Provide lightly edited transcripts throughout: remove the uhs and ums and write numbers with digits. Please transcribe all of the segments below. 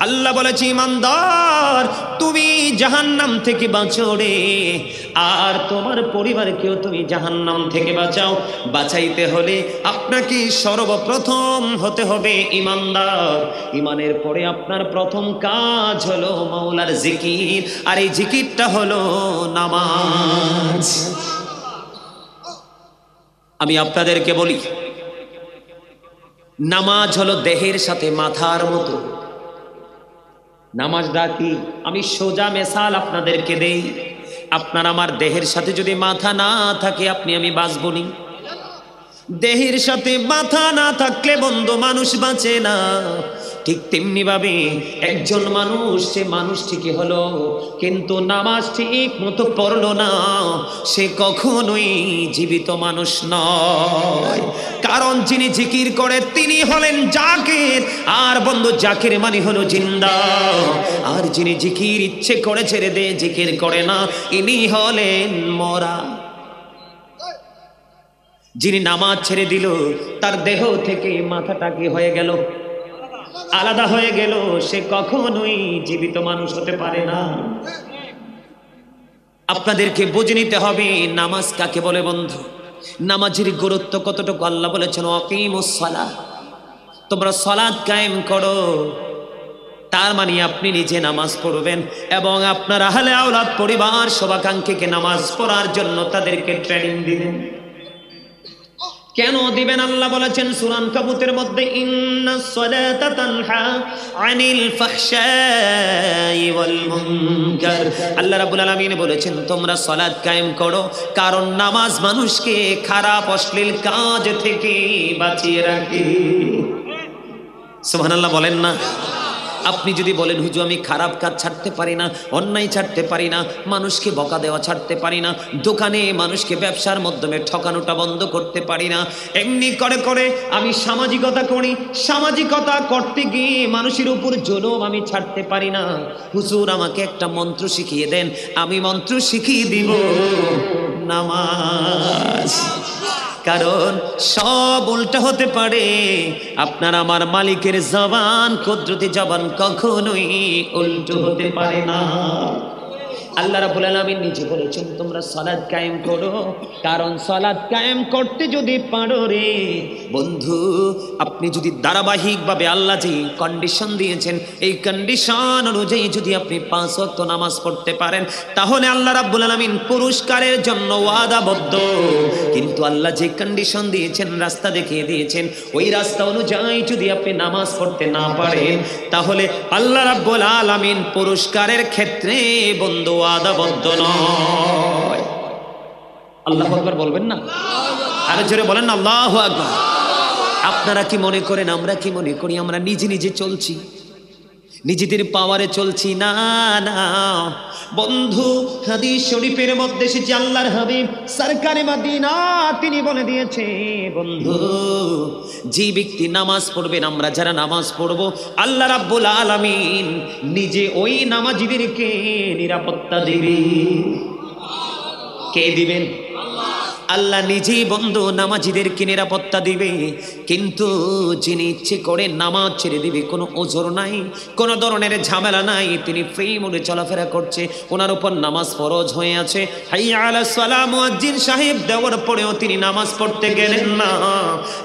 আল্লাহ বলেছে ইমানদার তুমি জাহান্নাম থেকে বাঁচো রে, আর তোমার পরিবারকেও তুমি জাহান্নাম থেকে বাঁচাও। বাঁচাইতে হলে আপনাকে সর্বপ্রথম হতে হবে ইমানদার। ইমানের পরে আপনার প্রথম কাজ হলো মাওলার জিকির, আর এই জিকিরটা হলো নামাজ। আমি আপনাদেরকে বলি, নামাজ হলো দেহের সাথে মাথার মতো। নামাজটা কি? আমি সোজা মেসাল আপনাদেরকে দেই। আপনার আমার দেহের সাথে যদি মাথা না থাকে আপনি আমি বাঁচবনি। দেহের সাথে মাথা না থাকলে বন্ধু মানুষ বাঁচে না। ঠিক তেমনি ভাবে একজন মানুষ, সে মানুষ ঠিকই হলো, কিন্তু নামাজ ঠিক মতো পড়লো না, সে কখনোই জীবিত মানুষ নয়। কারণ যিনি জিকির করে তিনি হলেন জাকির, আর বন্ধু জাকির মানে হলো জিন্দা। আর যিনি জিকির ইচ্ছে করে ছেড়ে দে, জিকির করে না, ইনি হলেন মরা। যিনি নামাজ ছেড়ে দিল তার দেহ থেকে মাথাটা কি হয়ে গেল? আলাদা হয়ে গেল, সে কখনোই জীবিত মানুষ হতে পারে না। আপনাদেরকে বুঝে নিতে হবে নামাজ কাকে বলে বন্ধু, নামাজের গুরুত্ব কতটুকু। আল্লাহ বলেছেন আকিমুস সালাহ, তোমরা সালাত কায়েম করো। তার মানে আপনি নিজে নামাজ পড়বেন এবং আপনার আহলে আওলাদ পরিবার শুভাকাঙ্ক্ষীকে নামাজ পড়ার জন্য তাদেরকে ট্রেনিং দিবেন। কেন দিবেন? আল্লাহ বলেছেন সূরা আনকাবুতের মধ্যে ইন্নাস সালাতা তানহা আনিল ফাহশাই ওয়াল মুনকার। আল্লাহ রাব্বুল আলামিন বলেছেন তোমরা সালাত কায়েম করো, কারণ নামাজ মানুষকে খারাপ অশ্লীল কাজ থেকে বাঁচিয়ে রাখে। সুবহানাল্লাহ বলেন না? আপনি যদি বলেন হুজুর আমি খারাপ কাজ ছাড়তে পারি না, অন্যায় ছাড়তে পারি না, মানুষকে বকা দেওয়া ছাড়তে পারি না, দোকানে মানুষকে ব্যবসার মাধ্যমে ঠকানোটা বন্ধ করতে পারি না, এমনি করে করে আমি সামাজিকতা করি, সামাজিকতা করতে গিয়ে মানুষের উপর জুলুম আমি ছাড়তে পারি না, হুজুর আমাকে একটা মন্ত্র শিখিয়ে দেন। আমি মন্ত্র শিখিয়ে দিব, নামাজ। কারণ সব উল্টা হতে পারে, আপনার আমার মালিকের জবান, কুদরতি জবান কখনোই উল্টো হতে পারে না। আল্লাহ রাব্বুল আলামিন নিজে বলেছেন তোমরা সালাত কায়েম করো, কারণ সালাত কায়েম করতে যদি পারো রে বন্ধু, আপনি যদি ধারাবাহিকভাবে আল্লাহ যে কন্ডিশন দিয়েছেন এই কন্ডিশন অনুযায়ী যদি আপনি 5 ওয়াক্ত নামাজ পড়তে পারেন, তাহলে আল্লাহ রাব্বুল আলামিন পুরস্কারের জন্য ওয়াদাবদ্ধ। কিন্তু আল্লাহ যে কন্ডিশন দিয়েছেন, রাস্তা দেখিয়ে দিয়েছেন, ওই রাস্তা অনুযায়ী যদি আপনি নামাজ পড়তে না পারেন, তাহলে আল্লাহ রাব্বুল আলামিন পুরস্কারের ক্ষেত্রে বন্ধু ওয়াদাবদ্ধ নয়। আল্লাহু আকবার বলবেন না? আরো জোরে বলেন না আল্লাহু আকবার। আপনারা কি মনে করেন, আমরা কি মনে করি আমরা নিজে নিজে চলছি, নিজেদের পাওয়ারে চলছি? না না বন্ধু, হাদিস শরীফের মধ্যে এসেছে আল্লাহর হাবিব সরকারে মদিনা তিনি বলে দিয়েছে বন্ধু, যে ব্যক্তি নামাজ পড়বেন, আমরা যারা নামাজ পড়ব, আল্লাহ রাব্বুল আলামিন নিজে ওই নামাজীদেরকে নিরাপত্তা দিবে। কে দিবেন? আল্লাহ নিজেই বন্ধু নামাজীদেরকে নিরাপত্তা দিবে। কিন্তু যিনি ইচ্ছে করে নামাজ ছেড়ে দিবে, কোনো ওজর নাই, কোনো ধরনের ঝামেলা নাই, তিনি ফ্রি মোডে চলাফেরা করছে, ওনার উপর নামাজ ফরজ হয়ে আছে, হাইয়া আলাস সালাম মুয়াজ্জিন সাহেব দেওয়ার পরেও তিনি নামাজ পড়তে গেলেন না,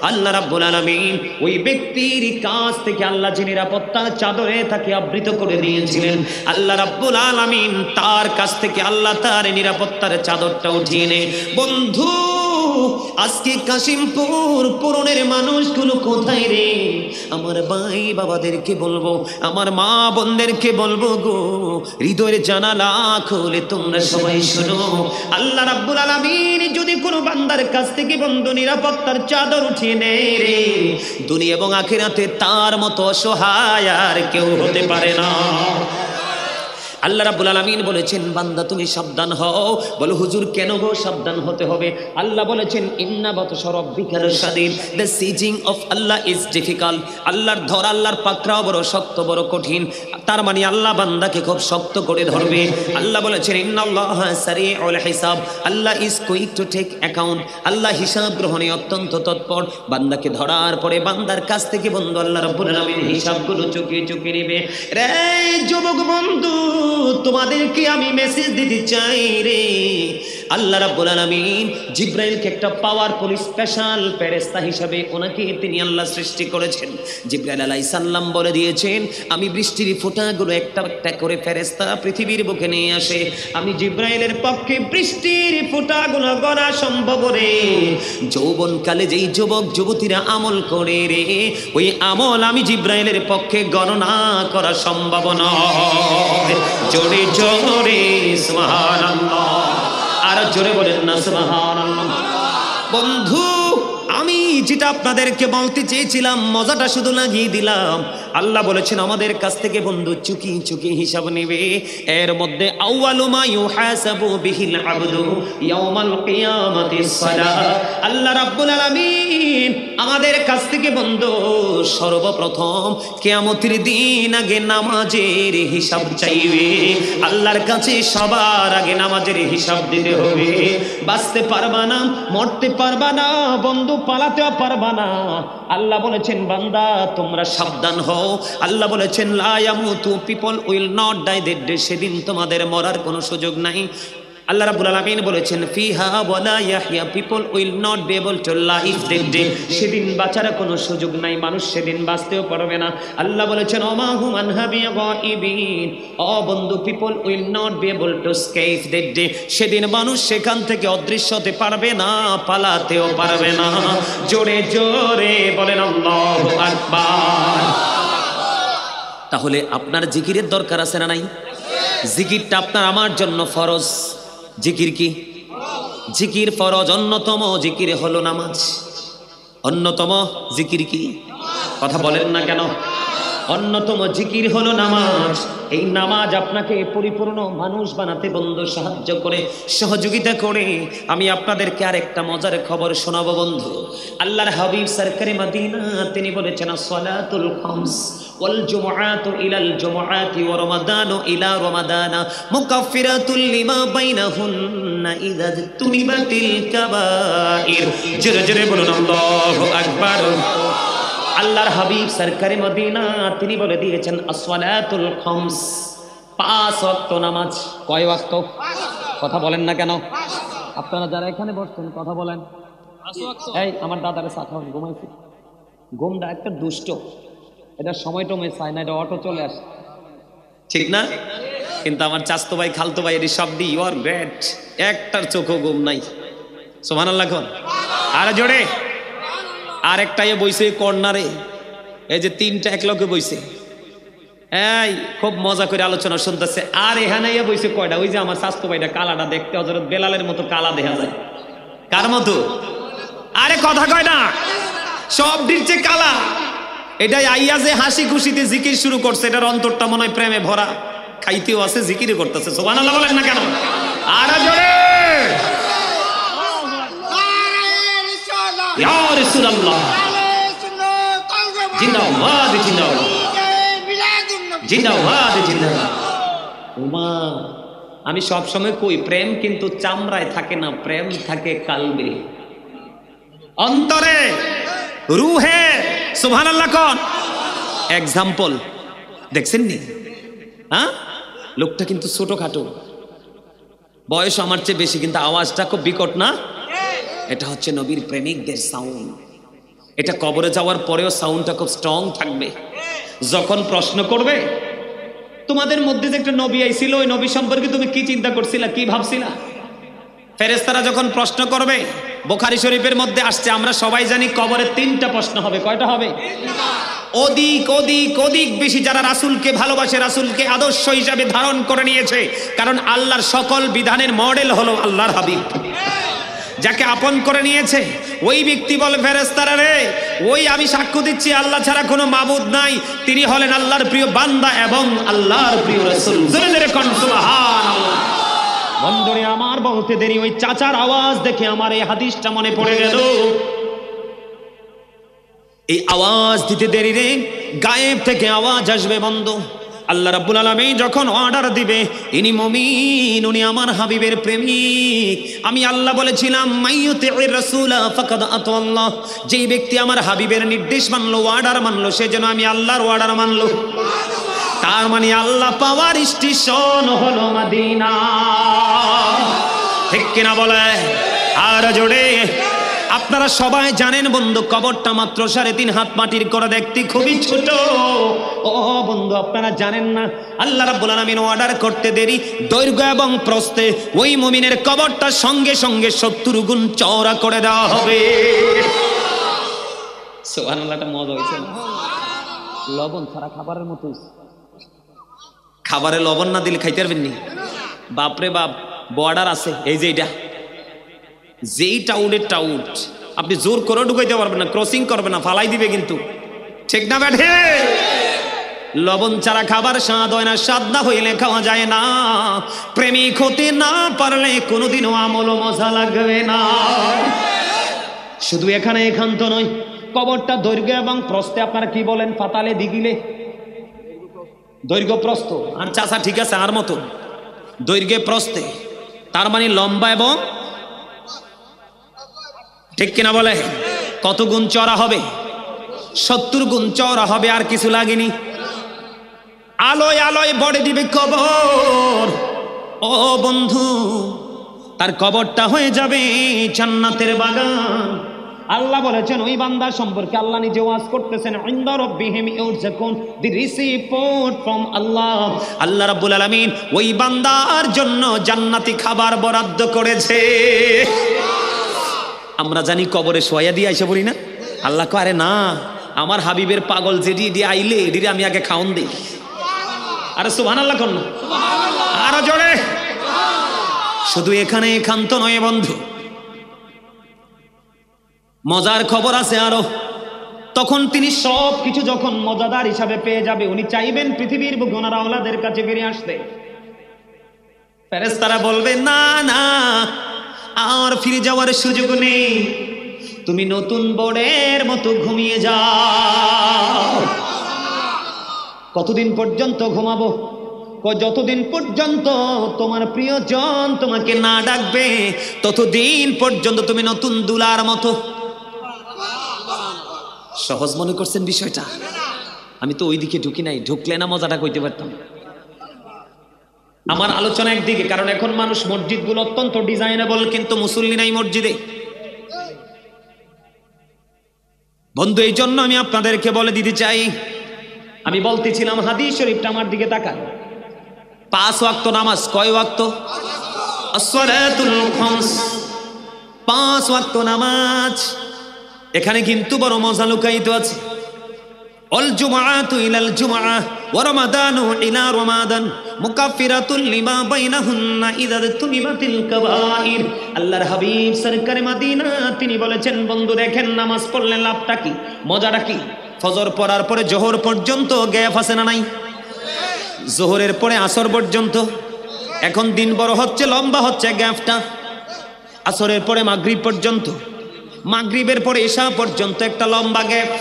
আল্লাহ রাব্বুল আলামিন ওই ব্যক্তির কাছ থেকে আল্লাহ যে নিরাপত্তার চাদরে তাকে আবৃত করে দিয়েছিলেন, আল্লাহ রাব্বুল আলামিন তার কাছ থেকে আল্লাহ তার নিরাপত্তার চাদরটা উঠিয়ে নেয়। বন্ধু আজকে কাশিমপুর পুরনের মানুষগুলো কোথায় রে? আমার ভাই বাবাদেরকে বলবো, আমার মা বোনদেরকে বলবো গো, হৃদয়ের জানালা খুলে তোমরা সবাই শোনো, আল্লাহ রাব্বুল আলামিন যদি কোনো বান্দার কাছ থেকে বন্ধু নিরাপত্তার চাদর উঠিয়ে নেয় রে, দুনিয়া এবং আখিরাতে তার মতো অসহায় আর কেউ হতে পারে না। আল্লাহ রাব্বুল আলামিন বলেছেন বান্দা তুমি সাবধান হও। বলো হুজুর কেন গো সাবধান হতে হবে? আল্লাহ বলেছেন ইন্না বাতশা রাব্বিকা লাশাদীদ, the seizing of Allah is difficult. আল্লাহর ধর, আল্লাহর পাকড়াও বড় শক্ত, বড় কঠিন। তার মানে আল্লাহ বান্দাকে খুব শক্ত করে ধরবে। আল্লাহ বলেছেন ইন্নাল্লাহা সারিউল হিসাব, Allah is quick to take account. Allah হিসাব গ্রহণে অত্যন্ত তৎপর। বান্দাকে ধরার পরে বান্দার কাছ থেকে বন্ধু আল্লাহ রাব্বুল আলামিন হিসাবগুলো চুকিয়ে চুকিয়ে নেবে। রে যুবক বন্ধু, তোমাদেরকে আমি মেসেজ দিতে চাই রে, আল্লাহ রাব্বুল আলামিন জিব্রাইলকে একটা পাওয়ারফুল স্পেশাল ফেরেশতা হিসেবে ওনাকে তিনি আল্লাহ সৃষ্টি করেছেন। জিব্রাইল আলাইহিস সালাম বলে দিয়েছেন আমি বৃষ্টির ফোঁটাগুলো একটা একটা করে ফেরেশতা পৃথিবীর বুকে নিয়ে আসে। আমি জিব্রাইলের পক্ষে বৃষ্টির ফোঁটাগুলো গণা সম্ভব রে। যৌবনকালে যেই যুবক যুবতীরা আমল করে রে, ওই আমল আমি জিব্রাইলের পক্ষে গণনা করা সম্ভব নয়। জোরে জোরে সুবহানাল্লাহ, আর জোরে বলেন না সুবহানাল্লাহ। বন্ধু আমি যেটা আপনাদেরকে বলতে চেয়েছিলাম মজাটা শুধু লাগিয়ে দিলাম। আল্লাহ বলেছেন আমাদের কাছ থেকে বন্ধু চুকি চুকি হিসাব নেবে। এর মধ্যে আউয়ালু মা ইউহাসাবু বিহিল আবদু ইয়াউমাল কিয়ামাতিস সালাহ। আল্লাহ রাব্বুল আলামিন আমাদের কাছ থেকে বন্ধু সর্বপ্রথম কিয়ামতের দিন আগে নামাজের হিসাব চাইবে। আল্লাহর কাছে সবার আগে নামাজের হিসাব দিতে হবে। বাঁচতে পারবা না, মরতে পারবা না বন্ধু, পালাতেও পারবা না। আল্লাহ বলেছেন বান্দা তোমরা সাবধান হও। আল্লাহ বলেছেন লা ইয়ামুতু, পিপল উইল নট ডাই, সেদিন তোমাদের মরার কোনো সুযোগ নাই। আল্লাহ রাব্বুল আলামিন বলেছেন ফিহা ওয়ালা ইয়াহইয়া, people will not be able to live that day, সেদিন বাঁচার কোনো সুযোগ নাই, মানুষ সেদিন বাঁচতেও পারবে না। আল্লাহ বলেছেন ওমা হুম আনহা বিগাইবিন, ও বন্ধু people will not be able to escape that day, সেদিন মানুষ সেখান থেকে অদৃশ্য হতে পারবে না, পালাতেও পারবে না। জোরে জোরে বলেন আল্লাহু আকবার। তাহলে আপনার জিকিরের দরকার আছে না নাই? জিকিরটা আপনার আমার জন্য ফরজ। জিকির কি? জিকির ফরজ। অন্যতম জিকির হলো নামাজ। অন্যতম জিকির কি? কথা বলেন না কেন? অন্যতম জিকির হলো নামাজ। এই নামাজ আপনাকে পরিপূর্ণ মানুষ বানাতে বন্ধু সাহায্য করে, সহযোগিতা করে। আমি আপনাদেরকে আরেকটা মজার খবর শোনাবো বন্ধু। আল্লাহর হাবিব সরকারে মদিনা তিনি বলেছেন আসসালাতুল খামস ওয়াল জুমআতু ইলাল জুমআতি ওয়া রমাদানু ইলা রমাদানা মুকাফফিরাতুল লিমা বাইনাহুন্না ইযা তুনিবাতিল কাবাইর। জোরে জোরে বলুন আল্লাহু আকবার। আল্লাহর হাবিব সরকারে মদিনা তিনি বলে দিয়েছেন আসসালাতুল খামস, 5 ওয়াক্ত নামাজ। কয় ওয়াক্ত? কথা বলেন না কেন? আপনারা যারা এখানে বসছেন কথা বলেন। এই আমার দাদারে সাথে ঘুমাইছে, ঘুমটা একটা দুষ্ট, এটা সময় টমে চায় না, এটা অটো চলে আসে, ঠিক না? কিন্তু আমার চাচতো ভাই খালতো ভাই এটি সব দি ইউ আর গ্রেট, একটার চোখও ঘুম নাই। সুবহানাল্লাহ। আর জোরে আর একটাই বইছে কর্নারে, এই যে 3টা এক লগে বইছে, এই খুব মজা করে আলোচনা শুনতেছে। আর এখানে বইছে কয়টা? ওই যে আমার স্বাস্থ্য ভাইটা কালাটা দেখতে হযরত বেলালের মতো কালা দেখা যায়। কার মতো? আরে কথা কয় না, সব দিচ্ছে কালা। এটাই আইয়া যে হাসি খুশিতে জিকির শুরু করছে, এটার অন্তরটা মনে হয় প্রেমে ভরা, খাইতেও আছে জিকিরও করতেছে। সুবহানাল্লাহ বলেন না কেন? আর জোরে ইয়া রাসূলুল্লাহ, জিন্দাবাদ জিন্দাবাদ জিন্দাবাদ জিন্দাবাদ। ওমা আমি সব সময় কই প্রেম কিন্তু চামড়ায় থাকে না, প্রেম থাকে কালবে, অন্তরে, রুহে। সুবহানাল্লাহ কোন? এক্সাম্পল দেখছেন নি? হ্যাঁ, লোকটা কিন্তু ছোটখাটো, বয়স আমার চেয়ে বেশি, কিন্তু আওয়াজটা খুব বিকট না? এটা হচ্ছে নবীর প্রেমিকদের সাউন্ড। এটা কবরে যাওয়ার পরেও সাউন্ডটা খুব স্ট্রং থাকবে। যখন প্রশ্ন করবে তোমাদের মধ্যে যে একটা নবী আইছিল, ওই নবী সম্পর্কে তুমি কি চিন্তা করছিলা, কি ভাবছিলা? ফেরেশতারা যখন প্রশ্ন করবে, বুখারী শরীফের মধ্যে আসছে, আমরা সবাই জানি কবরে 3টা প্রশ্ন হবে। কয়টা হবে? অধিক অধিক অধিক বেশি যারা রাসূলকে ভালোবাসে, রাসূলকে আদর্শ হিসাবে ধারণ করে নিয়েছে। কারণ আল্লাহর সকল বিধানের মডেল হলো আল্লাহর হাবিব। যাকে আপন করে নিয়েছে, ওই ব্যক্তি বলে ফেরেশতারা রে, ওই আমি সাক্ষ্য দিচ্ছি আল্লাহ ছাড়া কোনো মাবুদ নাই, তিনি হলেন আল্লাহর প্রিয় বান্দা এবং আল্লাহর প্রিয় রাসূল। জোরে জোরে কোন সুবহানাল্লাহ। বন্ধুরে আমার বলতে দেরি, ওই চাচার আওয়াজ দেখে আমার এই হাদিসটা মনে পড়ে গেল। এই আওয়াজ দিতে দেরি রে, গায়েব থেকে আওয়াজ আসবে বন্ধু। আল্লাহ রাব্বুল আলামিন যখন অর্ডার দিবে, ইনি মুমিন, উনি আমার হাবিবের প্রেমিক। আমি আল্লাহ বলেছিলাম মাইয়ুতির রাসূলা ফাকাদ আতাল্লাহ, যেই ব্যক্তি আমার হাবিবের নির্দেশ মানলো, অর্ডার মানলো, সেজন্য আমি আল্লাহর অর্ডার মানলো। তার মানে আল্লাহ পাওয়ার স্টেশন হলো মদিনা, ঠিক কিনা বলে? আর জোরে। আপনারা সবাই জানেন বন্ধু, কবরটা মাত্র 3.5 হাত মাটির করে, দেখতে খুবই ছোট। ও বন্ধু, আপনারা জানেন না, আল্লাহ রাব্বুল আলামিন অর্ডার করতে দেরি, দৈর্ঘ্য এবং প্রস্থে ওই মুমিনের কবরটা সঙ্গে সঙ্গে 70 গুণ চওড়া করে দেওয়া হবে। সুবহানাল্লাহটা মজা হইছে না? লবণ ছাড়া খাবারের মতো, খাবারে লবণ না দিলে খাইতে পারবেন নি? বাপরে বাপ, বর্ডার আছে। এই যে এটা, যেই টাউটের টাউট, আপনি জোর করে ঢুকাইতে পারবেন না, ক্রসিং করবে না, ফালাই দিবে কিন্তু, ঠিক না ব্যাঠে? লবণ ছাড়া খাবার স্বাদ হয় না, স্বাদ না হইলে খাওয়া যায় না। প্রেমিক হতে না পারলে কোনোদিনও আমল মজা লাগবে না। শুধু এখানে এখান্ত নয়, কবরটা দৈর্ঘ্য এবং প্রস্থে আপনারা কি বলেন? পাতালে দিগিলে দৈর্ঘ্য প্রস্থ, আর চাষা ঠিক আছে আর মতো দৈর্ঘ্যে প্রস্থে, তার মানে লম্বা এবং, ঠিক কিনা বলে? কত গুণ চওড়া হবে? 70 গুণ চওড়া হবে, আর কিছু লাগেনি। আলোয় আলোয় বড়ে দিবে কবর। ও বন্ধু, তার কবরটা হয়ে যাবে জান্নাতের বাগান। আল্লাহ বলেছেন ওই বান্দার সম্পর্কে, আল্লাহ নিজে ওয়াজ করতেছেন, ইনদা রাব্বিহিম ইউরজাকুন, দি রিসিপোর্ট ফ্রম আল্লাহ। আল্লাহ রাব্বুল আলামিন ওই বান্দার জন্য জান্নাতি খাবার বরাদ্দ করেছে। আমরা জানি কবরে শোয়া দিয়ে আইসা বলি না, আল্লাহ কো আরে না, আমার হাবিবের পাগল যেটি দিয়ে আইলে এটি আমি আগে খাওন দিই। আরে সুবহানাল্লাহ কোন না, আরো জোরে। শুধু এখানে একান্ত নয় বন্ধু, মজার খবর আছে আরো। তখন তিনি সব কিছু যখন মজাদার হিসাবে পেয়ে যাবে, উনি চাইবেন পৃথিবীর বুকে ওনার আওলাদের কাছে ফিরে আসতে। ফেরেশতারা বলবে না না, আর ফিরে যাওয়ার সুযোগ নেই, তুমি নতুন বোর্ডের মতো ঘুমিয়ে যাও। কতদিন পর্যন্ত ঘুমাবো? যতদিন পর্যন্ত তোমার প্রিয়জন তোমাকে না ডাকবে, ততদিন পর্যন্ত তুমি নতুন দুলার মতো। সহজ মনে করছেন বিষয়টা? আমি তো ওইদিকে ঢুকি নাই, ঢুকলে না মজাটা কইতে পারতাম। আমার আলোচনা একদিকে, কারণ এখন মানুষ মসজিদগুলো অত্যন্ত ডিজাইনেবল, কিন্তু মুসল্লি নাই মসজিদে। বন্ধু, এই জন্য আমি আপনাদেরকে বলে দিতে চাই, আমি বলতেছিলাম হাদিস শরীফটা আমার দিকে তাকান। 5 ওয়াক্ত নামাজ, কয় ওয়াক্ত? আসসালাতুল খামস, 5 ওয়াক্ত নামাজ। এখানে কিন্তু বড় মজা লুকায়িত আছে। অল জুমআতু ইলাল জুমআহ ওয়া রমাদানু ইলা রমাদান মুকাফফিরাতুল লিমা বাইনাহুন্না ইযা তুনিবাতিল কাবাইর। আল্লাহর হাবিব সরকারে মদিনা তিনি বলেছেন, বন্ধু দেখেন নামাজ পড়লে লাভটা কি, মজাটা কি? ফজর পড়ার পরে জোহর পর্যন্ত গ্যাপ আছে না নাই? জোহরের পরে আসর পর্যন্ত। এখন দিন বড় হচ্ছে, লম্বা হচ্ছে গ্যাপটা। আসরের পরে মাগরিব পর্যন্ত, মাগরিবের পরে এশা পর্যন্ত একটা লম্বা গ্যাপ।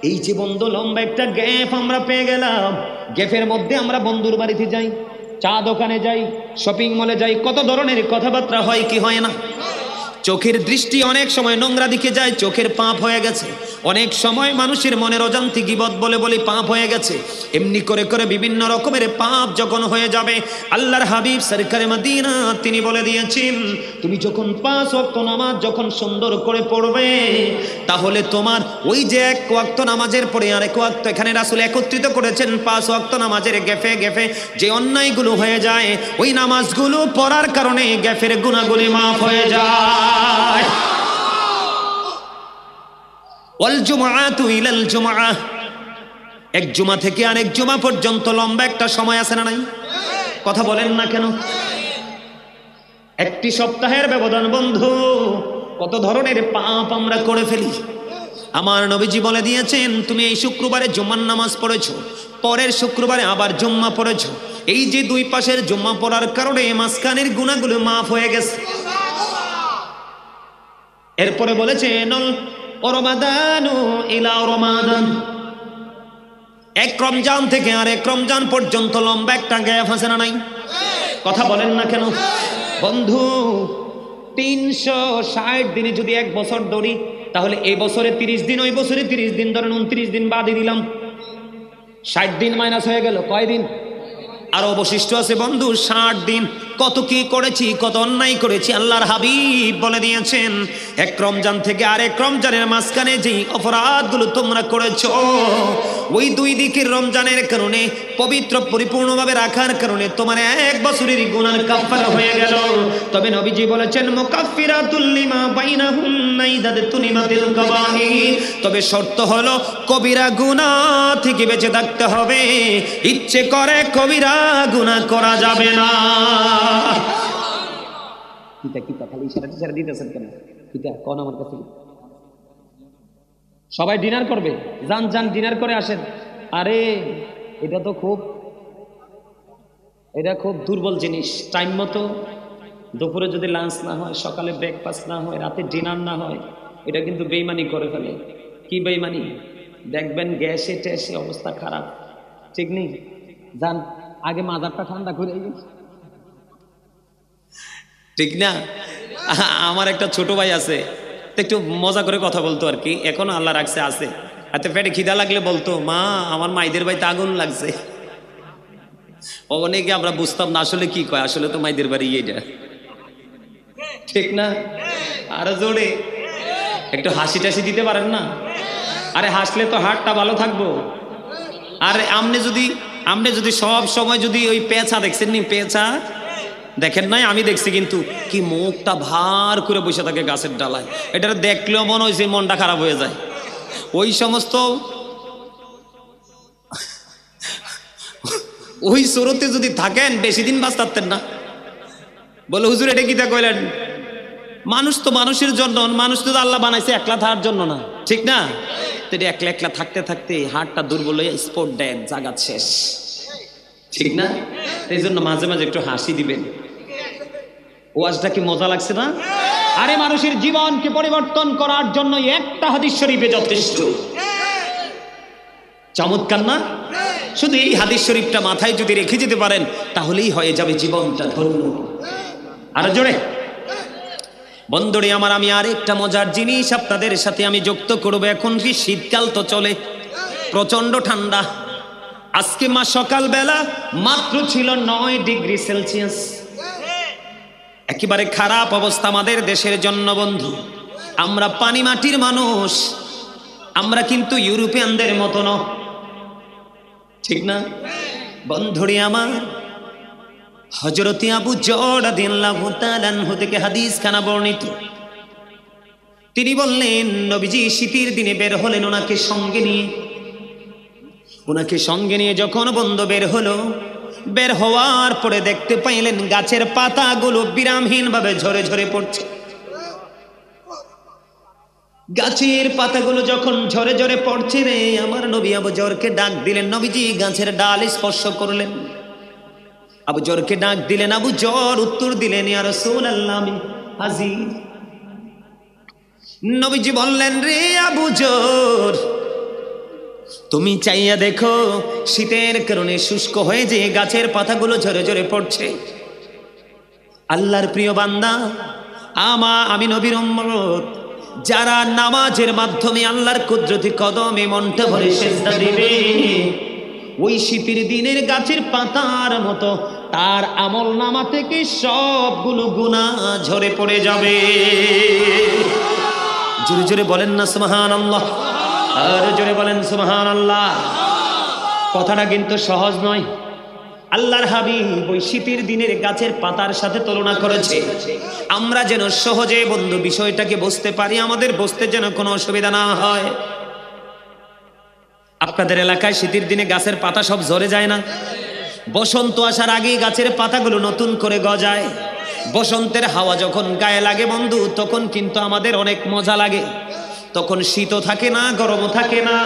এই যে বন্ধু লম্বা একটা গ্যাপ আমরা পেয়ে গেলাম, গ্যাপের মধ্যে আমরা বন্ধুর বাড়িতে যাই, চা দোকানে যাই, শপিং মলে যাই, কত ধরনের কথাবার্তা হয় কি হয় না? চোখের দৃষ্টি অনেক সময় নোংরা দিকে যায়, চোখের পাপ হয়ে গেছে। অনেক সময় মানুষের মনের অজান্তে গীবত বলে বলে পাপ হয়ে গেছে। এমনি করে করে বিভিন্ন রকমের পাপ যখন হয়ে যাবে, আল্লাহর হাবিব সরকারে মদিনা তিনি বলে দিয়েছেন, তুমি যখন 5 ওয়াক্ত নামাজ যখন সুন্দর করে পড়বে, তাহলে তোমার ওই যে 1 ওয়াক্ত নামাজের পরে আরেক ওয়াক্ত, এখানে রাসূল একত্রিত করেছেন 5 ওয়াক্ত নামাজের গ্যাপে গ্যাপে যে অন্যায়গুলো হয়ে যায়, ওই নামাজগুলো পড়ার কারণে গ্যাপের গুনাহগুলি মাফ হয়ে যায়। ওয়াল জুমআতু ইলাল জুমআহ, এক জুমা থেকে আরেক জুমা পর্যন্ত লম্বা একটা সময় আছে না নাই? কথা বলেন না কেন? একটি সপ্তাহের ব্যবধান বন্ধু, কত ধরনের পাপ আমরা করে ফেলি। আমার নবীজি বলে দিয়েছেন, তুমি এই শুক্রবারে জুম্মার নামাজ পড়েছো, পরের শুক্রবারে আবার জুম্মা পড়েছো, এই যে দুই পাশের জুম্মা পড়ার কারণে মাঝখানের গুনাহগুলো মাফ হয়ে গেছে। এরপরে বলেছেন রমাদানু ইলা রমাদান, এক রমজান থেকে আর এক রমজান পর্যন্ত লম্বা একটা গ্যাপ আছে না নাই? কথা বলেন না কেন বন্ধু? 360 দিনে যদি এক বছর ধরি, তাহলে এই বছরে 30 দিন, ওই বছরে 30 দিন, ধরেন 29 দিন বাদে দিলাম, 60 দিন মাইনাস হয়ে গেল কয় দিন? আর অবশিষ্ট আছে বন্ধু 60 দিন। কত কি করেছি, কত অন্যায় করেছি। আল্লাহর হাবিব বলে দিয়েছেন, এক রমজান থেকে আরেক রমজানের মাঝখানে যেই অপরাধগুলো তোমরা করেছো, ওই দুই দিকের রমজানের কারণে পবিত্র পরিপূর্ণভাবে রাখার কারণে তোমার এক বছরের গুনার কাফারা হয়ে গেল। তবে নবীজি বলেছেন, মুকাফফিরাতুল লিমা বাইনাহুন্না ইদাদাতুন লিমাতিল কাবাইর, তবে শর্ত হলো কবিরা গুনাহ থেকে বেঁচে থাকতে হবে, ইচ্ছে করে কবিরা গুনাহ করা যাবে না। কিতা খালি ইশারা দিতেছেন কেন? কিতা কোন আমার কাছে? সবাই ডিনার করবে, যান ডিনার করে আসেন। আরে এটা খুব দুর্বল জিনিস। টাইম মতো দুপুরে যদি লাঞ্চ না হয়, সকালে ব্রেকফাস্ট না হয়, রাতে ডিনার না হয়, এটা কিন্তু বেইমানি করে ফেলে। কি বেইমানি? দেখবেন গ্যাসে ট্যাসে অবস্থা খারাপ, ঠিক নেই? যান আগে মাজারটা ঠান্ডা করে, ঠিক না? আমার একটা ছোট ভাই আছে, একটু মজা করে কথা বলতো আর কি, এখনো আল্লাহ রাখছে আছে। হাতে পেটে খিদা লাগলে বলতো, মা আমার মাইদের বাড়িতে আগুন লাগছে। অনেকে আমরা বুঝতাম না আসলে কি কয়, আসলে তো মাইদের বাড়ি এটা, ঠিক না? আরো জোরে একটু হাসি টাসি দিতে পারেন না? আরে হাসলে তো হাতটা ভালো থাকবো। আর আমনে যদি সব সময় যদি ওই পেঁচা দেখছেন নি, পেঁচা দেখেন নাই? আমি দেখছি, কিন্তু কি মুখটা ভার করে বসে থাকে গাছের ডালায়, এটা দেখলেও মনে হয়েছে মনটা খারাপ হয়ে যায়। ওই সমস্ত ওই সুরতে যদি থাকেন বেশি দিন বাঁচতেন না। বলে হুজুর এটা কি তা কইলেন? মানুষ তো মানুষের জন্য, মানুষ তো আল্লাহ বানাইছে একলা থাকার জন্য না, ঠিক না? তো একলা একলা থাকতে থাকতে হাড়টা দুর্বল হয়ে স্পট দেন, জাগাত শেষ, ঠিক না? এই জন্য মাঝে মাঝে একটু হাসি দিবেন। ওয়াজটা কি মজা লাগছে না? আরে মানুষের জীবনকে পরিবর্তন করার জন্য একটা হাদিস শরীফে যথেষ্ট। চমৎকার না? শুধু এই হাদিস শরীফটা মাথায় যদি রেখে যেতে পারেন, তাহলেই হয়ে যাবে জীবনটা ধন্য। আরো জোরে বন্ধুরে আমার, আমি আরেকটা মজার জিনিস আপনাদের সাথে আমি যুক্ত করবো। এখন কি শীতকাল তো চলে, প্রচন্ড ঠান্ডা। আজকে সকালবেলা মাত্র ছিল 9 ডিগ্রি সেলসিয়াস। একেবারে খারাপ অবস্থা আমাদের দেশের জন্য বন্ধু। আমরা পানি মাটির মানুষ, আমরা কিন্তু ইউরোপিয়ানদের মতো না, ঠিক না বন্ধুরে আমার? হযরত আবু যর রাদিয়াল্লাহু তাআলা আনহু থেকে হাদিস খানা বর্ণিত। তিনি বললেন, নবীজি শীতের দিনে বের হলেন ওনাকে সঙ্গে নিয়ে যখন বন্ধু বের হলো, বের হওয়ার পরে দেখতে পাইলেন গাছের পাতাগুলো বিরামহীন ভাবে ঝরে ঝরে পড়ছে। গাছের পাতাগুলো যখন ঝরে ঝরে পড়ছে রে, আমার নবী আবু যরকে ডাক দিলেন। নবীজি গাছের ডাল স্পর্শ করলেন, আবু যরকে ডাক দিলেন। আবু যর উত্তর দিলেন, ইয়া রাসূলুল্লাহ আমি হাজির। নবীজি বললেন, রে আবু যর, তুমি চাইয়া দেখো, শীতের কারণে শুষ্ক হয়ে যে গাছের পাতাগুলো ঝরে ঝরে পড়ছে। আল্লাহর প্রিয় বান্দা, আমি নবীর উম্মত, যারা নামাজের মাধ্যমে আল্লাহর কুদরতি কদমে মনটা ভরে সিজদা দিবে, ওই শীতের দিনের গাছের পাতার মতো তার আমল নামা থেকে সবগুলো গুনাহ ঝরে পড়ে যাবে। জোরে জোরে বলেন না সুবহানাল্লাহ, আর জোরে বলেন সুবহানাল্লাহ। কথাটা কিন্তু সহজ নয়। আল্লাহর হাবিব ওই শীতের দিনের গাছের পাতার সাথে তুলনা করেছে, আমরা যেন সহজে বন্ধু বিষয়টাকে বুঝতে পারি, আমাদের বুঝতে যেন কোনো অসুবিধা না হয়। আপনাদের এলাকায় শীতের দিনে গাছের পাতা সব ঝরে যায় না? বসন্ত আসার আগেই গাছের পাতাগুলো নতুন করে গজায়। বসন্তের হাওয়া যখন গায়ে লাগে বন্ধু, তখন কিন্তু আমাদের অনেক মজা লাগে। তখন শীতও থাকে না, গরমও থাকে না।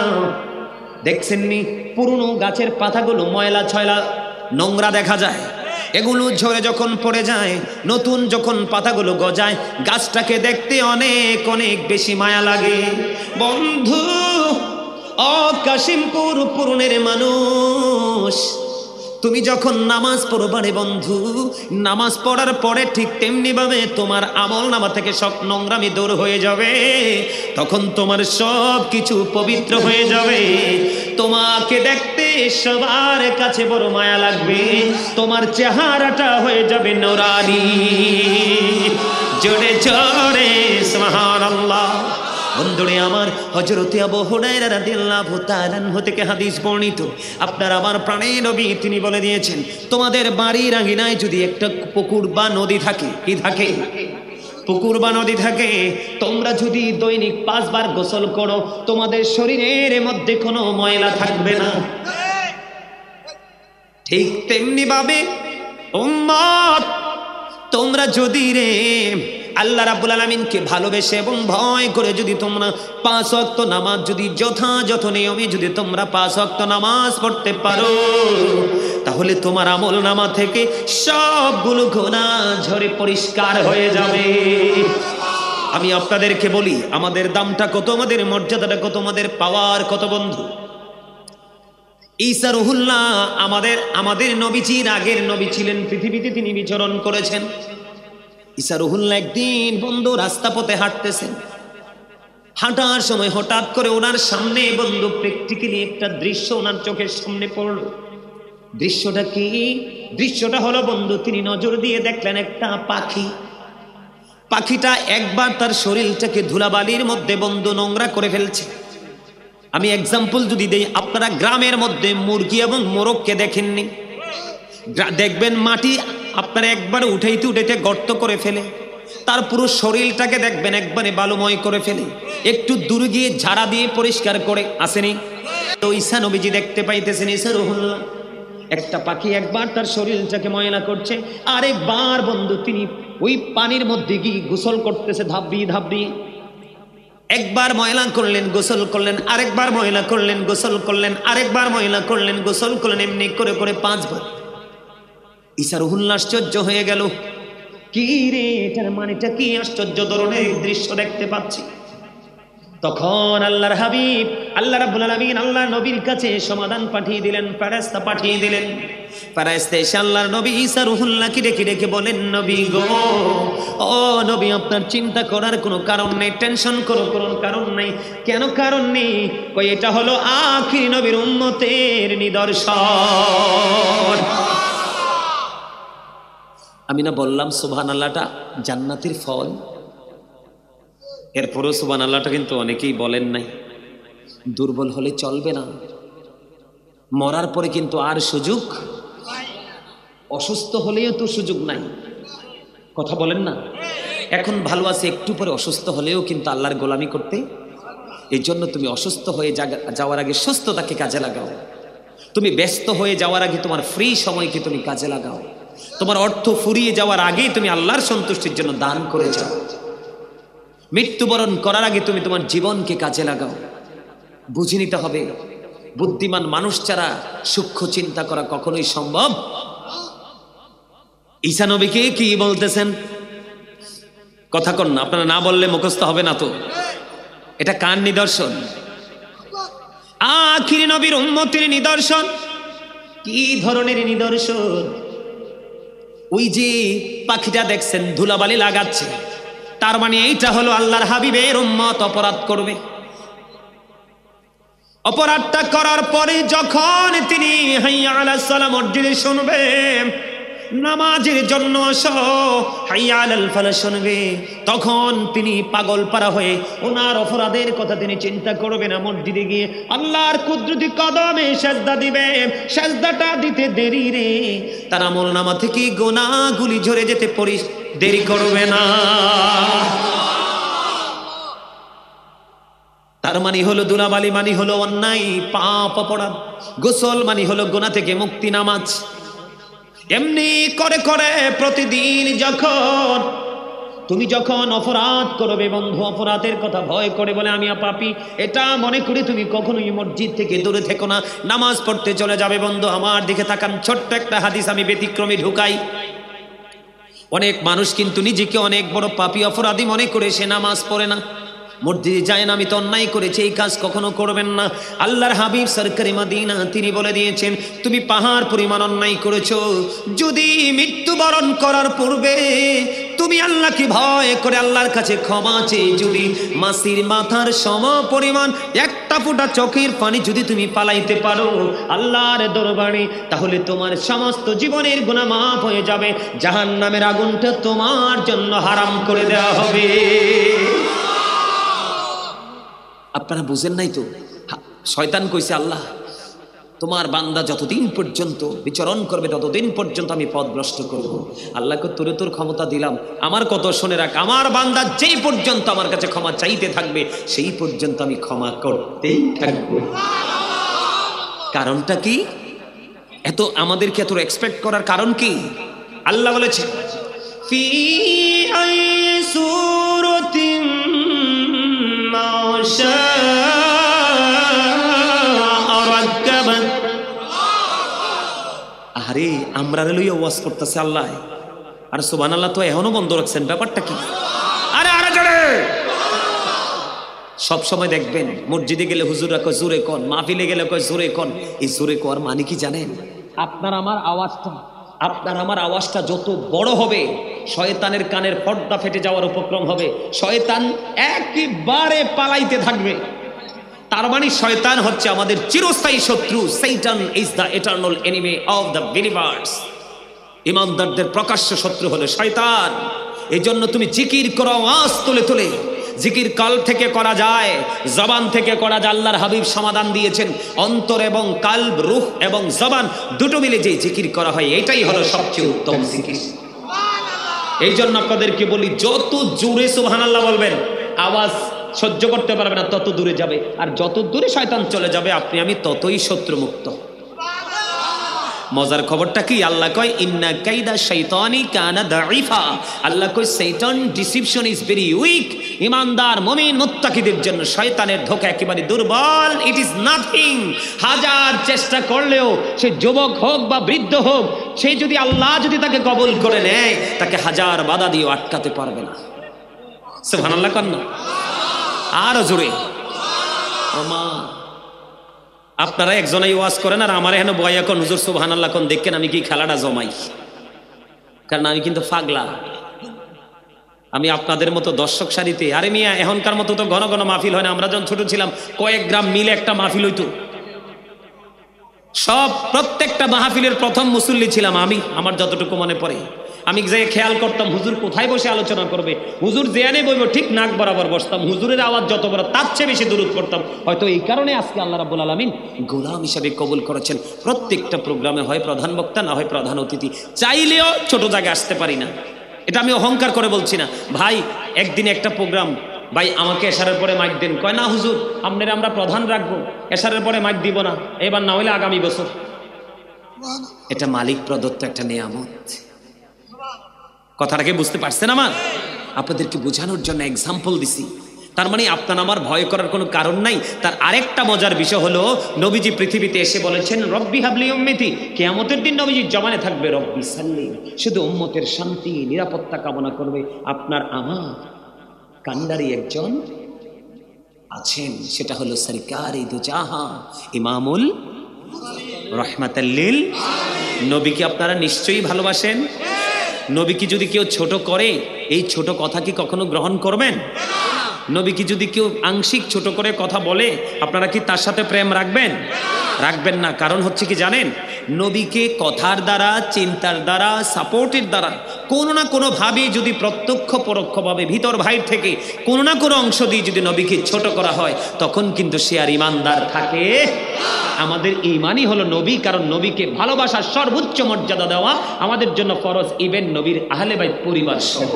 দেখছেননি পুরনো গাছের পাতাগুলো ময়লা ছয়লা নোংরা দেখা যায়, এগুলো ঝরে যখন পড়ে যায়, নতুন যখন পাতাগুলো গজায়, গাছটাকে দেখতে অনেক অনেক বেশি মায়া লাগে। বন্ধু ও কাশিমপুর পুরনের মানুষ, তুমি যখন নামাজ পড়বারে বন্ধু, নামাজ পড়ার পরে ঠিক তেমনি ভাবে তোমার আমল নামা থেকে সব নোংরামি দূর হয়ে যাবে। তখন তোমার সব কিছু পবিত্র হয়ে যাবে। তোমাকে দেখতে সবার কাছে বড় মায়া লাগবে। তোমার চেহারাটা হয়ে যাবে নুরানি। জোরে জোরে সুবহানাল্লাহ। বন্ধুরে আমার, হযরতে আবু হুরায়রা রাদিয়াল্লাহু তাআলা আনহু থেকে হাদিস বর্ণিত, আপনার আমার প্রাণের নবী তিনি বলে দিয়েছেন, তোমাদের বাড়ির আঙিনায় যদি একটা পুকুর বা নদী থাকে, কি থাকে? পুকুর বা নদী থাকে, তোমরা যদি দৈনিক 5 বার গোসল করো, তোমাদের শরীরের মধ্যে কোনো ময়লা থাকবে না। ঠিক তেমনি ভাবে উম্মত, তোমরা যদি রে আল্লাহ রাব্বুল আলামিনকে ভালোবেসে এবং ভয় করে যদি তোমরা 5 ওয়াক্ত নামাজ যদি যথাযথ নিয়মে যদি তোমরা 5 ওয়াক্ত নামাজ পড়তে পারো, তাহলে তোমার আমল নামা থেকে সবগুলো গুনাহ ঝরে পরিষ্কার হয়ে যাবে। আমি আপনাদেরকে বলি, আমাদের দামটা কত, আমাদের মর্যাদাটা কত, আমাদের পাওয়ার কত বন্ধু। ঈসা রুহুল্লাহ আমাদের নবীজির আগের নবী ছিলেন, পৃথিবীতে তিনি বিচরণ করেছেন। ঈসা রুহুল্লাহ একদিন বন্ধু রাস্তা পথে হাঁটতেছেন, হাঁটার সময় হঠাৎ করে ওনার সামনে বন্ধু প্র্যাকটিক্যালি একটা দৃশ্য ওনার চোখের সামনে পড়ল। দৃশ্যটা কি? দৃশ্যটা হলো বন্ধু, তিনি নজর দিয়ে দেখলেন একটা পাখি। পাখিটা একবার তার শরীরটাকে ধুলাবালির মধ্যে বন্ধু নোংরা করে ফেলছে। আমি এক্সাম্পল যদি দেই, আপনারা গ্রামের মধ্যে মুরগি এবং মোরগকে দেখেননি? দেখবেন মাটি আপনারা একবার উঠাইতে উঠাইতে গর্ত করে ফেলে, তার পুরো শরীরটাকে দেখবেন একবারে বালুময় করে ফেলে, একটু দূরে গিয়ে ঝাড়া দিয়ে পরিষ্কার করে আসেনি। তো ঈসা নবীজি দেখতে পাইতেছেন ঈসা রুহুল্লাহ একটা পাখি একবার তার শরীরটাকে ময়লা করছে, আরেকবার বন্ধু তিনি ওই পানির মধ্যে গিয়ে গোসল করতেছে ধাপ দিয়ে। একবার ময়লা করলেন, গোসল করলেন, আরেকবার ময়লা করলেন, গোসল করলেন, আরেকবার ময়লা করলেন, গোসল করলেন, এমনি করে করে 5 বার। ঈসা রুহুল্লাহ আশ্চর্য হয়ে গেল, কি রে এটার মানেটা কি? আশ্চর্য ধরনের দৃশ্য দেখতে পাচ্ছি। তখন আল্লাহর হাবিব আল্লাহ রাব্বুল আলামিন আল্লাহ নবীর কাছে সমাধান পাঠিয়ে দিলেন, ফেরেশতা পাঠিয়ে দিলেন। ফেরেশতা এসে আল্লাহর নবী ঈসা রুহুল্লাহকে ডেকে ডেকে বলেন, নবী গো, ও নবী, আপনার চিন্তা করার কোনো কারণ নেই, টেনশন কোনো কারণ নেই। কেন কারণ নেই? কই এটা হলো আখির নবীর উম্মতের নিদর্শন। আমি না বললাম সুবহানাল্লাহটা জান্নাতের ফল? এরপরও সুবহানাল্লাহটা কিন্তু অনেকেই বলেন নাই। দুর্বল হলে চলবে না, মরার পরে কিন্তু আর সুযোগ, অসুস্থ হলেও তো সুযোগ নাই। কথা বলেন না? এখন ভালো আছে, একটু পরে অসুস্থ হলেও কিন্তু আল্লাহর গোলামি করতে। এই জন্য তুমি অসুস্থ হয়ে যাওয়ার আগে সুস্থতাকে কাজে লাগাও। তুমি ব্যস্ত হয়ে যাওয়ার আগে তোমার ফ্রি সময়কে তুমি কাজে লাগাও। তোমার অর্থ ফুরিয়ে যাওয়ার আগেই তুমি আল্লাহর সন্তুষ্টির জন্য দান করে যাও। মৃত্যুবরণ করার আগে তুমি তোমার জীবনকে কাজে লাগাও। বুঝে নিতে হবে, বুদ্ধিমান মানুষ ছাড়া সূক্ষ্ম চিন্তা করা কখনোই সম্ভব। ঈসা নবীকে কি বলতেছেন? কথা কন না, আপনারা না বললে মুখস্থ হবে না তো। এটা কার নিদর্শন? আখির নবীর উম্মতের নিদর্শন। কি ধরনের নিদর্শন? ওই যে পাখিটা দেখছেন ধুলাবালি লাগাচ্ছে, তার মানে এইটা হলো আল্লাহর হাবিবের উম্মত অপরাধ করবে। অপরাধটা করার পরে যখন তিনি হাইয়া আলাস সালাহ মসজিদে শুনবে, নামাজের জন্য আসো, হাইয়া আলাল ফালাহ শুনবে, তখন তিনি পাগল পারা হয়ে ওনার অপরাধের কথা তিনি চিন্তা করবে না। মসজিদে গিয়ে আল্লাহর কুদরতি কদমে সেজদা দিবে। সেজদাটা দিতে দেরি রে, তার আমল নামা থেকে গুনাহগুলি ঝরে যেতে দেরি করবে না। তার মানে হলো দুলাবালি মানে হলো অন্যায়, পাপ, অপরাধ। গোসল মানে হলো গুনাহ থেকে মুক্তি, নামাজ। এমনি করে করে প্রতিদিন তুমি যখন অপরাধ করবে বন্ধু, অপরাধের কথা ভয় করে বলে আমি পাপী এটা মনে করি তুমি কখনোই মসজিদ থেকে দূরে থেকো না, নামাজ পড়তে চলে যাবে। বন্ধু আমার দিকে তাকান, ছোট্ট একটা হাদিস আমি ব্যতিক্রমী ঢুকাই। অনেক মানুষ কিন্তু নিজেকে অনেক বড় পাপী অপরাধী মনে করে সে নামাজ পড়ে না, মসজিদে যায় না, আমি তো অন্যায় করেছি, এই কাজ কখনো করবেন না। আল্লাহর হাবিব সরকারি মদিনা তিনি বলে দিয়েছেন, তুমি পাহাড় পরিমাণ অন্যায় করেছো, যদি মৃত্যুবরণ করার পূর্বে তুমি আল্লাহকে ভয় করে আল্লাহর কাছে ক্ষমা চেয়ে যদি মাসির মাথার সম পরিমাণ একটা ফোঁটা চোখের পানি যদি তুমি পালাইতে পারো আল্লাহর দরবারে, তাহলে তোমার সমস্ত জীবনের গুনাহ মাফ হয়ে যাবে, জাহান্নামের আগুনটা তোমার জন্য হারাম করে দেওয়া হবে। আপনারা বুঝেন নাই তো? শয়তান কইছে আল্লাহ তোমার বান্দা যতদিন পর্যন্ত বিচরণ করবে ততদিন পর্যন্ত আমি পথভ্রষ্ট করব। আল্লাহকে তোরে তোর ক্ষমতা দিলাম, আমার কত শুনে রাখ, আমার বান্দা যেই পর্যন্ত আমার কাছে ক্ষমা চাইতে থাকবে সেই পর্যন্ত আমি ক্ষমা করতেই থাকবো। কারণটা কি? এত আমাদেরকে এত এক্সপেক্ট করার কারণ কি? আল্লাহ বলেছে ফি আই সূরাতিন আরে আমরা লইয়া ওয়াজ করতেছে আল্লাহ, আর সুবহানাল্লাহ তো এখনো বন্ধ রাখছেন, ব্যাপারটা কি? আরে আরে জোরে সব সময় দেখবেন মসজিদে গেলে হুজুররা কয় জোরে কোন, মাহফিলে গেলে কয় জোরে কোন। এই জোরে কোয়ার মানে কি জানেন? আপনার আমার আওয়াজটা যত বড় হবে শয়তানের কানের পর্দা ফেটে যাওয়ার উপক্রম হবে, শয়তান একেবারে পালাইতে থাকবে। তার মানে শয়তান হচ্ছে আমাদের চিরস্থায়ী শত্রু। Satan is the eternal enemy of the believers. ইমানদারদের প্রকাশ্য শত্রু হলো শয়তান। এই জন্য তুমি জিকির করো আওয়াজ তুলে তুলে, জিকির কাল থেকে করা যায়, জবান থেকে করা যায়। আল্লাহর হাবিব সমাধান দিয়েছেন অন্তর এবং কালব, রূহ এবং জবান দুটো মিলে যে জিকির করা হয় এটাই হলো সবচেয়ে উত্তম জিকির। এই জন্য আপনাদেরকে বলি যত জোরে সুবহানাল্লাহ বলবেন আওয়াজ সহ্য করতে পারবে না তত দূরে যাবে, আর যত দূরে শয়তান চলে যাবে আপনি আমি ততই শত্রুমুক্ত। মজার খবরটা কি? আল্লাহ কয় ইন্না কাইদা শাইতানি কানা দাঈফা। আল্লাহ কয় শয়তান ডিসিপশন ইজ ভেরি উইক। ইমানদার মুমিন মুত্তাকিদের জন্য শয়তানের ধোঁকা একেবারে দুর্বল। It is nothing. হাজার চেষ্টা করলেও সে যুবক হোক বা বৃদ্ধ হোক, সে যদি আল্লাহ যদি তাকে কবুল করে নেয় তাকে হাজার বাধা দিয়ে আটকাতে পারবে না। সুবহানাল্লাহ কান্না আরো জোরে ওমা। আপনারা একজনাই ওয়াজ করেন আর আমার এখানে বয় এখন হুজুর সুবহানাল্লাহ কোন দেখেন আমি কি খেলাটা জমাই, কারণ আমি কিন্তু পাগলা। আমি আপনাদের মতো দর্শক সারিতে, আরে মিয়া এখনকার মতো তো ঘন ঘন মাহফিল হয় না। আমরা যখন ছোট ছিলাম কয়েক গ্রাম মিলে একটা মাহফিল হইতো, সব প্রত্যেকটা মাহফিলের প্রথম মুসল্লি ছিলাম আমি। আমার যতটুকু মনে পড়ে আমি যে খেয়াল করতাম হুজুর কোথায় বসে আলোচনা করবে, হুজুর যেখানে বইব ঠিক নাক বরাবর বসতাম, হুজুরের আওয়াজ যত বড় তার চেয়ে বেশি দরুদ পড়তাম। হয়তো এই কারণে আজকে আল্লাহ রাব্বুল আলামিন গোলাম হিসাবে কবুল করেছেন। প্রত্যেকটা প্রোগ্রামে হয় প্রধান বক্তা না হয় প্রধান অতিথি, চাইলেও ছোট জায়গায় আসতে পারি না। এটা আমি অহংকার করে বলছি না ভাই। একদিন একটা প্রোগ্রাম, ভাই আমাকে এশারের পরে মাইক দেন, কয় না হুজুর আপনারা আমরা প্রধান রাখবো, এশারের পরে মাইক দিব না, এবার না হইলে আগামী বছর। এটা মালিক প্রদত্ত একটা নিয়ামত। কথাটাকে বুঝতে পারছেন? আমার আপনাদেরকে বোঝানোর জন্য এক্সাম্পল দিছি। তার মানে আপনার আমার ভয় করার কোনো কারণ নাই। তার আরেকটা মজার বিষয় হলো নবীজি পৃথিবীতে এসে বলেছেন রব্বি হাবলি উম্মতি। কিয়ামতের দিন নবীজির জবানে থাকবে রব্বি সাল্লিম, শুধু উম্মতের শান্তি নিরাপত্তা কামনা করবে। আপনার আমার কান্ডারি একজন আছেন, সেটা হলো সরকারি দুজাহা ইমামুল রাহমাতাল লিল। নবীকে আপনারা নিশ্চয়ই ভালোবাসেন। নবীকে যদি কেউ ছোট করে এই ছোট কথা কি কখনো গ্রহণ করবেন? নবীকে যদি কেউ আংশিক ছোট করে কথা বলে আপনারা কি তার সাথে প্রেম রাখবেন? রাখবেন না। কারণ হচ্ছে কি জানেন, নবীকে কথার দ্বারা, চিন্তার দ্বারা, সাপোর্টের দ্বারা কোনো না কোনো ভাবে যদি প্রত্যক্ষ পরোক্ষভাবে ভিতর ভাইর থেকে কোনো না কোনো অংশ দিয়ে যদি নবীকে ছোট করা হয় তখন কিন্তু সে আর ইমানদার থাকে। আমাদের ইমানই হলো নবী, কারণ নবীকে ভালোবাসার সর্বোচ্চ মর্যাদা দেওয়া আমাদের জন্য ফরজ, ইভেন নবীর আহলে বাইত পরিবার সহ।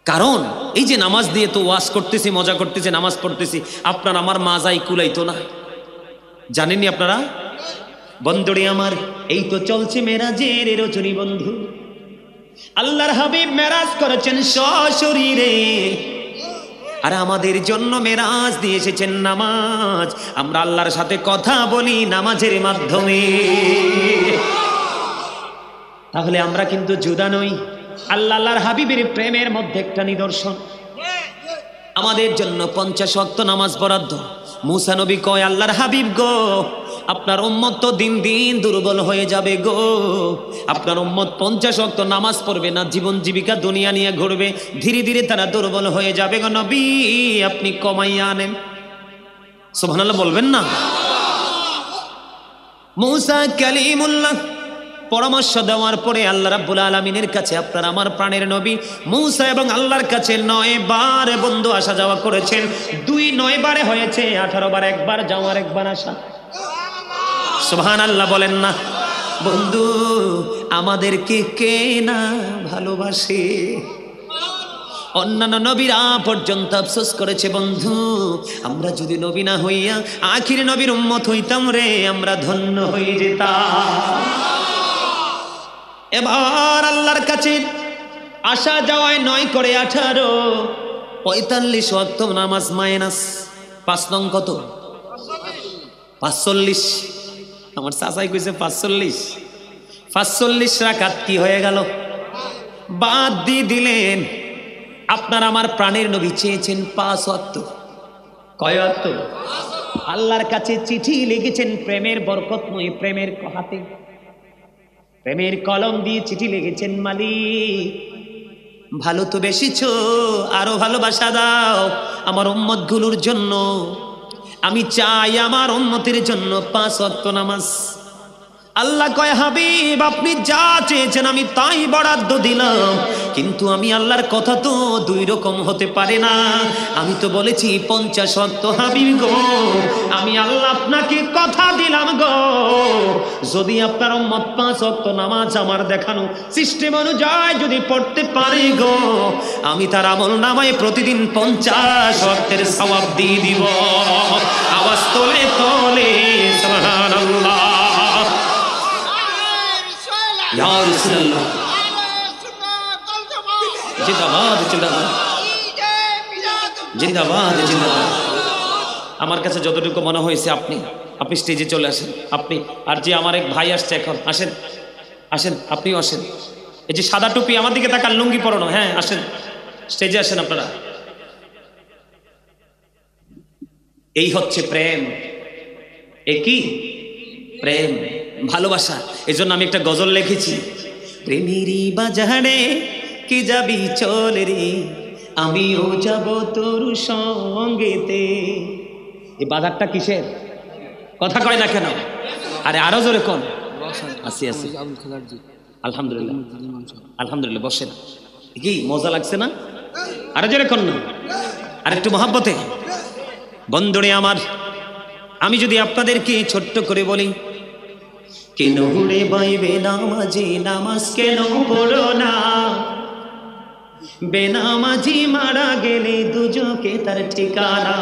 কারণ এই যে নামাজ দিয়ে তো ওয়াজ করতেছি, মজা করতেছি, নামাজ পড়তেছি, আপনার আমার মাজাই কুলাইতো না। জানেননি আপনারা? বন্ধুরে আমার, এই তো চলছে মেরাজের রজনী বন্ধু। আল্লাহর হাবিব মেরাজ করেছেন সশরীরে, আর আমাদের জন্য মেরাজ দিয়ে এসেছেন নামাজ। আমরা আল্লাহর সাথে কথা বলি নামাজের মাধ্যমে। তাহলে আমরা কিন্তু জুদা নই। আল্লাহর হাবিবের প্রেমের মধ্যে একটা নিদর্শন, আমাদের জন্য 50 ওয়াক্ত নামাজ বরাদ্দ। মুসা নবী কয়, আল্লাহর হাবিব গো, আপনার উম্মত তো দিন দিন দুর্বল হয়ে যাবে গো। আপনার উম্মত 50 ওয়াক্ত নামাজ পড়বে না, জীবন জীবিকা দুনিয়া নিয়ে ঘুরবে, ধীরে ধীরে তারা দুর্বল হয়ে যাবে গো নবী, আপনি কমাইয়া আনেন। সুবহানাল্লাহ বলবেন না? মুসা কালিমুল্লাহ পরামর্শ দেওয়ার পরে আল্লাহ রাব্বুল আলামিনের কাছে, আপনার আমার প্রাণের নবী মুসা এবং আল্লাহর কাছে 9 বার বন্ধু আসা যাওয়া করেছেন। 9 বারে হয়েছে 18 বার, একবার যাওয়ার একবার আসা। সুবহানাল্লাহ বলেন না? বন্ধু, আমাদেরকে কে না ভালোবাসে? অন্যান্য নবীরা পর্যন্ত আফসোস করেছে, বন্ধু আমরা যদি নবী না হইয়া আখির নবীর উম্মত হইতাম রে, আমরা ধন্য হয়ে যেতাম। এবার আল্লাহর কাছে আসা যাওয়ায় 9 করে 18, 45 ওয়াক্ত নামাজ মাইনাস 5 নং কত? 45। আমার চাচাই কইছে 45 রাকাত কি হয়ে গেল? বাদ দিয়ে দিলেন। আপনার আমার প্রাণের নবী চেয়েছেন 5 ওয়াক্ত। কয় ওয়াক্ত? আল্লাহর কাছে চিঠি লিখেছেন প্রেমের বরকতময় প্রেমের হাতে, প্রেমের কলম দিয়ে চিঠি লিখেছেন, মালিক ভালো তো বেশিছো, আরো ভালোবাসা দাও আমার উম্মত গুলোর জন্য। আমি চাই আমার উম্মতের জন্য 5 ওয়াক্ত নামাজ। আল্লাহ কয়, হাবিব আপনি যা চেয়েছেন আমি তাই বরাদ্দ দিলাম, কিন্তু আমি আল্লাহর কথা তো 2 রকম হতে পারে না। আমি তো বলেছি 50 ওয়াক্ত হাবিব গো, আমি আল্লাহ আপনাকে কথা দিলাম গো, যদি আপনার উম্মত 5 ওয়াক্ত নামাজ আমার দেখানো সিস্টেম অনুযায়ী যদি পড়তে পারে গো, আমি তার আমল নামায় প্রতিদিন 50 ওয়াক্তের সওয়াব দিয়ে দিব। আওয়াজ তোলে তোলে সুবহানাল্লাহ। ইয়া রাসূলুল্লাহ, জিন্দাবাদ জিন্দাবাদ জিন্দাবাদ জিন্দাবাদ। আমার কাছে যতটুকু মনে হয়েছে, আপনি স্টেজে চলে আসেন। আপনি আর যে আমার এক ভাই আসছে এখন, আসেন আসেন, আপনিও আসেন। এই যে সাদা টুপি, আমার দিকে তাকান, লুঙ্গি পরানো, হ্যাঁ আসেন, স্টেজে আসেন আপনারা। এই হচ্ছে প্রেম। একই প্রেম, ভালোবাসা। এই জন্য আমি একটা গজল লিখেছি, প্রেমেরই বাজারে কি যাবি চল রে, আমিও যাব তোর সঙ্গেতে। এই বাজারটা কিসের? কথা কয় না কেন? আরে আরো জোরে কোন? আসি আসি, আলহামদুলিল্লাহ আলহামদুলিল্লাহ। বসেন, কি মজা লাগছে না? আরো জোরে কোন না, আর একটু মহব্বতে। বন্ধুরে আমার, আমি যদি আপনাদেরকে ছোট্ট করে বলি, কেন হুড়ে বাইবে নামাজি নামাজ কেন পড়ো না, বেনামাজি মারা গেলে দুজকে তার ঠিকানা।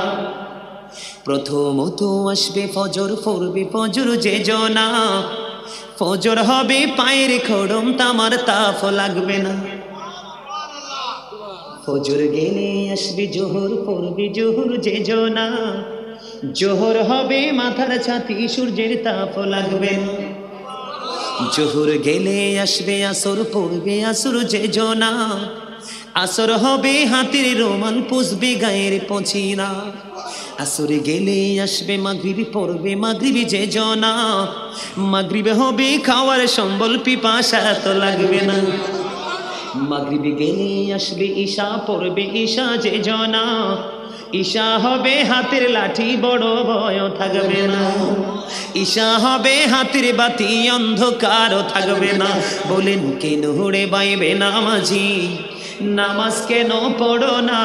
প্রথমত আসবে ফজর, পড়বে ফজর যে জনা, ফজর হবে পায়ের খড়ম, তামার তাফ লাগবে না। ফজর গেলে আসবে জোহর, পড়বে জোহর যে জনা, জোহর হবে মাথার ছাতি, সূর্যের তাপ লাগবে না। জোহর গেলে আসবে আসর, পড়বে আসর যে জনা, আসর হবে হাতের রোমান, পুষবে গায়ের পছিনা। আসর গেলে আসবে মাগরিব, পড়বে মাগরিবি যে জনা, মাগরিবে হবে খাওয়ার সম্বল, পিপাসা তো লাগবে না। মাগরিবে গেলে আসবে ঈশা, পড়বে ঈশা যে জনা, ঈশা হবে হাতের লাঠি, বড় ভয় থাকবে না। ঈশা হবে হাতের বাতি, অন্ধকারও থাকবে না। বলেন কেন হুড়ে বাইবে নামাজি নামাজ কেন পড়ো না,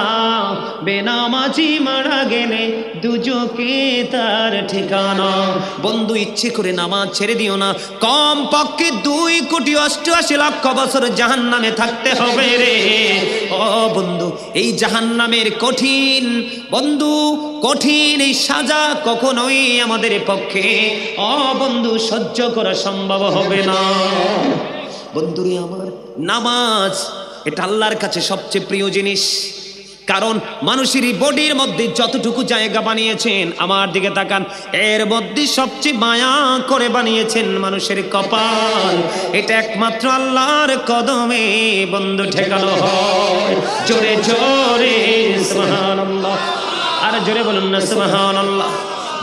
বেনামাজি মারা গেলে দুজকে তার ঠিকানা। বন্ধু ইচ্ছে করে নামাজ ছেড়ে দিও না, কম পক্ষে 2,88,00,000 বছর জাহান্নামে থাকতে হবে রে। ও বন্ধু, এই জাহান্নামের কঠিন বন্ধু, কঠিন এই সাজা কখনোই আমাদের পক্ষে বন্ধু সহ্য করা সম্ভব হবে না। বন্ধুরে আমার, নামাজ এটা আল্লাহর কাছে সবচেয়ে প্রিয় জিনিস। কারণ মানুষের বডির মধ্যে যতটুকু জায়গা বানিয়েছেন, আমার দিকে তাকান, এর মধ্যে সবচেয়ে মায়া করে বানিয়েছেন মানুষের কপাল। এটা একমাত্র আল্লাহর কদমে বন্ধু ঠেকানো হয়। জোরে জোরে সুবহানাল্লাহ, আর জোরে বলুন না সুবহানাল্লাহ।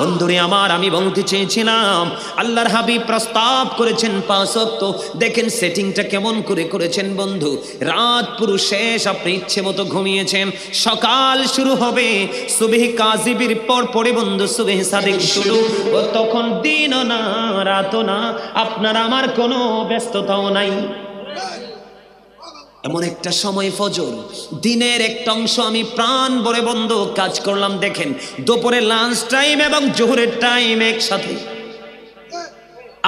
বন্ধুরে আমার, আমি বলতে চেয়েছিলাম আল্লাহর হাবিব প্রস্তাব করেছেন 5 ওয়াক্ত। দেখেন সেটিংটা কেমন করে করেছেন বন্ধু। রাত পুরো শেষ, আপনি ইচ্ছে মতো ঘুমিয়েছেন, সকাল শুরু হবে সুবহি কাযিবির পর পরে বন্ধু সুবহি সাদিক শুরু। ও তখন দিনও না রাতও না, আপনার আমার কোনো ব্যস্ততাও নাই। এমন একটা সময় ফজর, দিনের একটা অংশ আমি প্রাণ ভরে বন্ধু কাজ করলাম। দেখেন দুপুরে লাঞ্চ টাইম এবং জোহরের টাইম একসাথে।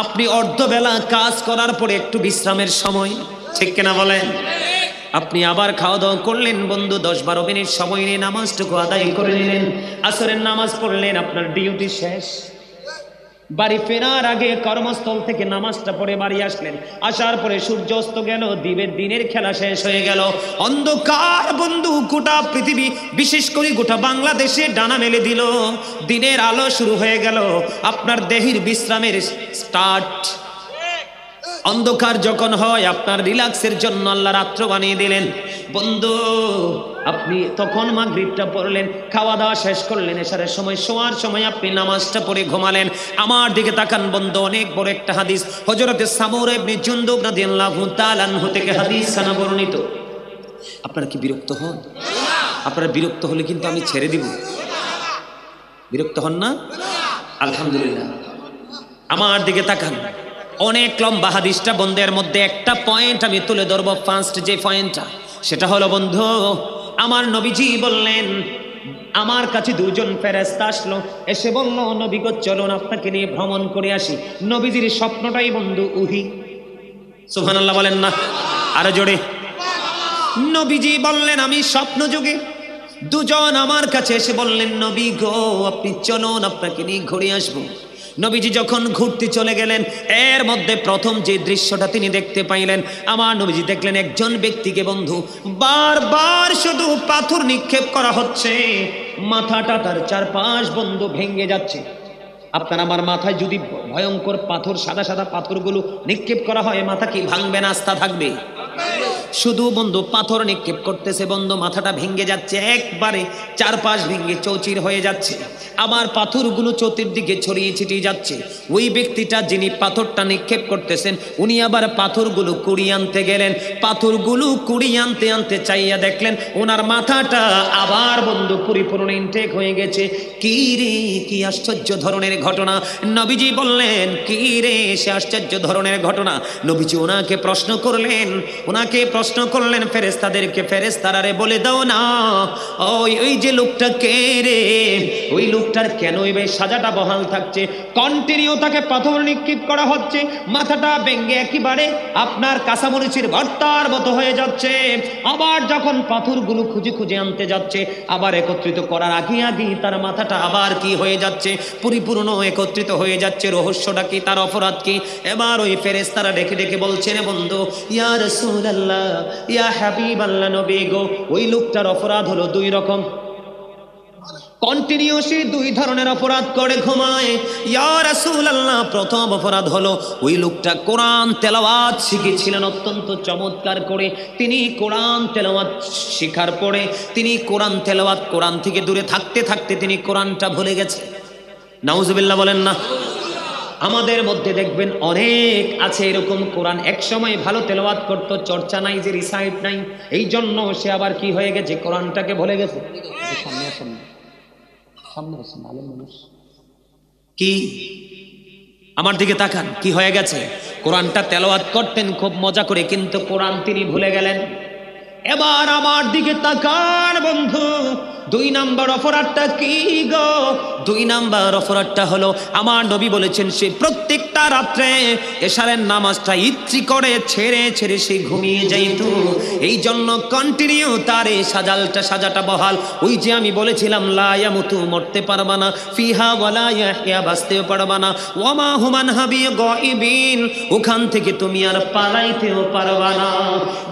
আপনি অর্ধবেলা কাজ করার পরে একটু বিশ্রামের সময়, ঠিক কিনা বলেন? আপনি আবার খাওয়া দাওয়া করলেন বন্ধু, 10-12 মিনিট সময় নিয়ে নামাজটুকু আদায় করে নিলেন, আসরের নামাজ পড়লেন, আপনার ডিউটি শেষ। বাড়ি ফেরার আগে কর্মস্থল থেকে নামাজটা পড়ে বাড়ি আসলেন, আসার পরে সূর্য অস্ত গেল, দিনের খেলা শেষ হয়ে গেল। অন্ধকার বন্ধু গোটা পৃথিবী, বিশেষ করে গোটা বাংলাদেশে ডানা মেলে দিল, দিনের আলো শুরু হয়ে গেল, আপনার দেহের বিশ্রামের স্টার্ট। অন্ধকার যখন হয়, আপনার রিল্যাক্সের জন্য আল্লাহ রাত্র বানিয়ে দিলেন বন্ধু। আপনি তখন মাগরিবটা পড়লেন, খাওয়া দাওয়া শেষ করলেন, এশারের সময় শোয়ার সময় আপনি নামাজটা পড়ে ঘুমালেন। আমার দিকে তাকান বন্ধু, অনেক বড় একটা হাদিস, হযরতে সামুরা ইবনে জুনদুব রাদিয়াল্লাহু তাআলা আনহু থেকে হাদিস সানা বর্ণিত। আপনারা কি বিরক্ত হন? আপনারা বিরক্ত হলে কিন্তু আমি ছেড়ে দিব। বিরক্ত হন না? আলহামদুলিল্লাহ। আমার দিকে তাকান, অনেক লম্বা হাদিসটা বন্ধের মধ্যে একটা পয়েন্ট আমি তুলে ধরবো। ফার্স্ট যে পয়েন্টটা, সেটা হলো বন্ধু, আমার নবীজি বললেন, আমার কাছে 2জন ফেরেশতা আসলো, এসে বলল, নবী গো চলুন আপনাকে নিয়ে ভ্রমণ করে আসি। নবীজির স্বপ্নটাই বন্ধু উহি। সুবহানাল্লাহ বলেন না আরো জোরে। নবীজি বললেন, আমি স্বপ্ন যুগে 2জন আমার কাছে এসে বললেন, নবী গো আপনি চলুন আপনাকে নিয়ে ঘুরে আসবো। নবীজি যখন ঘুরতে চলে গেলেন, এর মধ্যে প্রথম যে দৃশ্যটা তিনি দেখতে পাইলেন, আমার নবীজি দেখলেন একজন ব্যক্তিকে বন্ধু বারবার শুধু পাথর নিক্ষেপ করা হচ্ছে, মাথাটা তার চারপাশ বন্ধু ভেঙে যাচ্ছে। আপনার আমার মাথায় যদি ভয়ঙ্কর পাথর, সাদা সাদা পাথরগুলো নিক্ষেপ করা হয়, মাথা কি ভাঙবে না আস্থা থাকবে? শুধু বন্ধু পাথর নিক্ষেপ করতেছে বন্ধু, মাথাটা ভেঙে যাচ্ছে, একবারে চারপাশ ভেঙে চৌচির হয়ে যাচ্ছে। আবার পাথরগুলো চতুর্দিকে ছড়িয়ে ছিটিয়ে যাচ্ছে। ওই ব্যক্তিটা যিনি পাথরটা নিক্ষেপ করতেছেন, উনি আবার পাথরগুলো কুড়িয়ে আনতে গেলেন। পাথরগুলো কুড়িয়ে আনতে আনতে চাইয়া দেখলেন ওনার মাথাটা আবার বন্ধু পরিপূর্ণ ইনটেক হয়ে গেছে। কি রে, কি আশ্চর্য ধরনের ঘটনা! নবীজি বললেন, কি রে সে আশ্চর্য ধরনের ঘটনা? নবীজি ওনাকে প্রশ্ন করলেন ফেরেশতাদেরকে, ফেরেশতারা রে বলে দাও না, ওই যে লোকটা কে রে, ওই লোকটার কেন এই সাজাটা বহাল থাকছে, কন্টিনিউ তাকে পাথর নিক্ষেপ করা হচ্ছে, মাথাটা ভেঙে একেবারে আপনার কাঁচামরিচের ভর্তার মতো হয়ে যাচ্ছে। আবার যখন পাথরগুলো খুঁজে খুঁজে আনতে যাচ্ছে, আবার একত্রিত করার আগে তার মাথাটা আবার কি হয়ে যাচ্ছে, পরিপূর্ণ একত্রিত হয়ে যাচ্ছে। রহস্যটা কি, তার অপরাধ কি? এবার ওই ফেরেশতারা ডেকে ডেকে বলছে, রে বন্ধু, ইয়া রাসূলুল্লাহ, ইয়া হাবিবাল্লাহ, নবী গো, ওই লোকটার অপরাধ হলো 2 রকম। কন্টিনিউসলি 2 ধরনের অপরাধ করে ঘুমায়। ইয়া রাসূলুল্লাহ, প্রথম অপরাধ হলো ওই লোকটা কোরআন তেলাওয়াত শিখেছিলেন অত্যন্ত চমৎকার করে। তিনি কোরআন তেলাওয়াত শিখার পরে তিনি কোরআন তেলাওয়াত, কোরআন থেকে দূরে থাকতে থাকতে তিনি কোরআনটা ভুলে গেছে। নাউজুবিল্লাহ বলেন না। আমাদের মধ্যে দেখবেন অনেক আছে এরকম, কোরআন এক সময় ভালো তেলাওয়াত করতো, চর্চা নাই, যে রিসাইট নাই, এই জন্য সে আবার কি হয়ে গেছে, কোরআনটাকে ভুলে গেছে। কি আমার দিকে তাকান, কি হয়ে গেছে? কোরআনটা তেলাওয়াত করতেন খুব মজা করে, কিন্তু কোরআন তিনি ভুলে গেলেন। এবার আমার দিকে তাকান বন্ধু, 2 নাম্বার অপরাধটা কি গো? 2 নাম্বার অপরাধটা হলো আমার নবী বলেছেন সে প্রত্যেকটা রাত্রে এশারের নামাজটা ইচ্ছি করে ছেড়ে ছেড়ে সে ঘুমিয়ে যাইত। এই জন্য কন্টিনিউ তার এই সাজাটা বহাল। ওই যে আমি বলেছিলাম লা ইয়ামুতু, মরতে পারবা না, ফিহা ওয়ালা ইয়াহইয়া, বাঁচতেও পারবা না, ওয়ামা হুমান হাবি গায়বিন, ওখান থেকে তুমি আর পালাইতেও পারবা না।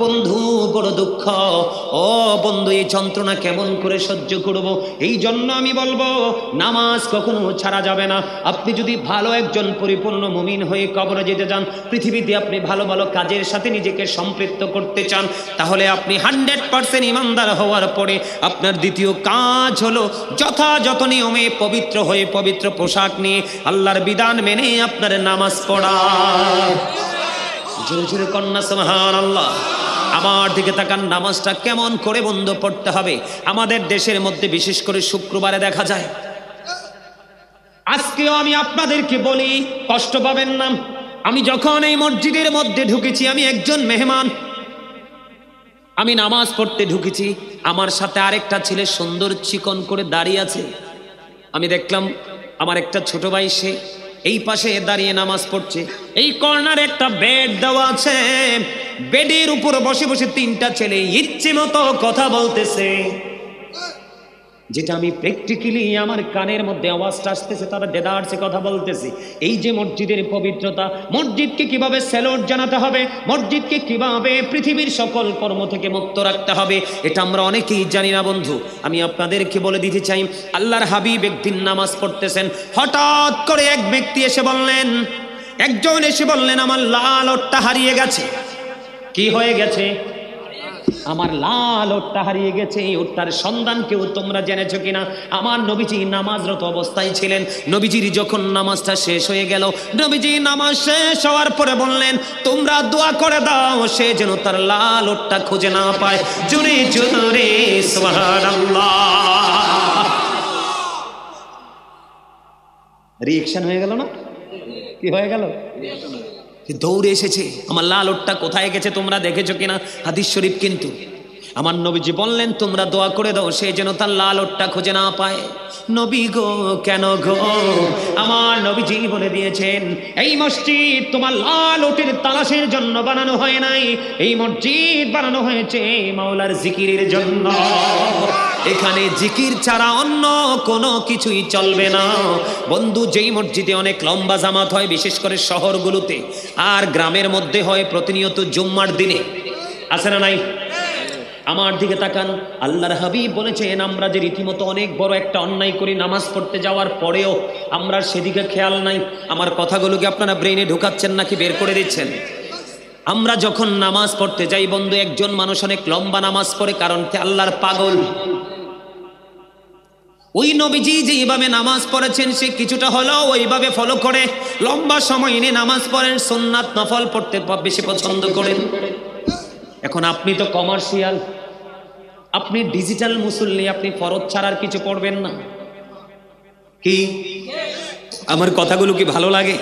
বন্ধু বড় দুঃখ, ও বন্ধু এই যন্ত্রণা কেমন করে সহ্য করব? এই জন্য আমি বলবো নামাজ কখনো ছাড়া যাবে না। আপনি যদি ভালো একজন পরিপূর্ণ মুমিন হয়ে কবরে যেতে চান, পৃথিবীতে আপনি ভালো ভালো কাজের সাথে নিজেকে সম্পৃক্ত করতে চান, তাহলে আপনি 100% ইমানদার হওয়ার পরে আপনার দ্বিতীয় কাজ হলো যথাযথ নিয়মে পবিত্র হয়ে পবিত্র পোশাক নিয়ে আল্লাহর বিধান মেনে আপনার নামাজ পড়া। জোরে জোরে কন্যা সুবহানাল্লাহ। আমার দিকে তাকান, নামাজটা কেমন করে বন্ধ পড়তে হবে? আমাদের দেশের মধ্যে বিশেষ করে শুক্রবারে দেখা যায়। আজকেও আমি আপনাদেরকে বলি, কষ্ট পাবেন না। আমি যখন এই মসজিদের মধ্যে ঢুকেছি, আমি একজন মেহমান, আমি নামাজ পড়তে ঢুকেছি, আমার সাথে আরেকটা ছেলে সুন্দর চিকন করে দাঁড়িয়ে আছে। আমি দেখলাম আমার একটা ছোট ভাই, সে এই পাশে দাঁড়িয়ে নামাজ পড়ছে। এই কর্নারে একটা বেড দেওয়া আছে, বেডের উপর বসে বসে 3টা ছেলে ইচ্ছে মতো কথা বলতেছে, যেটা আমি প্র্যাকটিক্যালি আমার কানের মধ্যে আওয়াজটা আসতেছে, তারা দেদারসে কথা বলতেছে। এই যে মসজিদের পবিত্রতা, মসজিদকে কিভাবে স্যালুট জানাতে হবে, মসজিদকে কিভাবে পৃথিবীর সকল কর্ম থেকে মুক্ত রাখতে হবে, এটা আমরা অনেকেই জানি না বন্ধু। আমি আপনাদেরকে বলে দিতে চাই, আল্লাহর হাবিব একদিন নামাজ পড়তেছেন, হঠাৎ করে এক ব্যক্তি এসে বললেন, একজন এসে বললেন আমার লাল ওটটা হারিয়ে গেছে। কি হয়ে গেছে? আমার লাল ওটটা হারিয়ে গেছে। এই ওটটার সন্ধান কেউ তোমরা জেনেছো কিনা? আমার নবীজি নামাজরত অবস্থায় ছিলেন। নবীজির যখন নামাজটা শেষ হয়ে গেল, নবীজি নামাজ শেষ হওয়ার পরে বললেন, তোমরা দোয়া করে দাও সে যেন তার লাল ওটটা খুঁজে না পায়। জোরে জোরে সুবহানাল্লাহ। রিঅ্যাকশন হয়ে গেল না? কি হয়ে গেল? দৌড়ে এসেছে, আমার লাল ওটটা কোথায় গেছে তোমরা দেখেছো কিনা? হাদিস শরীফ কিন্তু। আমার নবীজি বললেন তোমরা দোয়া করে দাও সে যেন তার লাল ওটটা খুঁজে না পায়। নবী গো, কেন গো? আমার নবীজি বলে দিয়েছেন, এই মসজিদ তোমার লাল ওটের তালাশের জন্য বানানো হয় নাই, এই মসজিদ বানানো হয়েছে মাওলার জিকিরের জন্য। এখানে জিকির ছাড়া অন্য কোনো কিছুই চলবে না বন্ধু। যেই মসজিদে অনেক লম্বা জামাত হয়, বিশেষ করে শহরগুলোতে, আর গ্রামের মধ্যে হয় প্রতিনিয়ত জুম্মার দিনে, আছে না নাই? আমার দিকে তাকান, আল্লাহর হাবিব বলেছেন আমরা যে রীতিমতো অনেক বড় একটা অন্যায় করি, নামাজ পড়তে যাওয়ার পরেও আমরা সেদিকে খেয়াল নাই। আমার কথাগুলোকে আপনারা ব্রেনে ঢুকাচ্ছেন নাকি বের করে দিচ্ছেন? আমরা যখন নামাজ পড়তে যাই বন্ধু, একজন মানুষ অনেক লম্বা নামাজ পড়ে, কারণ কি? আল্লাহর পাগল। ওই নবীজি যেভাবে নামাজ পড়েছেন সে কিছুটা হলেও ওইভাবে ফলো করে, লম্বা সময় নিয়ে নামাজ পড়েন, সুন্নাত নফল পড়তে বেশি পছন্দ করেন। এখন আপনি তো কমার্শিয়াল, আপনি ডিজিটাল মুসল্লি, আপনি ফরজ ছাড়ার কিছু পড়বেন না। কি আমার কথাগুলো কি ভালো লাগে?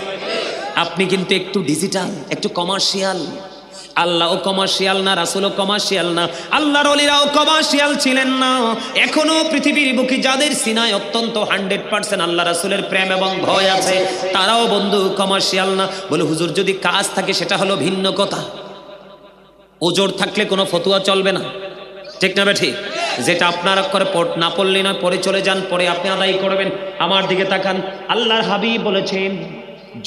আপনি কিন্তু একটু ডিজিটাল, একটু কমার্শিয়াল। আল্লাহও কমার্শিয়াল না, রাসূলও কমার্শিয়াল না, আল্লাহর ওলিরাও কমার্শিয়াল ছিলেন না। এখনো পৃথিবীর বুকে যাদের সিনায় অত্যন্ত 100% আল্লাহ রাসূলের প্রেম এবং ভয় আছে, তারাও বন্ধু কমার্শিয়াল না। বলে হুজুর যদি কাজ থাকে সেটা হলো ভিন্ন কথা, ওজোর থাকলে কোনো ফতুয়া চলবে না, ঠিক না ঠিক? যেটা আপনারা করে না পড়লে নয়, পরে চলে যান, পরে আপনি আদায় করবেন। আমার দিকে তাকান, আল্লাহর হাবিব বলেছেন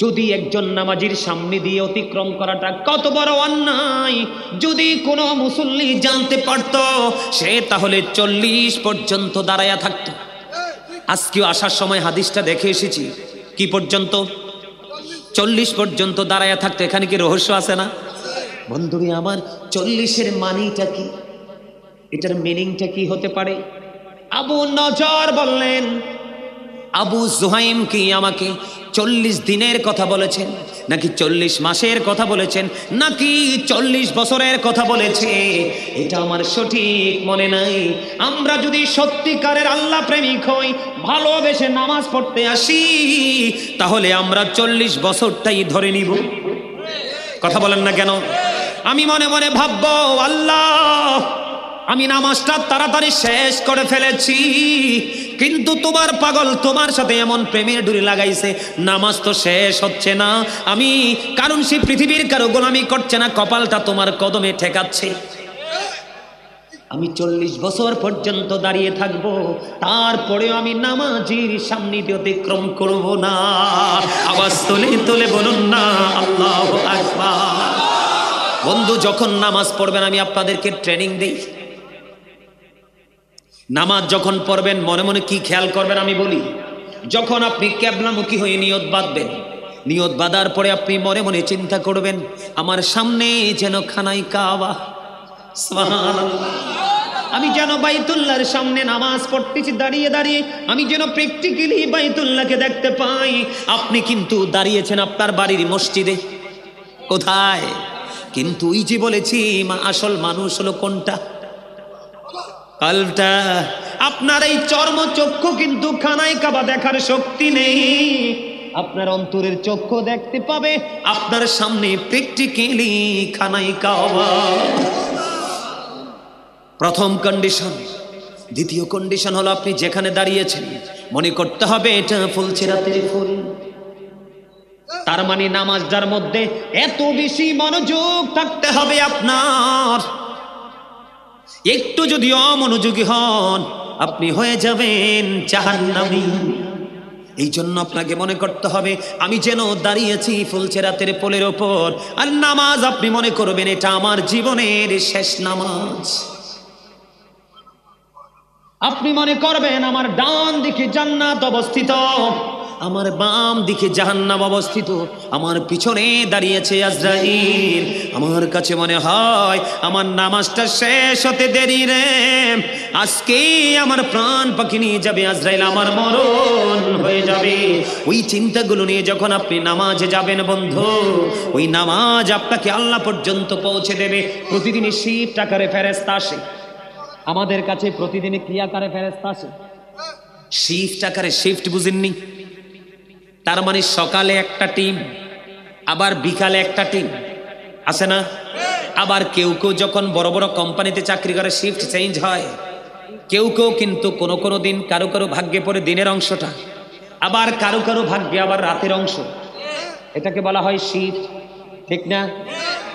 যদি একজন নামাজির সামনে দিয়ে অতিক্রম করাটা কত বড় অন্যায়, যদি কোনো মুসল্লি জানতে পারত সে তাহলে 40 পর্যন্ত দাঁড়ায়া থাকতো। আজকেও আসার সময় হাদিসটা দেখে এসেছি, কি পর্যন্ত? 40 পর্যন্ত দাঁড়ায়া থাকতো। এখানে কি রহস্য আছে না বন্ধুরি আমার? 40-এর মানেটা কি? এটার মিনিংটা কি হতে পারে? আবু নজর বললেন, আবু জুহাইম কি আমাকে 40 দিনের কথা বলেছেন, নাকি 40 মাসের কথা বলেছেন, নাকি 40 বছরের কথা বলেছে, এটা আমার সঠিক মনে নাই। আমরা যদি সত্যিকারের আল্লাহ প্রেমিক হই, ভালোবেসে নামাজ পড়তে আসি, তাহলে আমরা 40 বছরটাই ধরে নিব। কথা বলেন না কেন? আমি মনে মনে ভাববো, আল্লাহ আমি নামাজটা তাড়াতাড়ি শেষ করে ফেলেছি, কিন্তু তোমার পাগল তোমার সাথে এমন প্রেমের ডুরি লাগাইছে, নামাজ তো শেষ হচ্ছে না। আমি কারণ সে পৃথিবীর কারো গোলামি করছে না, কপালটা তোমার কদমে ঠেকাচ্ছে। আমি 40 বছর পর্যন্ত দাঁড়িয়ে থাকব, তারপরেও আমি নামাজির সামনে দিয়ে অতিক্রম করব না। আওয়াজ তুলে তুলে বলুন না আল্লাহু আকবার। বন্ধু, যখন নামাজ পড়বেন আমি আপনাদেরকে ট্রেনিং দেই। নামাজ যখন পড়বেন মনে মনে কি খেয়াল করবেন আমি বলি। যখন আপনি কিবলামুখী হয়ে নিয়ত বাঁধবেন, নিয়ত বাঁধার পরে আপনি মনে মনে চিন্তা করবেন আমার সামনে যেন খানায় কাবা, সুবহানাল্লাহ। আমি যেন বাইতুল্লাহর সামনে নামাজ পড়তেছি দাঁড়িয়ে দাঁড়িয়ে, আমি যেন প্র্যাকটিক্যালি বাইতুল্লাহকে দেখতে পাই। আপনি কিন্তু দাঁড়িয়েছেন আপনার বাড়ির মসজিদে, কোথায়? কিন্তু ওই যে বলেছি আসল মানুষ হলো কোনটা? কলবটা। আপনার এই চর্মচক্ষু কিন্তু খানায় কাবা দেখার শক্তি নেই। আপনার অন্তরের চক্ষু দেখতে পাবে আপনার সামনে প্র্যাকটিক্যালি খানায় কাবা। প্রথম কন্ডিশন। দ্বিতীয় কন্ডিশন হলো আপনি যেখানে দাঁড়িয়েছেন মনে করতে হবে এটা ফুলছেরাতের ফুল। তার মানে নামাজটার মধ্যে এত বেশি মনোযোগ থাকতে হবে আপনার। একটু যদি অমনোযোগী হন আপনি হয়ে যাবেন জাহান্নামী। এই জন্য আপনাকে মনে করতে হবে আমি যেন দাঁড়িয়েছি ফুলছেরাতের পোলের ওপর। আর নামাজ আপনি মনে করবেন এটা আমার জীবনের শেষ নামাজ। আপনি মনে করবেন আমার ডান দিকে জান্নাত অবস্থিত, আমার বাম দিকে জাহান্নাম অবস্থিত, আমার পিছনে দাঁড়িয়েছে আজরাইল। আমার কাছে মনে হয় আমার নামাজটা শেষ হতে দেরি রে, আজকে আমার প্রাণ পাখি নিয়ে যাবে আজরাইল, আমার মরণ হয়ে যাবে। ওই চিন্তাগুলো নিয়ে যখন আপনি নামাজে যাবেন বন্ধু, ওই নামাজ আপনাকে আল্লাহ পর্যন্ত পৌঁছে দেবে। প্রতিদিনই শিফট আকারে ফেরেশতা আসে আমাদের কাছে, প্রতিদিনই কি আকারে ফেরেশতা আসে? শিফট আকারে। শিফট বুঝেননি? তার মানে সকালে একটা টিম, আবার বিকালে একটা টিম, আছে না? আবার কেউ কেউ যখন বড় বড় কোম্পানিতে চাকরি করে শিফট চেঞ্জ হয়। কেউ কেউ কিন্তু কোনো কোনো দিন কারো কারো ভাগ্যে পড়ে দিনের অংশটা, আবার কারো কারো ভাগ্যে আবার রাতের অংশ। এটাকে বলা হয় শিফট, ঠিক না?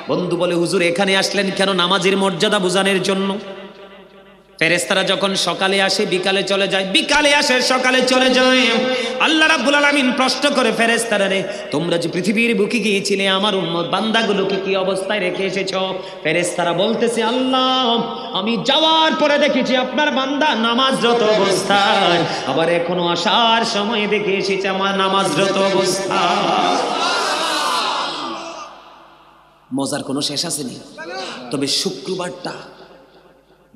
বন্ধু বলে হুজুর এখানে আসলেন কেন? নামাজের মর্যাদা বোঝানোর জন্য। ফেরেশতারা যখন সকালে আসে বিকালে চলে যায়, বিকালে আসে সকালে চলে যায়। আল্লাহ রাব্বুল আলামিন প্রশ্ন করে ফেরেশতারা রে, তোমরা যে পৃথিবীর বুকে গিয়েছিলে আমার উম্মত বান্দাগুলোকে কি অবস্থায় রেখে এসেছো? ফেরেশতারা বলতেছে আল্লাহ আমি যাওয়ার পরে দেখেছি আপনার বান্দা নামাজরত অবস্থায়, আবার এখনো আসার সময় দেখে এসেছি আমার নামাজরত অবস্থায়। মজার কোনো শেষ আসেনি। তবে শুক্রবারটা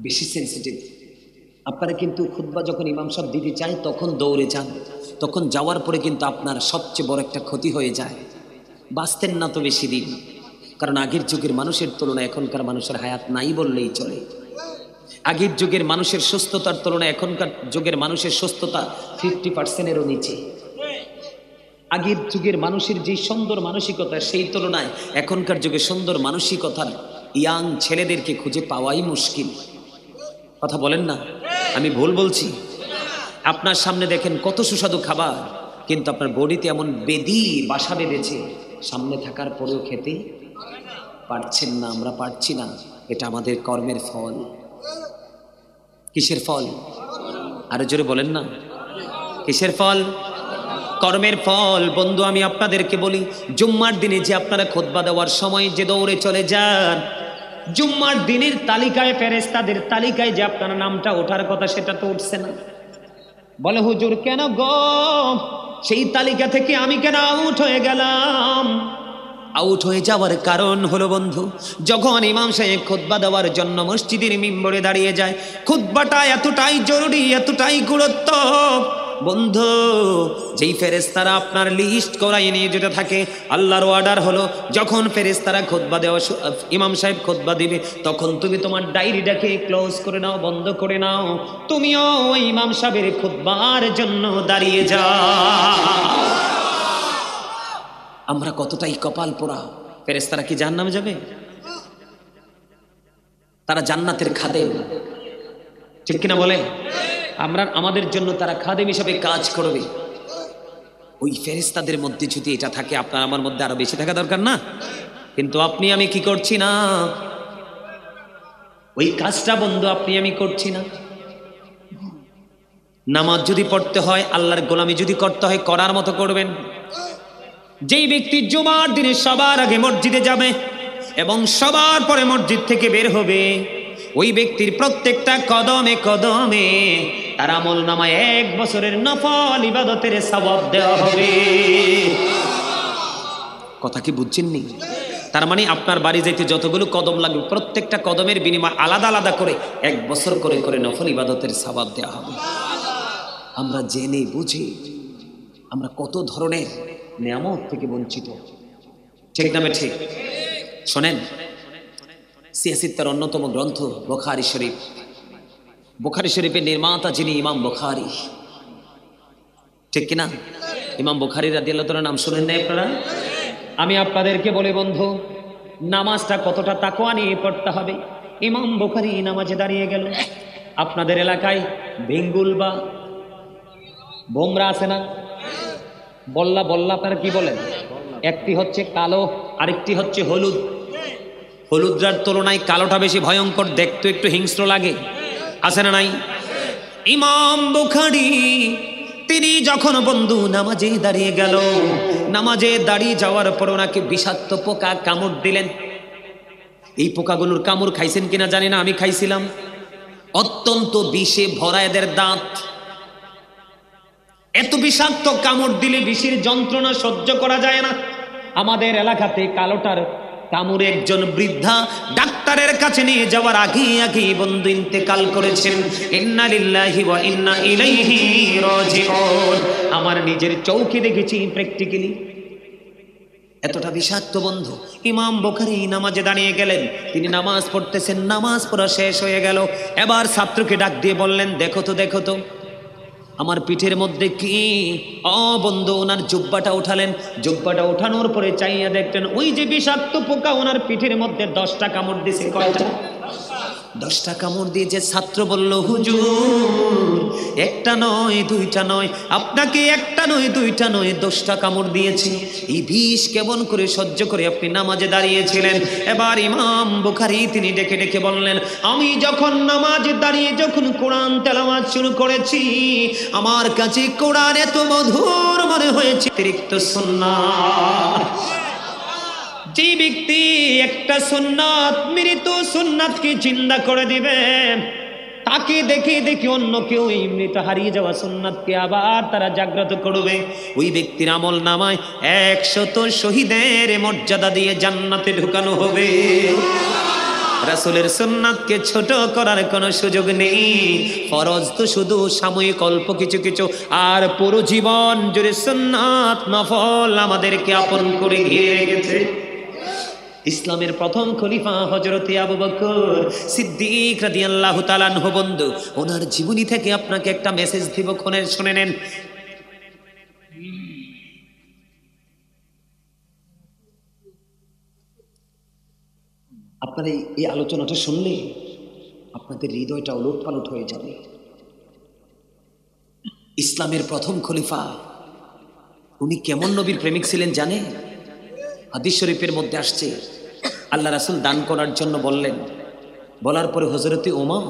বেশি সেন্সিটিভ। আপনারা কিন্তু খুতবা যখন ইমাম সাহেব দিতে চায় তখন দৌড়ে যান, তখন যাওয়ার পরে কিন্তু আপনার সবচেয়ে বড় একটা ক্ষতি হয়ে যায়। বাঁচতেন না তো বেশি দিন, কারণ আগের যুগের মানুষের তুলনায় এখনকার মানুষের হায়াত নাই বললেই চলে। আগের যুগের মানুষের সুস্থতার তুলনায় এখনকার যুগের মানুষের সুস্থতা 50%-এরও নিচে। আগের যুগের মানুষের যে সুন্দর মানসিকতা সেই তুলনায় এখনকার যুগে সুন্দর মানসিকতার ইয়াং ছেলেদেরকে খুঁজে পাওয়াই মুশকিল। কথা বলেন না? আমি ভুল বলছি? আপনার সামনে দেখেন কত সুস্বাদু খাবার, কিন্তু আপনার বডিতে এমন বেদি বাসা বেঁধেছে, সামনে থাকার পরেও খেতে পারছেন না। আমরা পারছি না, এটা আমাদের কর্মের ফল। কিসের ফল? আরো জোরে বলেন না, কিসের ফল? কর্মের ফল। বন্ধু আমি আপনাদেরকে বলি, জুম্মার দিনে যে আপনারা খুতবা দেওয়ার সময় যে দৌড়ে চলে যান, জুম্মার দিনের তালিকায় ফেরেশতাদের তালিকায় যে আপনার নামটা ওঠার কথা সেটা তো উঠছে না। বলে হুজুর কেন গো, সেই তালিকা থেকে আমি কেন আউট হয়ে গেলাম? আউট হয়ে যাওয়ার কারণ হলো বন্ধু, যখন ইমাম সাহেব খুতবা দেওয়ার জন্য মসজিদের মিম্বরে দাঁড়িয়ে যায়, খুতবাটা এতটাই জরুরি, এতটাই গুরুত্ব বন্ধু, যেই ফেরেশতারা আপনার লিস্ট করাই নিয়ে যেতে থাকে। আল্লাহর অর্ডার হলো যখন ফেরেশতারা খুতবা দেওয়া ইমাম সাহেব খুতবা দিবে তখন তুমি তোমার ডায়েরিটাকে ক্লোজ করে নাও, বন্ধ করে নাও, তুমিও ওই ইমাম সাহেবের খুতবার জন্য দাঁড়িয়ে যাও। আমরা কতটাই কপাল পোড়া। ফেরেশতারা কি জাহান্নামে যাবে? তারা জান্নাতের খাদেম। ঠিক কিনা বলে? আমাদের জন্য তারা খাদেম হিসাবে কাজ করবে। ওই ফেরেশতাদের মধ্যে যদি এটা থাকে, আপনার আমার মধ্যে আরো বেশি থাকা দরকার না? কিন্তু আপনি আমি কি করছি না? ওই কাজটা বন্ধু আপনি আমি করছি না। নামাজ যদি পড়তে হয়, আল্লাহর গোলামি যদি করতে হয়, করার মতো করবেন। যেই ব্যক্তি জুমার দিনে সবার আগে মসজিদে যাবে এবং সবার পরে মসজিদ থেকে বের হবে, ওই ব্যক্তির প্রত্যেকটা কদমে কদমে তার আমল নামায় 1 বছরের নফল ইবাদতের সওয়াব দেওয়া হবে। কথা কি বুঝছেননি? তার মানে আপনার বাড়ি যাইতে যতগুলো কদম লাগবে, প্রত্যেকটা কদমের বিনিময় আলাদা আলাদা করে 1 বছর করে করে নফল ইবাদতের সওয়াব দেওয়া হবে। আমরা জেনে বুঝে আমরা কত ধরনের নিয়ামত থেকে বঞ্চিত। ঠিক না ঠিক? শোনেন, সিয়াসিত্তার অন্যতম গ্রন্থ বুখারী শরীফ। বুখারী শরীফের নির্মাতা যিনি ইমাম বুখারী, ঠিক কিনা? ইমাম বুখারী রাদিয়াল্লাহু তাআলার নাম শুনেন না আপনারা? আমি আপনাদেরকে বলি বন্ধু, নামাজটা কতটা তাকওয়া নিয়ে পড়তে হবে। ইমাম বুখারী নামাজে দাঁড়িয়ে গেল। আপনাদের এলাকায় বেঙ্গুল বা বোমরা আছে না? বল্লা বল্লা আপনারা কি বলেন? একটি হচ্ছে কালো, আরেকটি হচ্ছে হলুদ। হলুদটার তুলনায় কালোটা বেশি ভয়ঙ্কর, দেখতে একটু হিংস্র লাগে, আছে না নাই? ইমাম বুখারী তিনি যখন বন্ধু নামাজে দাঁড়িয়ে গেল, নামাজে দাঁড়িয়ে যাওয়ার পর ওনাকে বিষাক্ত পোকা কামড় দিলেন। এই পোকাগুলোর কামড় খাইছেন কিনা জানি না, আমি খাইছিলাম। অত্যন্ত বিষে ভরা এদের দাঁত। এত বিষাক্ত কামড় দিলে বিষের যন্ত্রণা সহ্য করা যায় না। আমাদের এলাকাতে কালোটার কামড়ে একজন বৃদ্ধা ডাক্তারের কাছে নিয়ে যাওয়ার আগে আগে বন্ধু ইন্তেকাল করেছেন। ইন্না লিল্লাহি ওয়া ইন্না ইলাইহি রাজিউন। আমার নিজের চোখে দেখেছি, প্র্যাকটিক্যালি। এতটা বিষাক্ত বন্ধু। ইমাম বুখারী নামাজে দাঁড়িয়ে গেলেন, তিনি নামাজ পড়তেছেন। নামাজ পড়া শেষ হয়ে গেল। এবার ছাত্রকে ডাক দিয়ে বললেন, দেখো তো দেখো তো আমার পিঠের মধ্যে কি? বন্ধু ওনার জুব্বাটা উঠালেন। জুব্বাটা উঠানোর পরে চাইয়া দেখলেন ওই যে বিষাক্ত পোকা ওনার পিঠের মধ্যে 10টা কামড় দিয়েছে। কয়টা? 10টা কামড় দিয়েছে। ছাত্র বলল, হুজুর একটা নয় দুইটা নয়, আপনাকে একটা নয় দুইটা নয় 10টা কামড় দিয়েছে। এই বিষ কেমন করে সহ্য করে আপনি নামাজে দাঁড়িয়েছিলেন? এবার ইমাম বুখারী তিনি ডেকে ডেকে বললেন, আমি যখন নামাজে দাঁড়িয়ে যখন কোরআন তেলাওয়াত শুরু করেছি, আমার কাছে কোরআন এত মধুর মনে হয়েছে। অতিরিক্ত সুন্নাত। যে ব্যক্তি একটা সুন্নাত, মৃত সুন্নাতকে জিন্দা করে দিবে, তাকে দেখে দেখে অন্য কেউ এই মৃত হারিয়ে যাওয়া সুন্নাতকে আবার তারা জাগ্রত করবে। ওই ব্যক্তির আমল নামায় 100 শহীদের মর্যাদা দিয়ে জান্নাতে ঢুকানো হবে। রাসূলের সুন্নাতকে ছোট করার কোনো সুযোগ নেই। ফরজ তো শুধু সাময়িক অল্প কিছু কিছু, আর পুরো জীবন জুড়ে সুন্নাত নফল আমাদেরকে আপন করে ঘিরে রেখেছে। ইসলামের প্রথম খলিফা হযরতে আবু বকর সিদ্দিক রাদিয়াল্লাহু তাআলা আনহু বন্ধু, ওনার জীবনী থেকে আপনাকে একটা মেসেজ দিব, শুনে নেন। আপনারা এই আলোচনাটা শুনলে আপনাদের হৃদয়টা ওলটপালট হয়ে যাবে। ইসলামের প্রথম খলিফা উনি কেমন নবীর প্রেমিক ছিলেন জানে? হাদিস শরীফের মধ্যে আসছে, আল্লাহ রাসূল দান করার জন্য বললেন। বলার পরে হযরতে ওমর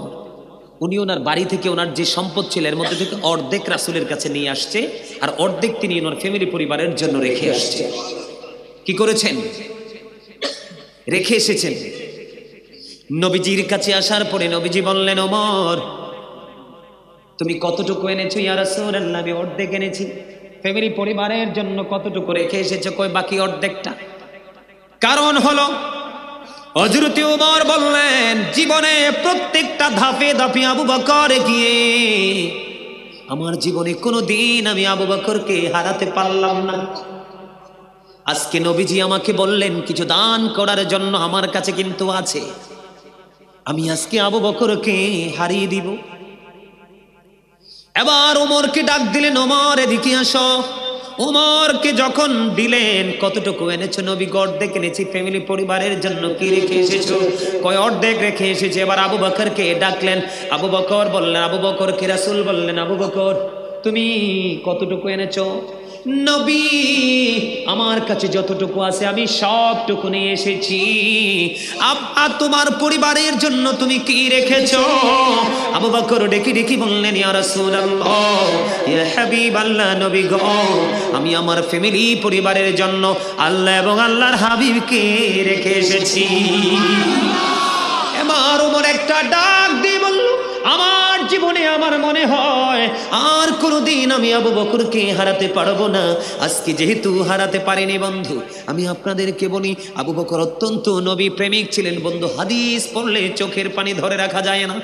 উনি ওনার বাড়ি থেকে ওনার যে সম্পদ ছিল এর মধ্যে থেকে অর্ধেক রাসূলের কাছে নিয়ে আসছে, আর অর্ধেক তিনি ওনার ফ্যামিলি পরিবারের জন্য রেখে আসছে। কি করেছেন? রেখে এসেছেন। নবীজির কাছে আসার পরে নবীজি বললেন, ওমর তুমি কতটুকু এনেছো? ইয়া রাসূলুল্লাহ, আমি অর্ধেক এনেছি। ফ্যামিলি পরিবারের জন্য কতটুকু রেখে এসেছো? কই বাকি অর্ধেকটা। কারণ হলো হযরতে ওমর বললেন, জীবনে প্রত্যেকটা ধাপে ধাপে আবু বকর গিয়ে আমার জীবনে কোনোদিন আমি আবু বকরকে হারাতে পারলাম না। আজকে নবীজি আমাকে বললেন কিছু দান করার জন্য, আমার কাছে কিন্তু আছে, আমি আজকে আবু বকরকে হারিয়ে দিব। এবার ওমরকে ডাক দিলেন, ওমর এদিকে আসো। উমরকে যখন দিলেন, কতটুকু এনেছো নবী? অর্ধেক এনেছি ফ্যামিলি পরিবারের জন্য। কি রেখে এসেছো? কয় অর্ধেক রেখে এসেছে। এবার আবু বকরকে ডাকলেন। আবু বকর বললেন, আবু বকরকে রাসূল বললেন, আবু বকর তুমি কতটুকু এনেছো? নবী আমার কাছে যতটুকু আছে আমি সবটুকু নিয়ে এসেছি। আর তোমার পরিবারের জন্য তুমি কি রেখেছো? আবু বকর ডেকে ডেকে বললেন, ইয়া রাসূলুল্লাহ, ইয়া হাবিবাল্লাহ, নবী গো, আমি আমার ফ্যামিলি পরিবারের জন্য আল্লাহ এবং আল্লাহর হাবিবকে রেখে এসেছি। এবার ওমর একটা ডাক দিয়ে বলল, আমার জীবনে আমার মনে হয় আর কোনোদিন আমি আবু বকরকে হারাতে পারবো না। আজকে যেহেতু হারাতে পারিনি বন্ধু, আমি আপনাদেরকে বলি, আবু বকর অত্যন্ত নবী প্রেমিক ছিলেন বন্ধু। হাদিস পড়লে চোখের পানি ধরে রাখা যায় না।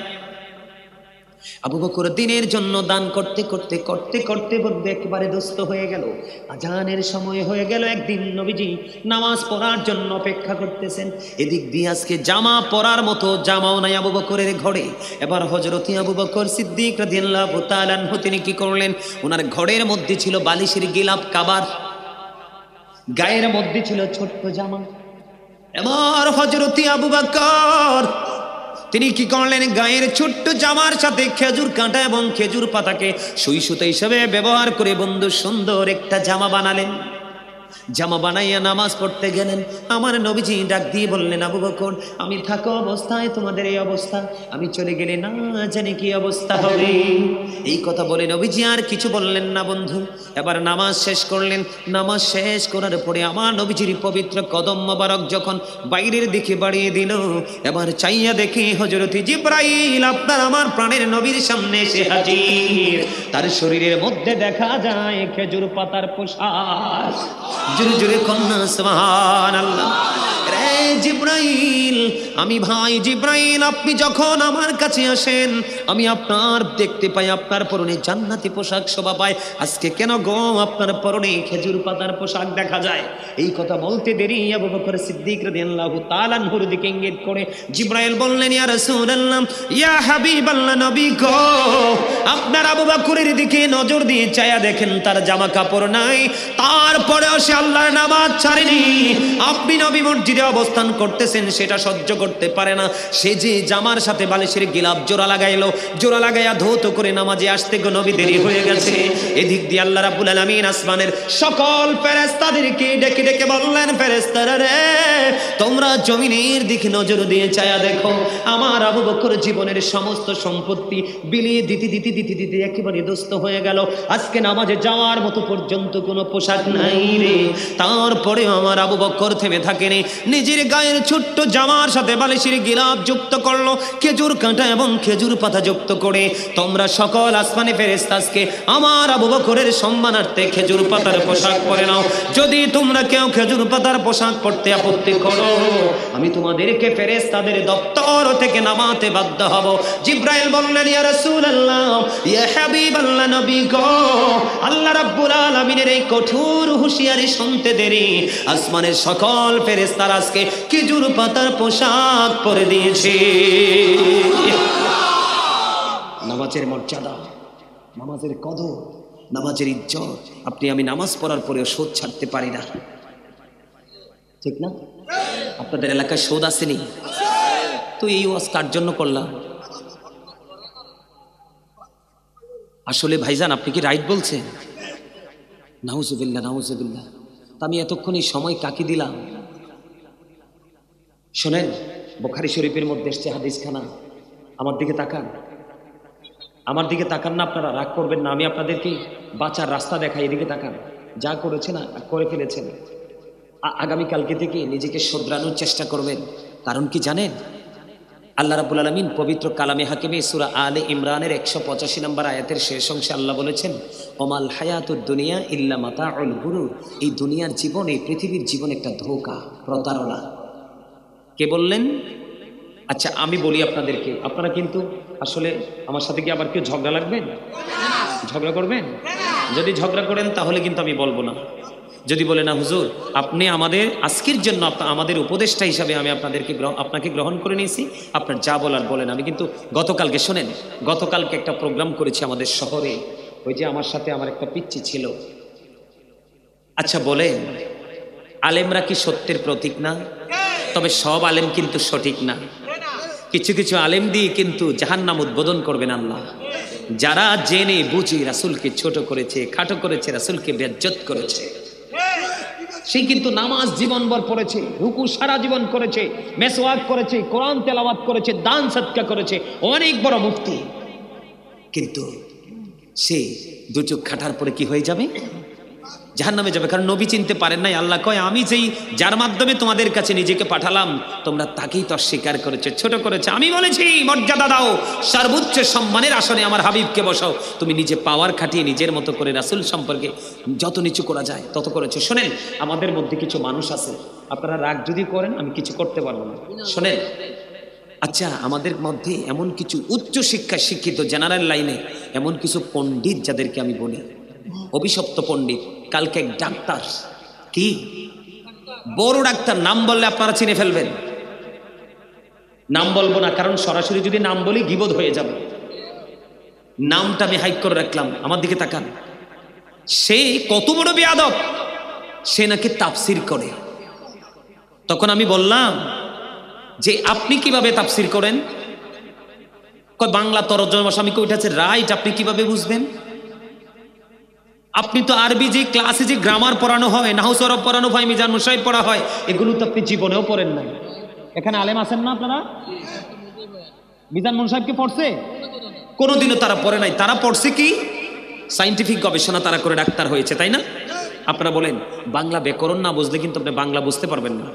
আবু বকর দিনের জন্য দান করতে করতে করতে করতে বলতে একেবারে দুস্থ হয়ে গেল। আজানের সময় হয়ে গেল। একদিন নবীজি নামাজ পড়ার জন্য অপেক্ষা করতেছেন। এদিক দিয়ে আজকে জামা পরার মতো জামাও নাই আবু বকরের ঘরে। এবার হযরতে আবু বকর সিদ্দিক রাদিয়াল্লাহু তাআলা আনহু তিনি কি করলেন? ওনার ঘরের মধ্যে ছিল বালিশের গিলাপ কাবার, গায়ের মধ্যে ছিল ছোট্ট জামা। এবার হযরতে আবু বকর তিনি কি করলেন? গায়ের ছোট্ট জামার সাথে খেজুর কাঁটা এবং খেজুর পাতাকে সুই সুতা হিসেবে ব্যবহার করে বন্ধু সুন্দর একটা জামা বানালেন। জামা বানাইয়া নামাজ পড়তে গেলেন। আমার নবীজি ডাক দিয়ে বললেন, আবু বকর আমি থাকা অবস্থায় তোমাদের এই অবস্থা, আমি চলে গেলে না জানি কি অবস্থা হবে। এই কথা বলে নবীজি আর কিছু বললেন না বন্ধু। এবার নামাজ শেষ করলেন। নামাজ শেষ করার পরে আমার নবীজির পবিত্র কদম মোবারক যখন বাইরের দিকে বাড়িয়ে দিল, এবার চাইয়া দেখি হযরতে জিবরাইল আপনার আমার প্রাণের নবীর সামনে এসে হাজির। তার শরীরের মধ্যে দেখা যায় খেজুর পাতার পোশাক। জোরে জোরে কন্যা সুবহানাল্লাহ। রে জিবরাইল, আমি ভাই জিবরাইল, আপনি যখন আমার কাছে আসেন আমি আপনার দেখতে পাই আপনার পরনে জান্নাতি পোশাক শোভা পায়। আজকে কেন গো আপনার পরনে খেজুর পাতার পোশাক দেখা যায়? এই কথা বলতে দেরি আবু বকর সিদ্দিক রাদিয়াল্লাহু তাআলা আনহুর দিকে ইঙ্গিত করে জিবরাইল বললেন, ইয়া রাসূলুল্লাহ, ইয়া হাবিবাল্লাহ, নবী গো, আপনার আবু বকরের দিকে নজর দিয়ে চায়া দেখেন তার জামা কাপড় নাই, তারপরেও সে আল্লাহর নামাজ ছাড়েনি। আপনি নবী মসজিদে অবস্থান করতেছেন সেটা সহ্য করতে পারে না। সে যে জামার সাথে বালিশের গিলাপ জোড়া লাগাইলো, জোড়া লাগাইয়া ধৌত করে নামাজে আসতে গো নবী দেরি হয়ে গেছে। এদিক দিয়ে আল্লাহ রাব্বুল আলামিন আসমানের সকল ফেরেশতাদেরকে ডেকে ডেকে বললেন, ফেরেশতারা রে, তোমরা জমিনের দিকে নজর দিয়ে চায়া দেখো, আমার আবু বকর জীবনের সমস্ত সম্পত্তি বিলিয়ে দিতে দিতে দিতে দিতে একেবারে দুস্থ হয়ে গেল। আজকে নামাজে যাওয়ার মতো পর্যন্ত কোনো পোশাক নাই রে। তারপরেও আমার আবু বকর থেমে থাকেনি। নিজের গায়ের ছোট্ট জামার সাথে বালিশের গিলাপ যুক্ত করলো, খেজুর কাঁটা এবং খেজুর পাতা যুক্ত করে তোমরা সকল আসমানি ফেরেশতাকে আমার আবু বকরের সম্মানার্থে খেজুর পাতার পোশাক পরে নাও। যদি তোমরা কেউ খেজুর পাতার পোশাক পরতে আপত্তি করো, আমি তোমাদেরকে ফেরেশতাদের দপ্তর থেকে নামাতে বাধ্য হব। জিবরাইল বললেন, ইয়া রাসূলুল্লাহ, ইয়া হাবিবাল্লাহ, নবী গো, আল্লাহ রাব্বুল আলামিনের এই কঠোর হুঁশিয়ারি শুনতে দেরি আসমানের সকল ফেরেশতারা আজকে খেজুর পাতার পোশাক পরে দিয়েছে। নামাজের মর্যাদা, নামাজের কদর, নামাজের ইজ্জত আপনি আমি নামাজ পড়ার পরেও শোধ ছাড়তে পারি না, ঠিক না? আপনাদের এলাকায় শোধ আসেনি তো এই ওয়াজ কার জন্য করলাম? আসলে ভাইজান আপনি কি রাইট বলছেন? নাউজুবিল্লাহ, নাউজুবিল্লাহ। তা আমি এতক্ষণই সময় কাকে দিলাম? শোনেন, বুখারী শরীফের মধ্যে এসছে হাদিসখানা। আমার দিকে তাকান, আমার দিকে তাকান না, আপনারা রাগ করবেন না, আমি আপনাদেরকে বাঁচার রাস্তা দেখাই। এদিকে তাকান, যা করেছেন করে ফেলেছেন, আগামীকালকে থেকে নিজেকে শোধরানোর চেষ্টা করবেন। কারণ কি জানেন? আল্লাহ রাব্বুল আলামিন পবিত্র কালামে হাকিমে সূরা আলে ইমরানের 185 নম্বর আয়াতের শেষ অংশে আল্লাহ বলেছেন, ওমাল হায়াতুদ দুনিয়া ইল্লা মাতাউল গুরুর। এই দুনিয়ার জীবন, এই পৃথিবীর জীবন একটা ধোঁকা, প্রতারণা। কে বললেন? আচ্ছা আমি বলি আপনাদেরকে, আপনারা কিন্তু আসলে আমার সাথে কি আবার কেউ ঝগড়া লাগবেন? ঝগড়া করবেন? যদি ঝগড়া করেন তাহলে কিন্তু আমি বলবো না। যদি বলে না হুজুর আপনি আমাদের আজকের জন্য আমাদের উপদেষ্টা হিসাবে আমি আপনাকে গ্রহণ করে নিয়েছি, আপনার যা বলার বলেন। আমি কিন্তু গতকালকে শোনেন, গতকালকে একটা প্রোগ্রাম করেছি আমাদের শহরে। ওই যে আমার সাথে আমার একটা পিচ্চি ছিল, আচ্ছা বলেন, আলেমরা কি সত্যের প্রতীক না? তবে সব আলেম কিন্তু সঠিক না। কিছু কিছু আলেম দিয়ে কিন্তু জাহান্নাম উদ্বোধন করবেন আল্লাহ। যারা জেনে বুঝে রাসূলকে ছোট করেছে, খাটো করেছে, রাসূলকে বেজ্জত করেছে, সে কিন্তু নামাজ জীবনভর পড়েছে, রুকু সারা জীবন করেছে, মেসওয়াক করেছে, কোরআন তেলাওয়াত করেছে, দান সদকা করেছে, অনেক বড় মুফতি, কিন্তু সে দু চোখ খাটার পরে কি হয়ে যাবে? জাহান্নামে যাবে। কারণ নবী চিনতে পারেন নাই। আল্লাহ কয়, আমি যেই যার মাধ্যমে তোমাদের কাছে নিজেকে পাঠালাম, তোমরা তাকেই তো অস্বীকার করেছে, ছোট করেছে। আমি বলেছি মর্যাদা দাও, সর্বোচ্চ সম্মানের আসনে আমার হাবিবকে বসাও। তুমি নিজে পাওয়ার খাটিয়ে নিজের মতো করে রাসূল সম্পর্কে যত নিচু করা যায় তত করেছে। শোনেন, আমাদের মধ্যে কিছু মানুষ আছে, আপনারা রাগ যদি করেন আমি কিছু করতে পারবো না। শোনেন, আচ্ছা আমাদের মধ্যে এমন কিছু উচ্চ শিক্ষা শিক্ষিত জেনারেল লাইনে এমন কিছু পণ্ডিত যাদেরকে আমি বলি অভিশপ্ত পণ্ডিত। কালকে এক ডাক্তার, কি বড় ডাক্তার, নাম বললে আপনারা চিনে ফেলবেন। নাম বলবো না, কারণ সরাসরি যদি নাম বলি গীবত হয়ে যাবে। নামটা আমি হাইড করে রাখলাম। আমার দিকে তাকান, সে কত বড় বেয়াদব, সে নাকি তাফসির করে। তখন আমি বললাম যে আপনি কিভাবে তাফসির করেন? কয় বাংলা তরজমা। আমি কই, ওইটা আছে রাইট, আপনি কিভাবে বুঝবেন? আপনি তো আরবি যে ক্লাসে যে গ্রামার পড়ানো হয়, নাহু সরফ পড়ানো হয়, মিজান মুসাইব পড়া হয়, এগুলো তো আপনি জীবনেও পড়েন নাই। এখানে আলেম আছেন না আপনারা? মিজান মুসাইবকে পড়ছে? কোনোদিনও তারা পড়ে নাই। তারা পড়ছে কি? সাইন্টিফিক গবেষণা তারা করে ডাক্তার হয়েছে, তাই না? আপনারা বলেন, বাংলা ব্যাকরণ না বুঝলে কিন্তু আপনি বাংলা বুঝতে পারবেন না।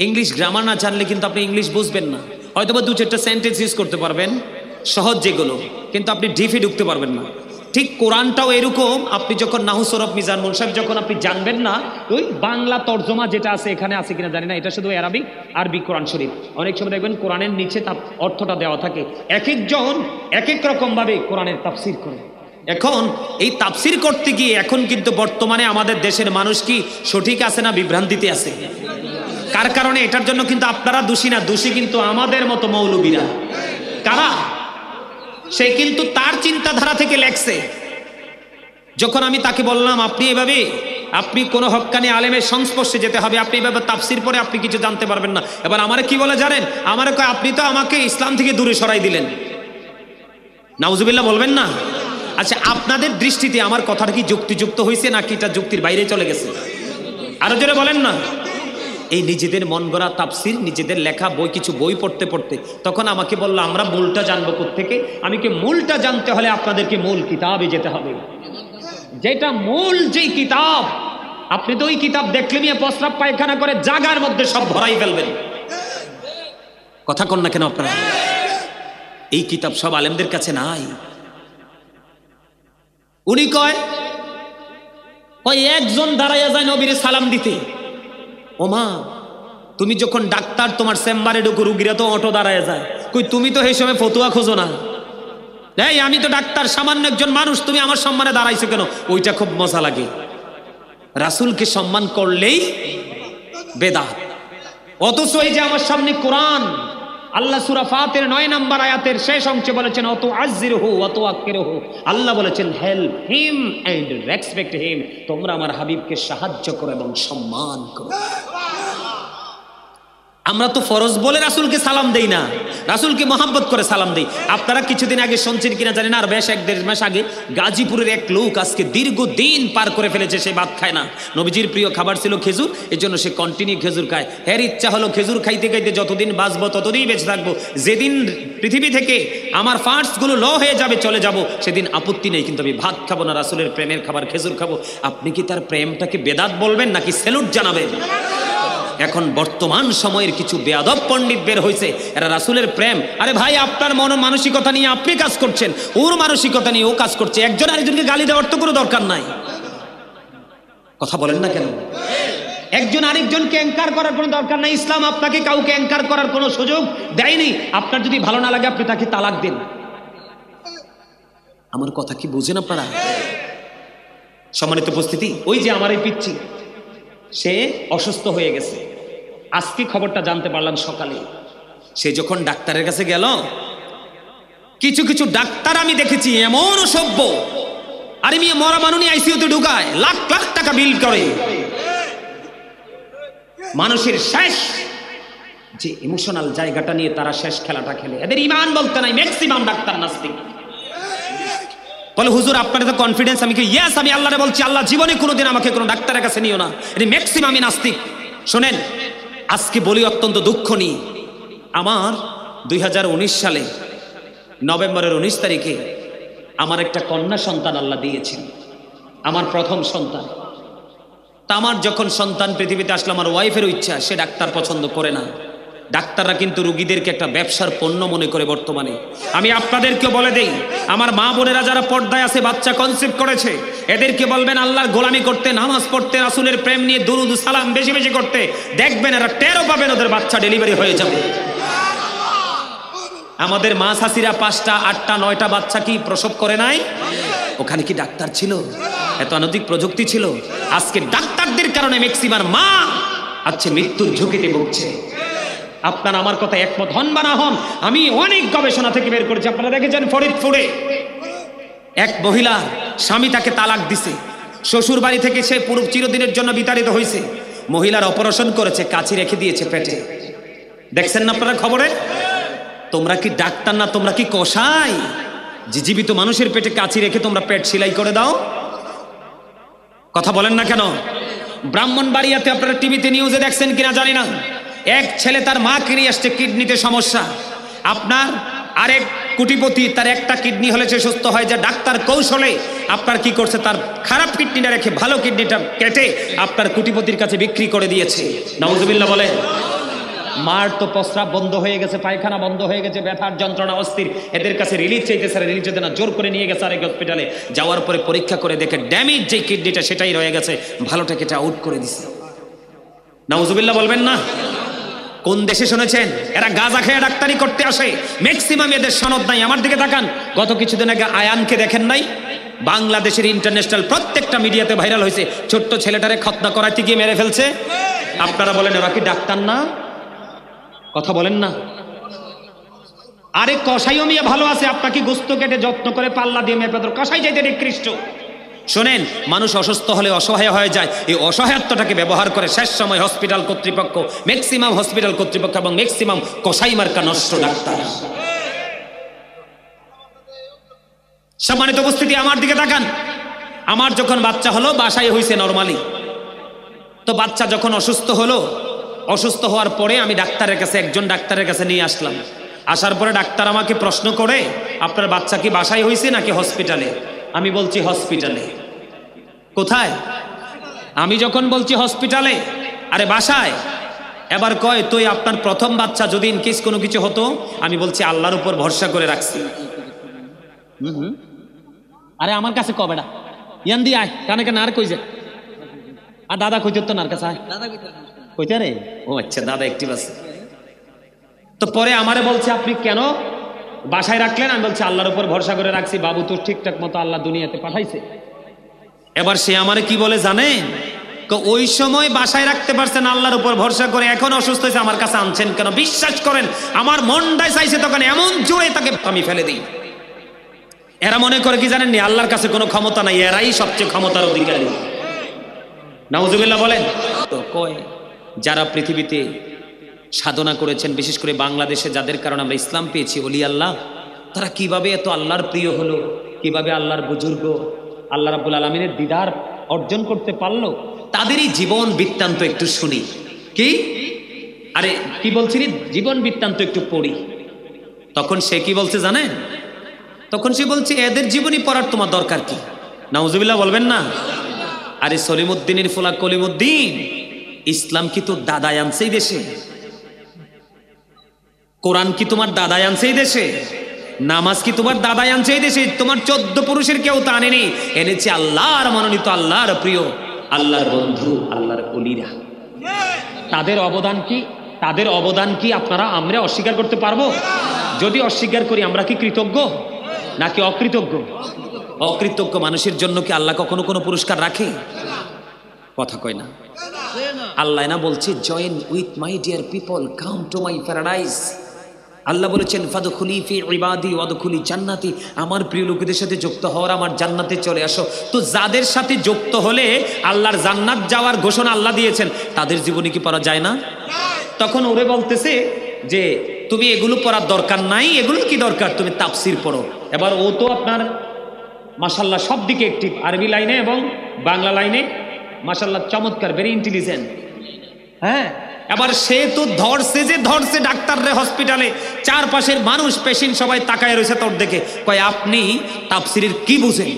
ইংলিশ গ্রামার না জানলে কিন্তু আপনি ইংলিশ বুঝবেন না। হয়তো বা দু চারটা সেন্টেন্স ইউজ করতে পারবেন সহজ যেগুলো, কিন্তু আপনি ডিপে ঢুকতে পারবেন না। ঠিক কোরআনটাও এরকম, আপনি যখন নাহু সরফ মিজান মুনসাফ যখন আপনি জানবেন না, ওই বাংলা তর্জমা যেটা আছে এখানে আছে কিনা জানি না, এটা শুধু আরবিক, আরবি কোরআন শরীফ। অনেক সময় দেখবেন কোরআনের নিচে তার অর্থটা দেওয়া থাকে। এক একজন এক এক রকম ভাবে কোরআনের তাফসির করে। এখন এই তাফসির করতে গিয়ে এখন কিন্তু বর্তমানে আমাদের দেশের মানুষ কি সঠিক আছে না বিভ্রান্তিতে আছে? কার কারণে? এটার জন্য কিন্তু আপনারা দোষী না, দোষী কিন্তু আমাদের মতো মৌলবীরা। কারা? সে কিন্তু তার চিন্তাধারা থেকে লেখছে। যখন আমি তাকে বললাম আপনি এভাবে, আপনি কোন হক্কানি আলেমের সংস্পর্শে যেতে হবে, আপনি এভাবে তাফসির পরে আপনি কিছু জানতে পারবেন না। এবার আমারে কি বলে জানেন? আমারে কয়, আপনি তো আমাকে ইসলাম থেকে দূরে সরাই দিলেন। নাউজুবিল্লাহ বলবেন না? আচ্ছা, আপনাদের দৃষ্টিতে আমার কথাটা কি যুক্তিযুক্ত হয়েছে নাকি এটা যুক্তির বাইরে চলে গেছে? আরো জোরে বলেন না। এই নিজেদের মন গড়া তাফসির, নিজেদের লেখা বই, কিছু বই পড়তে পড়তে তখন আমাকে বললো আমরা মূলটা জানবো কোত্থেকে? আমি কি মূলটা জানতে হলে আপনাদেরকে মূল কিতাবে যেতে হবে, যেটা মূল যেই কিতাব। আপনি তো ওই কিতাব দেখলে নিয়ে প্রস্রাব পায়খানা করে জাগার মধ্যে সব ভরাই ফেলবেন। কথা কন না কেন আপনারা? এই কিতাব সব আলেমদের কাছে নাই। উনি কয় ওই একজন দাঁড়াইয়া যায় নবীরে সালাম দিতে। ওমা, তুমি যখন ডাক্তার, তোমার চেম্বারে ঢুকো, রুগীরা তো অটো দাঁড়ায় যায়। কই, তুমি তো এই সময় ফতুয়া খোঁজো না? এই আমি তো ডাক্তার, সামান্য একজন মানুষ, তুমি আমার সম্মানে দাঁড়াইছো কেন? ওইটা খুব মজা লাগে। রাসূলকে সম্মান করলেই বেদাত। অথচ এই যে আমার সামনে কোরআন, আল্লাহ সূরা ফাতির 9 নম্বর আয়াতের শেষ অংশে বলেছেন অত আজিরহু অত আকরিহু। আল্লাহ বলেছেন help him and respect him, তোমরা আমার হাবিবকে সাহায্য করো এবং সম্মান করো। আমরা তো ফরজ বলে রাসূলকে সালাম দেই না, রাসূলকে মহব্বত করে সালাম দেই। আপনারা কিছুদিন আগে শুনছেন কিনা জানি না, আর বেশ 1-1.5 মাস আগে গাজীপুরের এক লোক আজকে দীর্ঘদিন পার করে ফেলেছে, সে ভাত খায় না। নবীজির প্রিয় খাবার ছিল খেজুর, এর জন্য সে কন্টিনিউ খেজুর খায়। এর ইচ্ছা হলো খেজুর খাইতে খাইতে যতদিন বাঁচবো ততদিন বেঁচে থাকবো, যেদিন পৃথিবী থেকে আমার ফার্স্টগুলো ল হয়ে যাবে, চলে যাব, সেদিন আপত্তি নেই, কিন্তু আমি ভাত খাবো না, রাসূলের প্রেমের খাবার খেজুর খাবো। আপনি কি তার প্রেমটাকে বেদাত বলবেন নাকি স্যালুট জানাবেন? এখন বর্তমান সময়ের কিছু বেয়াদব পণ্ডিত বের হয়েছে, এরা রাসূলের প্রেম। আরে ভাই, আপনার মন মানসিকতা নিয়ে আপনি কাজ করছেন, ওর মানসিকতা নিয়ে ও কাজ করছে। একজন আরেকজনকে গালি দেওয়ার তো কোনো দরকার নাই। কথা বলেন না কেন? একজন আরেকজনকে অ্যাঙ্কার করার কোনো দরকার নাই। ইসলাম আপনাকে কাউকে অ্যাঙ্কার করার কোনো সুযোগ দেয়নি। আপনার যদি ভালো না লাগে আপনি তাকে তালাক দেন। আমার কথা কি বুঝেন আপনারা? সম্মানিত উপস্থিতি, ওই যে আমার এই পিচ্ছি, সে অসুস্থ হয়ে গেছে। আজকে খবরটা জানতে পারলাম সকালে। সে যখন ডাক্তারের কাছে গেল, কিছু কিছু ডাক্তার আমি দেখেছি এমন অসভ্য, আরে মেয়ে মরা মানুষ আইসিইউতে ঢুকায়, লাখ লাখ টাকা বিল করে। মানুষের শেষ যে ইমোশনাল জায়গাটা নিয়ে তারা শেষ খেলাটা খেলে। এদের ইমান বলতে নাই, ম্যাক্সিমাম ডাক্তার নাস্তিক। বলে হুজুর আপনার তো কনফিডেন্স, আমি কি ইয়েস, আমি আল্লাহরে বলছি আল্লাহ জীবনে কোনোদিন আমাকে কোনো ডাক্তারের কাছে নিও না, এটি ম্যাক্সিমামই নাস্তিক। শোনেন আজকে বলি অত্যন্ত দুঃখ নিয়ে, আমার 2019 সালে নভেম্বরের 19 তারিখে আমার একটা কন্যা সন্তান আল্লাহ দিয়েছেন, আমার প্রথম সন্তান। তা আমার যখন সন্তান পৃথিবীতে আসলো, আমার ওয়াইফেরও ইচ্ছা, সে ডাক্তার পছন্দ করে না। ডাক্তাররা কিন্তু রুগীদেরকে একটা ব্যবসার পণ্য মনে করে বর্তমানে। আমি আপনাদেরকেও বলে দেই, আমার মা বোনেরা যারা পর্দায় আছে বাচ্চা কনসিভ করেছে, এদেরকে বলবেন আল্লাহর গোলামি করতে, নামাজ পড়তে, রাসূলের প্রেম নিয়ে দুরুদ সালাম বেশি বেশি করতে, দেখবেন এরা টেরও পাবেন ওদের বাচ্চা ডেলিভারি হয়ে যাবে। আমাদের মা শাশিরা 5টা 8টা 9টা বাচ্চা কি প্রসব করে নাই? ওখানে কি ডাক্তার ছিল? এত আধুনিক প্রযুক্তি ছিল? আজকে ডাক্তারদের কারণে ম্যাক্সিমাম মা আজকে মৃত্যুর ঝুঁকিতে ভুগছে। আপনারা আমার কথা একমত হন বা না হন, আমি অনেক গবেষণা থেকে বের করেছি। আপনারা দেখেছেন ফরিদপুরে এক মহিলা, স্বামী তাকে তালাক দিছে, শ্বশুর বাড়ি থেকে সে পুরো চিরদিনের জন্য বিতাড়িত হয়েছে। মহিলার অপারেশন করেছে, কাঁচি রেখে দিয়েছে পেটে। দেখছেন না আপনারা খবরে? তোমরা কি ডাক্তার না, তোমরা কি কসাই? জীবিত মানুষের পেটে কাঁচি রেখে তোমরা পেট সেলাই করে দাও? কথা বলেন না কেন? ব্রাহ্মণবাড়িয়াতে আপনারা টিভিতে নিউজে দেখছেন কিনা জানি না, এক ছেলে তার মা কিনে আসছে, কিডনিতে সমস্যা। আপনার আরেক কোটিপতি, তার একটা কিডনি হলে সে সুস্থ হয়, যে ডাক্তার কৌশলে আপনার কি করছে, তার খারাপ কিডনিটা রেখে ভালো কিডনিটা কেটে আপনার কোটিপতির কাছে বিক্রি করে দিয়েছে। নাউজুবিল্লাহ বলে। মার তো প্রস্রাব বন্ধ হয়ে গেছে, পায়খানা বন্ধ হয়ে গেছে, ব্যথার যন্ত্রণা অস্থির, এদের কাছে রিলিজ চাইতেছে, রিলিজ হতে না, জোর করে নিয়ে গেছে আরেক হসপিটালে। যাওয়ার পরে পরীক্ষা করে দেখে ড্যামেজ যে কিডনিটা সেটাই রয়ে গেছে, ভালোটা কেটে আউট করে দিছে। নাউজুবিল্লাহ বলবেন না? কোন দেশে শুনেছেন? এরা গাঁজা খেয়ে ডাক্তারি করতে আসে, ম্যাক্সিমাম এদের সনদ নাই। আমার দিকে তাকান, গত কিছুদিন আগে আয়ানকে দেখেন নাই? বাংলাদেশের ইন্টারন্যাশনাল প্রত্যেকটা মিডিয়াতে ভাইরাল হয়েছে, ছোট্ট ছেলেটারে খতনা করাইতে গিয়ে মেরে ফেলছে। আপনারা বলেন এরা কি ডাক্তার না? কথা বলেন না? আরে কসাইও মিয়া ভালো আছে, আপনাকে গোস্ত কেটে যত্ন করে পাল্লা দিয়ে মেপে ধর, কসাই চাইতে নিকৃষ্ট। শোনেন, মানুষ অসুস্থ হলে অসহায় হয়ে যায়, এই অসহায়ত্বটাকে ব্যবহার করে শেষ সময় হসপিটাল কর্তৃপক্ষ, ম্যাক্সিমাম হসপিটাল কর্তৃপক্ষ এবং ম্যাক্সিমাম কসাই মার্কা নষ্ট ডাক্তার। সম্মানিত উপস্থিতি, আমার দিকে তাকান। আমার যখন বাচ্চা হলো, বাসায় হয়েছে নরমালি, তো বাচ্চা যখন অসুস্থ হলো, অসুস্থ হওয়ার পরে আমি ডাক্তারের কাছে, একজন ডাক্তারের কাছে নিয়ে আসলাম। আসার পরে ডাক্তার আমাকে প্রশ্ন করে, আপনার বাচ্চা কি বাসায় হয়েছে নাকি হসপিটালে? আমি বলছি হসপিটালে। কোথায়? আমি যখন বলছি হসপিটালে, আরে বাসায়। এবার কয়, তুই আপনার প্রথম বাচ্চা যদি ইনকেস কোনো কিছু হতো? আমি বলছি আল্লাহর উপর ভরসা করে রাখছি। আরে আমার কাছে কবে না ইয়ান দি আয়, কানে কানে আর কই যে, আর দাদা কইতে তো নার কাছে আয়, কইতে রে। ও আচ্ছা, দাদা একটিভ আছে। তো পরে আমারে বলছে আপনি কেন বাসায় রাখলেন? আমি বলছি আল্লাহর উপর ভরসা করে রাখছি, বাবু তো ঠিকঠাক মতো আল্লাহ দুনিয়াতে পাঠাইছে। এবার সে আমারে কি বলে জানেন? ওই সময় বাসায় রাখতে পারছেন আল্লাহর উপর ভরসা করে, এখন অসুস্থ হয়েছে আমার কাছে আনছেন কেন? বিশ্বাস করেন আমার মনটাই চাইছে তখন এমন জোরে তাকে আমি ফেলে দিই। এরা মনে করে কি জানেন, আল্লাহর কাছে কোনো ক্ষমতা নাই, এরাই সবচেয়ে ক্ষমতার অধিকারী। নাউজুবিল্লাহ বলেন। তো কয় যারা পৃথিবীতে সাধনা করেছেন, বিশেষ করে বাংলাদেশে যাদের কারণে আমরা ইসলাম পেয়েছি, ওলি আল্লাহ, তারা কিভাবে এত আল্লাহর প্রিয় হলো, কিভাবে আল্লাহর বুজুর্গ, আল্লাহ রাব্বুল আলামিনের দিদার অর্জন করতে পারলো, তাদেরই জীবন বৃত্তান্ত একটু শুনি। কি আরে কি বলছিলি? জীবন বৃত্তান্ত একটু পড়ি। তখন সে কি বলছে জানেন? তখন সে বলছে এদের জীবনী পড়ার তোমার দরকার কি? নাউজুবিল্লাহ বলবেন না? আরে সলিমুদ্দিনের ফোলা কলিমুদ্দিন, ইসলাম কি তোর দাদাই আনছে এই দেশে? কোরআন কি তোমার দাদাই আনছে এই দেশে? নামাজ কি তোমার দাদাই আনছে এই দেশে? তোমার 14 পুরুষের কেউ তা আনেনি, এনেছে আল্লাহর মনোনীত, আল্লাহর প্রিয়, আল্লাহর বন্ধু, আল্লাহর ওলিরা। তাদের অবদান কি? তাদের অবদান কি আপনারা আমরা অস্বীকার করতে পারবো? যদি অস্বীকার করি আমরা কি কৃতজ্ঞ নাকি অকৃতজ্ঞ? অকৃতজ্ঞ মানুষের জন্য কি আল্লাহ কখনো কোনো পুরস্কার রাখে? কথা কয় না। আল্লাহ না বলছে join with my dear people, come to my paradise. Allah বলেছেন ফাদখুলি ফি ইবাদি ওয়াদখুলি জান্নাতি, আমার প্রিয় লোকেদের সাথে যুক্ত হওয়ার, আমার জান্নাতে চলে আসো। তো যাদের সাথে যুক্ত হলে আল্লাহর জান্নাত যাওয়ার ঘোষণা আল্লাহ দিয়েছেন, তাদের জীবনে কি পড়া যায় না? তখন ওরে বলতেছে যে তুমি এগুলো পড়ার দরকার নাই, এগুলো কি দরকার, তুমি তাফসির পড়ো। এবার ও তো আপনার মাশাআল্লাহ সব দিকে একটিভ, আরবি লাইনে এবং বাংলা লাইনে মাশাআল্লাহ চমৎকার, ভেরি ইন্টেলিজেন্ট। হ্যাঁ, এবার সে তো ধরছে ডাক্তাররে হসপিটালে, চারপাশের মানুষ পেশেন্ট সবাই তাকায় রয়েছে তোর দেখে, কয় আপনি তাফসিরের কি বুঝেন?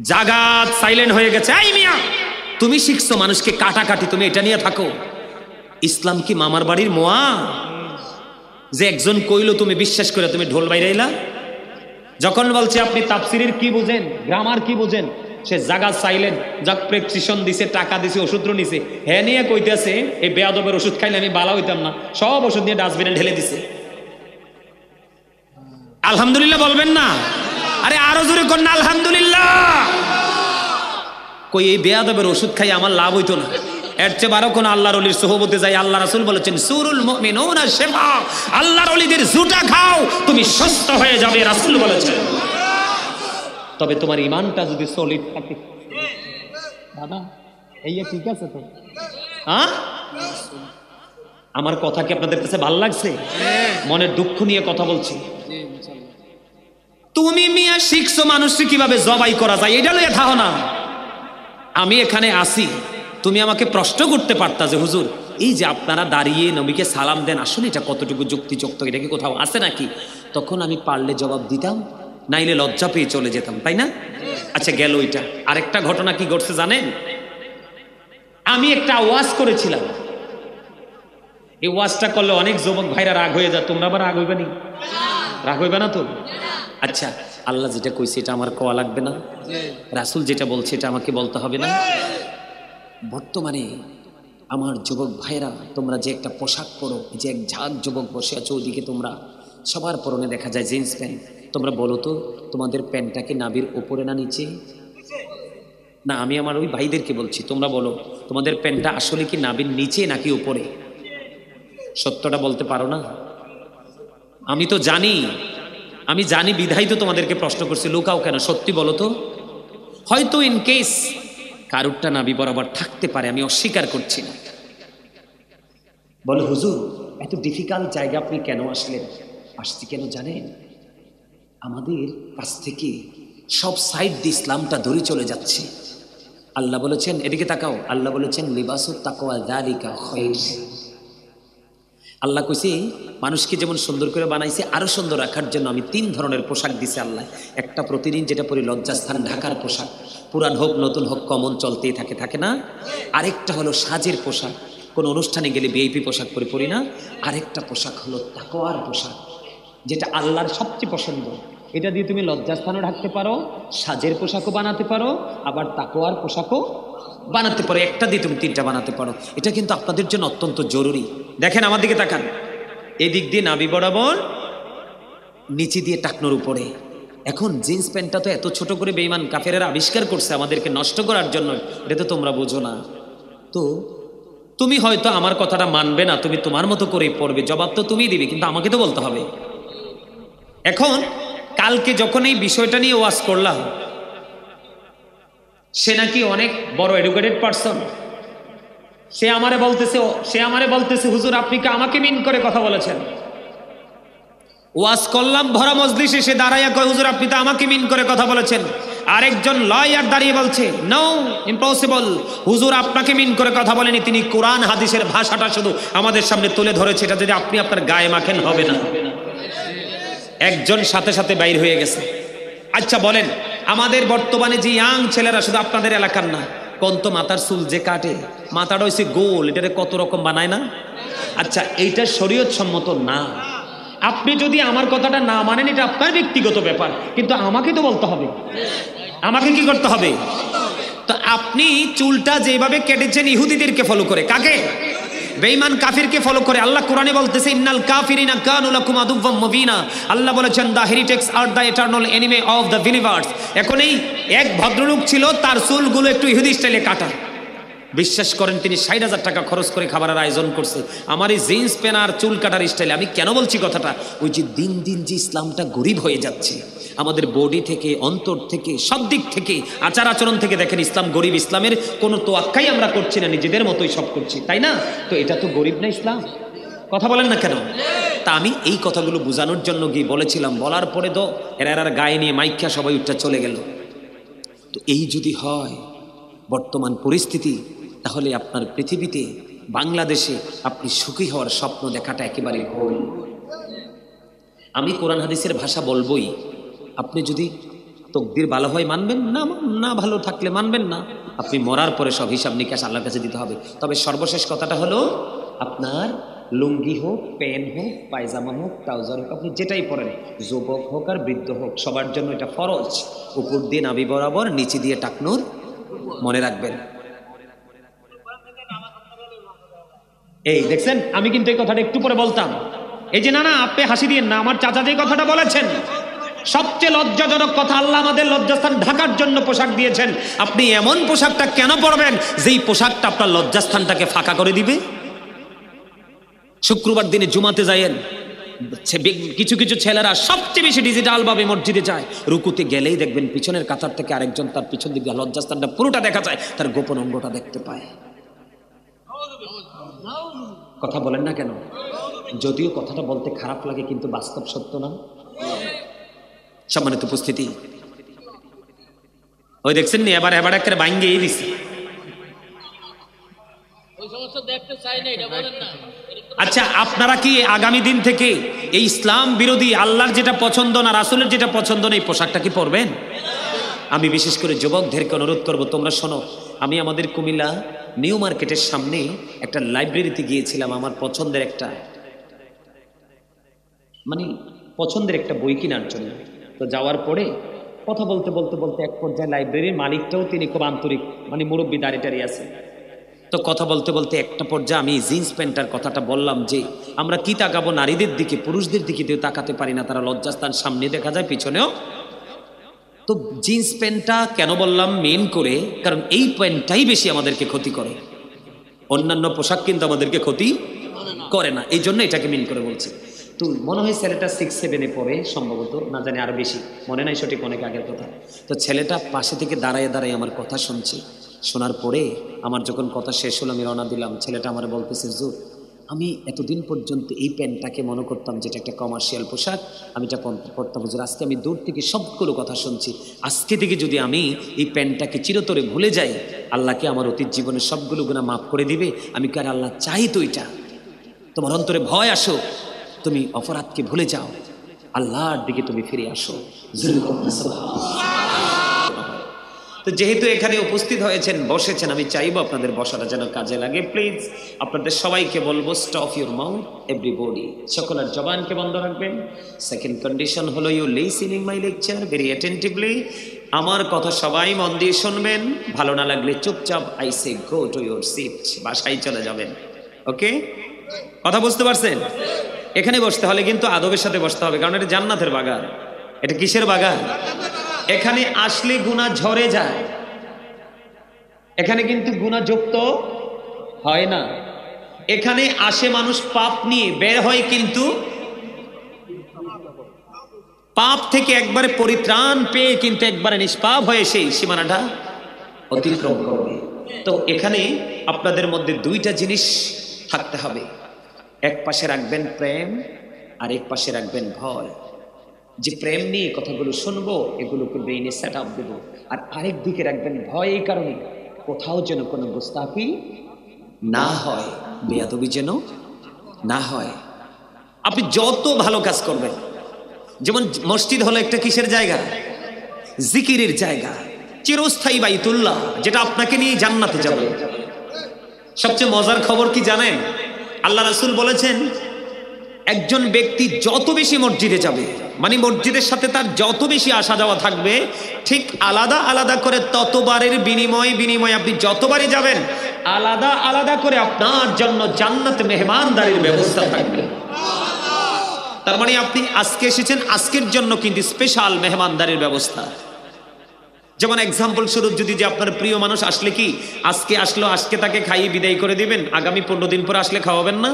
জাগাত সাইলেন্ট হয়ে গেছে। এই মিয়া, তুমি শিখছো মানুষকে কাটাকাটি, তুমি এটা নিয়ে থাকো? ইসলাম কি মামার বাড়ির মোয়া যে একজন কইলো তুমি বিশ্বাস করে তুমি ঢোল বাইরাইলা? যখন বলছে আপনি তাফসিরের কি বুঝেন, গ্রামার কি বুঝেন, সে জাগা সাইলেন্ট, যাক প্রেসক্রিপশন দিছে, টাকা দিছে, ওষুধ নিছে, হ্যাঁ নিয়ে কইতেছে এই বেয়াদবের ওষুধ খাইলে আমি বালা হইতাম না, সব ওষুধ নিয়ে ডাস্টবিনে ঢেলে দিছে। আলহামদুলিল্লাহ বলবেন না? আরে আরো জোরে কোন আলহামদুলিল্লাহ। কই এই বেয়াদবের ওষুধ খাই আমার লাভ হইতো না, এর চেয়ে বারো কোন আল্লাহর ওলির সোহবতে যাই। আল্লাহ রাসূল বলেছেন সুরুল মুমিনুনা শিফা, আল্লাহর ওলিদের জুটা খাও তুমি সুস্থ হয়ে যাবে, রাসূল বলেছেন। তবে তোমার ইমানটা যদি সলিড থাকে। দাদা এই ঠিক আছে তো? হ্যাঁ, আমার কথা কি আপনাদের কাছে ভালো লাগছে? মনের দুঃখ নিয়ে কথা বলছি। তুমি মিয়া শিখছো মানুষকে কিভাবে জবাই করা যায়, এটা লইয়া থাও না। আমি এখানে আসি, তুমি আমাকে প্রশ্ন করতে পারতা যে হুজুর এই যে আপনারা দাঁড়িয়ে নবীকে সালাম দেন, আসলে এটা কতটুকু যুক্তিযুক্ত, এটা কি কোথাও আছে নাকি? তখন আমি পারলে জবাব দিতাম, নাইলে লজ্জা পেয়ে চলে যেতাম, তাই না? আচ্ছা গেল ওইটা। আরেকটা ঘটনা কি ঘটছে জানেন? আমি একটা ওয়াজ করেছিলাম, এই ওয়াজটা করলে অনেক যুবক ভাইরা রাগ হয়ে যায়। তোমরা আবার রাগ হইবে নি? রাগ হইবে না তো? আচ্ছা, আল্লাহ যেটা কইছে এটা আমার কোয়া লাগবে না? রাসূল যেটা বলছে এটা আমাকে বলতে হবে না? বর্তমানে আমার যুবক ভাইরা তোমরা যে একটা পোশাক পরো, যে এক ঝাঁক যুবক বসে আছো ওদিকে, তোমরা সবার পরনে দেখা যায় জিন্স প্যান্ট। তোমরা বলো তো তোমাদের প্যান্টটা কি নাভির উপরে না নিচে? না, আমি আমার ওই ভাইদেরকে বলছি, তোমরা বলো তোমাদের প্যান্টটা আসলে কি নাভির নিচে নাকি উপরে? সত্যটা বলতে পারো না? আমি তো জানি, আমি জানি বিধাই তো তোমাদেরকে প্রশ্ন করছি, লুকাও কেন? সত্যি বলো তো। হয়তো ইন কেস কারুরটা নাভি বরাবর থাকতে পারে, আমি অস্বীকার করছি না। বলো হুজুর এত ডিফিকাল্ট জায়গা আপনি কেন আসলেন? আসছি কেন জানেন? আমাদের কাছ থেকে সব সাইড দিয়ে ইসলামটা ধরে চলে যাচ্ছে। আল্লাহ বলেছেন, এদিকে তাকাও, আল্লাহ বলেছেন লিবাসুত তাকওয়া যালিকা খায়র। আল্লাহ কইছে মানুষকে যেমন সুন্দর করে বানাইছে আরো সুন্দর রাখার জন্য আমি 3 ধরনের পোশাক দিছে আল্লাহ। একটা প্রতিদিন যেটা পরি লজ্জাস্থান ঢাকার পোশাক, পুরান হোক নতুন হোক কমন চলতেই থাকে, থাকে না? আরেকটা হলো সাজের পোশাক, কোন অনুষ্ঠানে গেলে ভিআইপি পোশাক পরি না। আরেকটা পোশাক হলো তাকওয়ার পোশাক, যেটা আল্লাহর সবচেয়ে পছন্দ। এটা দিয়ে তুমি লজ্জাস্থানও ঢাকতে পারো, সাজের পোশাকও বানাতে পারো, আবার তাকওয়ার পোশাকও বানাতে পারো। একটা দিয়ে তুমি 3টা বানাতে পারো। এটা কিন্তু আপনাদের জন্য অত্যন্ত জরুরি। দেখেন আমার দিকে তাকান, এই দিক দিয়ে নাভি বরাবর, নিচে দিয়ে টাকনোর উপরে। এখন জিন্স প্যান্টটা তো এত ছোট করে বেঈমান কাফেরেরা আবিষ্কার করছে আমাদেরকে নষ্ট করার জন্য, এটা তো তোমরা বোঝো না। তো তুমি হয়তো আমার কথাটা মানবে না, তুমি তোমার মতো করেই পড়বে, জবাব তো তুমি দিবে, কিন্তু আমাকে তো বলতে হবে। এখন কালকে যখন এই বিষয়টা নিয়ে ওয়াজ করলাম, সে নাকি অনেক বড় এডুকেটেড পারসন, সে আমারে বলতেছে হুজুর আপনি কি আমাকে মিন করে কথা বলেছেন? ওয়াজ করলাম ভরা মজলিসে, সে দাঁড়াইয়া কয় হুজুর আপনি তো আমাকে মিন করে কথা বলেছেন। আরেকজন লয়ার দাঁড়িয়ে বলছে নো, ইম্পসিবল, হুজুর আপনাকে মিন করে কথা বলেনি, তিনি কোরআন হাদিসের ভাষাটা শুধু আমাদের সামনে তুলে ধরেছে, এটা যদি আপনি আপনার গায়ে মাখেন হবে না। একজন সাথে সাথে বাইর হয়ে গেছে। আচ্ছা বলেন, আমাদের বর্তমানে যে ইয়াং ছেলেরা, শুধু আপনাদের এলাকার না, কোন তো মাথার চুল যে কাটে, মাথাটা হয়েছে গোল, এটারে কত রকম বানায় না? আচ্ছা এইটা শরীয়ত সম্মত না। আপনি যদি আমার কথাটা না মানেন এটা আপনার ব্যক্তিগত ব্যাপার, কিন্তু আমাকে তো বলতে হবে। আমাকে কি করতে হবে? তো আপনি চুলটা যেভাবে কেটেছেন ইহুদিদেরকে ফলো করে, কাকে? বেঈমান কাফিরকে ফলো করে। আল্লাহ কোরআনে বলতেছে ইন্নাল কাফিরিনা কানু লাকুম আদুওয়াম মুবিনা। আল্লাহ বলেছেন the heretics are the eternal enemy of the believers. এখন এই এক ভদ্রলোক ছিল, তার চুলগুলো একটু ইহুদি স্টাইলে কাটা। বিশ্বাস করেন তিনি ৬০,০০০ টাকা খরচ করে খাবারের আয়োজন করছে। আমার এই জিন্স প্যান্ট আর চুল কাটার স্টাইলে আমি কেন বলছি কথাটা, ওই যে দিন দিন যে ইসলামটা গরিব হয়ে যাচ্ছে আমাদের বডি থেকে, অন্তর থেকে, সব দিক থেকে, আচার আচরণ থেকে দেখেন ইসলাম গরিব। ইসলামের কোনো তোয়াক্কাই আমরা করছি না, নিজেদের মতোই সব করছি, তাই না? তো এটা তো গরিব না ইসলাম? কথা বলেন না কেন? তা আমি এই কথাগুলো বোঝানোর জন্য গিয়ে বলেছিলাম, বলার পরে তো এরার গায়ে নিয়ে মাইকা সবাই উঠটা চলে গেল। তো এই যদি হয় বর্তমান পরিস্থিতি, তাহলে আপনার পৃথিবীতে, বাংলাদেশে আপনি সুখী হওয়ার স্বপ্ন দেখাটা একেবারে ভুল। আমি কোরআন হাদিসের ভাষা বলবই, আপনি যদি তকদির ভালো হয় মানবেন, না না ভালো থাকলে মানবেন না। আপনি মরার পরে সব হিসাব নিকাশ আল্লাহর কাছে দিতে হবে। তবে সর্বশেষ কথাটা হলো, আপনার লুঙ্গি হোক, প্যান্ট হোক, পায়জামা হোক, ট্রাউজার হোক, আপনি যেটাই পরেন, যুবক হোক আর বৃদ্ধ হোক, সবার জন্য এটা ফরজ। উপর দিয়ে নাভি বরাবর, নিচে দিয়ে টাকনুর, মনে রাখবেন। এই দেখছেন, আমি কিন্তু এই কথাটা একটু পরে বলতাম। এই যে না না আপনি হাসি দিয়েন না, আমার চাচা যে কথাটা বলেছেন, সবচেয়ে লজ্জাজনক কথা, আল্লাহ আমাদের লজ্জাস্থান ঢাকার জন্য পোশাক দিয়েছেন। আপনি এমন পোশাকটা কেন পরবেন যেই পোশাকটা আপনার লজ্জাস্থানটাকে ফাঁকা করে দিবে? শুক্রবার দিনে জুমাতে যাইয়েন, কিছু কিছু ছেলেরা সবচেয়ে বেশি ডিজিটাল ভাবে মসজিদে যায়, রুকুতে গেলেই দেখবেন পিছনের কাতার থেকে আরেকজন তার পিছন দিকে লজ্জাস্থানটা পুরোটা দেখা যায়, তার গোপন অঙ্গটা দেখতে পায়। কথা বলেন না কেন? যদিও কথাটা বলতে খারাপ লাগে, কিন্তু বাস্তব সত্য না? সম্মানিত উপস্থিতি, ওই দেখছেন নি এবার এবার একটা ভাঙ্গিয়ে দিছে। আচ্ছা, আপনারা কি আগামী দিন থেকে এই ইসলাম বিরোধী, আল্লাহর যেটা পছন্দ না, রাসূলের যেটা পছন্দ না, এই পোশাকটা কি পরবেন? আমি বিশেষ করে যুবকদেরকে অনুরোধ করব, তোমরা শোনো। আমি আমাদের কুমিল্লা নিউ মার্কেটের সামনে একটা লাইব্রেরিতে গিয়েছিলাম আমার পছন্দের একটা বই কেনার জন্য। তো যাওয়ার পরে কথা বলতে বলতে বলতে এক পর্যায়ে লাইব্রেরির মালিকটাও তিনি খুব আন্তরিক, মুরব্বী, দাঁড়িয়ে আছে। তো কথা বলতে বলতে একটা পর্যায়ে আমি জিন্স প্যান্টার কথাটা বললাম যে আমরা কি তাকাবো নারীদের দিকে, পুরুষদের দিকে তো তাকাতে পারি না, তারা লজ্জাস্থান সামনে দেখা যায়, পিছনেও। তো জিন্স প্যান্টটা কেন বললাম মেন করে, কারণ এই প্যান্টটাই বেশি আমাদেরকে ক্ষতি করে, অন্যান্য পোশাক কিন্তু আমাদেরকে ক্ষতি করে না, এই জন্য এটাকে মেন করে বলছি। তো মনে হয় ছেলেটা 6-7 পড়ে সম্ভবত, না জানি আরো বেশি, মনে নাই সঠিক, অনেক আগের কথা। তো ছেলেটা পাশে থেকে দাঁড়ায় দাঁড়ায় আমার কথা শুনছে। শোনার পরে আমার যখন কথা শেষ হলো, আমি রওনা দিলাম, ছেলেটা আমার বলতেছে, হুজুর আমি এতদিন পর্যন্ত এই প্যান্টটাকে মনে করতাম যেটা একটা কমার্শিয়াল পোশাক, আমি এটা পরতাম হুজুর, আজকে আমি দূর থেকে সবগুলো কথা শুনছি, আজকে থেকে যদি আমি এই প্যান্টটাকে চিরতরে ভুলে যাই, আল্লাহকে আমার অতীত জীবনের সবগুলো গুনাহ মাফ করে দিবে। আমি কার আল্লাহ চাই তো এটা, তোমার অন্তরে ভয় আসো, তুমি অপরাধকে ভুলে যাও, আল্লাহর দিকে তুমি ফিরে আসো। তো যেহেতু এখানে উপস্থিত হয়েছেন, বসেছেন, আমি চাইবো আপনাদের বসাটা যেন কাজে লাগে। প্লিজ আপনাদের সবাইকে বলবো, স্টপ ইউর মাউথ এভরিবডি, সকলের জবানকে বন্ধ রাখবেন। সেকেন্ড কন্ডিশন হলো, you listening my lecture very attentively, আমার কথা সবাই মন দিয়ে শুনবেন, ভালো না লাগলে চুপচাপ I say go to your seat, বাসায় চলে যাবেন। ওকে, কথা বুঝতে পারছেন? এখানে বসতে হলে কিন্তু আদবের সাথে বসতে হবে, কারণ এটা জান্নাতের বাগান। এটা কিসের বাগান? এখানে আসলে গুনাহ ঝরে যায়, এখানে কিন্তু গুনাহ যুক্ত হয় না। এখানে আসে মানুষ পাপ নিয়ে, বের হয় কিন্তু পাপ থেকে একবারে পরিত্রাণ পেয়ে, কিন্তু একবারে নিষ্পাপ হয়ে সেই সীমানাটা অতিক্রম করবে। তো এখানে আপনাদের মধ্যে দুইটা জিনিস থাকতে হবে, এক পাশে রাখবেন প্রেম, আর এক পাশে রাখবেন ভয়। যে প্রেম নিয়ে কথাগুলো শুনবো, এগুলোকে ব্রেইনে সেট আপ দেবো, আর আরেক দিকে রাখবেন ভয়, এই কারণে কোথাও যেন কোনো গুস্তাখি না হয়, বেয়াদবি যেন না হয়। আপনি যত ভালো কাজ করবেন, যেমন মসজিদ হলো একটা কিসের জায়গা? জিকিরের জায়গা, চিরস্থায়ী বাইতুল্লাহ, যেটা আপনাকে নিয়ে জান্নাতে যাবে। সবচেয়ে মজার খবর কি জানেন? আল্লাহ রাসূল বলেছেন, একজন ব্যক্তি যত বেশি মসজিদে যাবে, মসজিদের সাথে তার যত বেশি আসা যাওয়া থাকবে, ঠিক আলাদা আলাদা করে ততবারের বিনিময় আপনি যতবারই যাবেন, আলাদা আলাদা করে আপনার জন্য জান্নাতে মেহমানদারির ব্যবস্থা থাকবে। তার আপনি আজকে এসেছেন, আজকের জন্য কিন্তু স্পেশাল মেহমানদারির ব্যবস্থা। যেমন এক্সাম্পল স্বরূপ যদি যে আপনার প্রিয় মানুষ আসলে কি আজকে আসলো, আজকে তাকে খাইয়ে বিদায় করে দিবেন, আগামী 15 দিন পরে আসলে খাওয়াবেন না?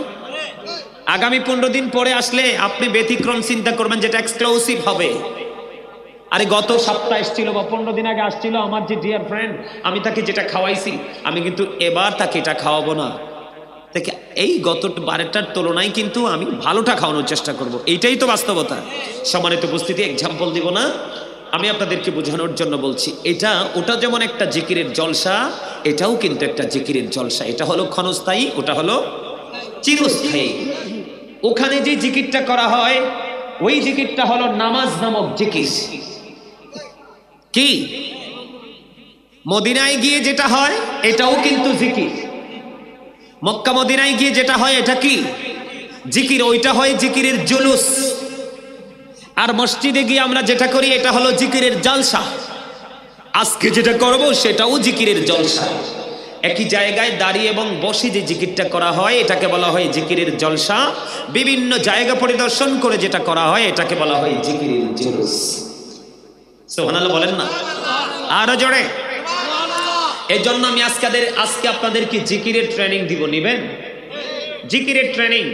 আগামী 15 দিন পরে আসলে আপনি ব্যতিক্রম চিন্তা করবেন, যেটা এক্সক্লুসিভ হবে। আরে গত সপ্তাহে এসেছিল বা 15 দিন আগে আসছিল আমার যে ডিয়ার ফ্রেন্ড, আমি তাকে যেটা খাওয়াইছি, আমি কিন্তু এবার তাকে এটা খাওয়াবো না। দেখে এই গত বারেরটার তুলনায় কিন্তু আমি ভালোটা খাওয়ানোর চেষ্টা করব, এইটাই তো বাস্তবতা। সম্মানিত উপস্থিতি, এক্সাম্পল দিব না, আমি আপনাদেরকে বোঝানোর জন্য বলছি। এটা ওটা যেমন একটা জিকিরের জলসা, এটাও কিন্তু একটা জিকিরের জলসা। এটা হলো ক্ষণস্থায়ী, ওটা হলো চিরস্থায়ী। ওখানে যে জিকিরটা করা হয় ওই জিকিরটা হলো নামাজ নামক জিকির। কি মদিনায় গিয়ে যেটা হয় এটাও কিন্তু জিকির। মক্কা মদিনায় গিয়ে যেটা হয় এটা কি জিকির, ওইটা হয় জিকিরের জুলুস। আর মসজিদে গিয়ে আমরা যেটা করি এটা হলো জিকিরের জলসা। আজকে যেটা করব সেটাও জিকিরের জলসা। একই জায়গায় দাঁড়িয়ে এবং বসে যে জিকিরটা করা হয় এটাকে বলা হয় জিকিরের জলসা। বিভিন্ন জায়গা পরিদর্শন করে যেটা করা হয় এটাকে বলা হয় জিকিরের জুলুস। সুবহানাল্লাহ বলেন না, আরো জোরে। এই জন্য আমি আজকে আপনাদেরকে জিকিরের ট্রেনিং দিব, নিবেন? জিকিরের ট্রেনিং।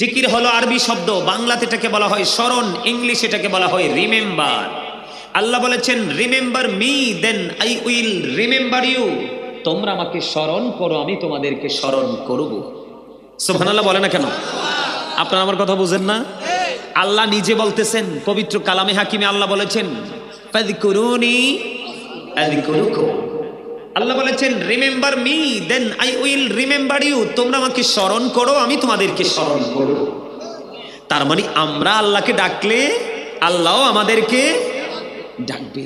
জিকির হলো আরবি শব্দ, বাংলাতে এটাকে বলা হয় স্মরণ, ইংলিশ এটাকে বলা হয় রিমেম্বার। আল্লাহ বলেছেন remember me then I will remember you. তোমরা আমাকে স্মরণ করো, আমি তোমাদেরকে স্মরণ করব। সুবহানাল্লাহ বলে না কেন? আপনারা আমার কথা বুঝেন না? আল্লাহ নিজে বলতেছেন পবিত্র কালামে হাকিমে, আল্লাহ বলেছেন ফাযকুরুনি আযকুরুকুম। আল্লাহ বলেছেন remember me then I will remember you. তোমরা আমাকে স্মরণ করো, আমি তোমাদেরকে স্মরণ করব। তার মানে আমরা আল্লাহকে ডাকলে আল্লাহও আমাদেরকে ডাকবে।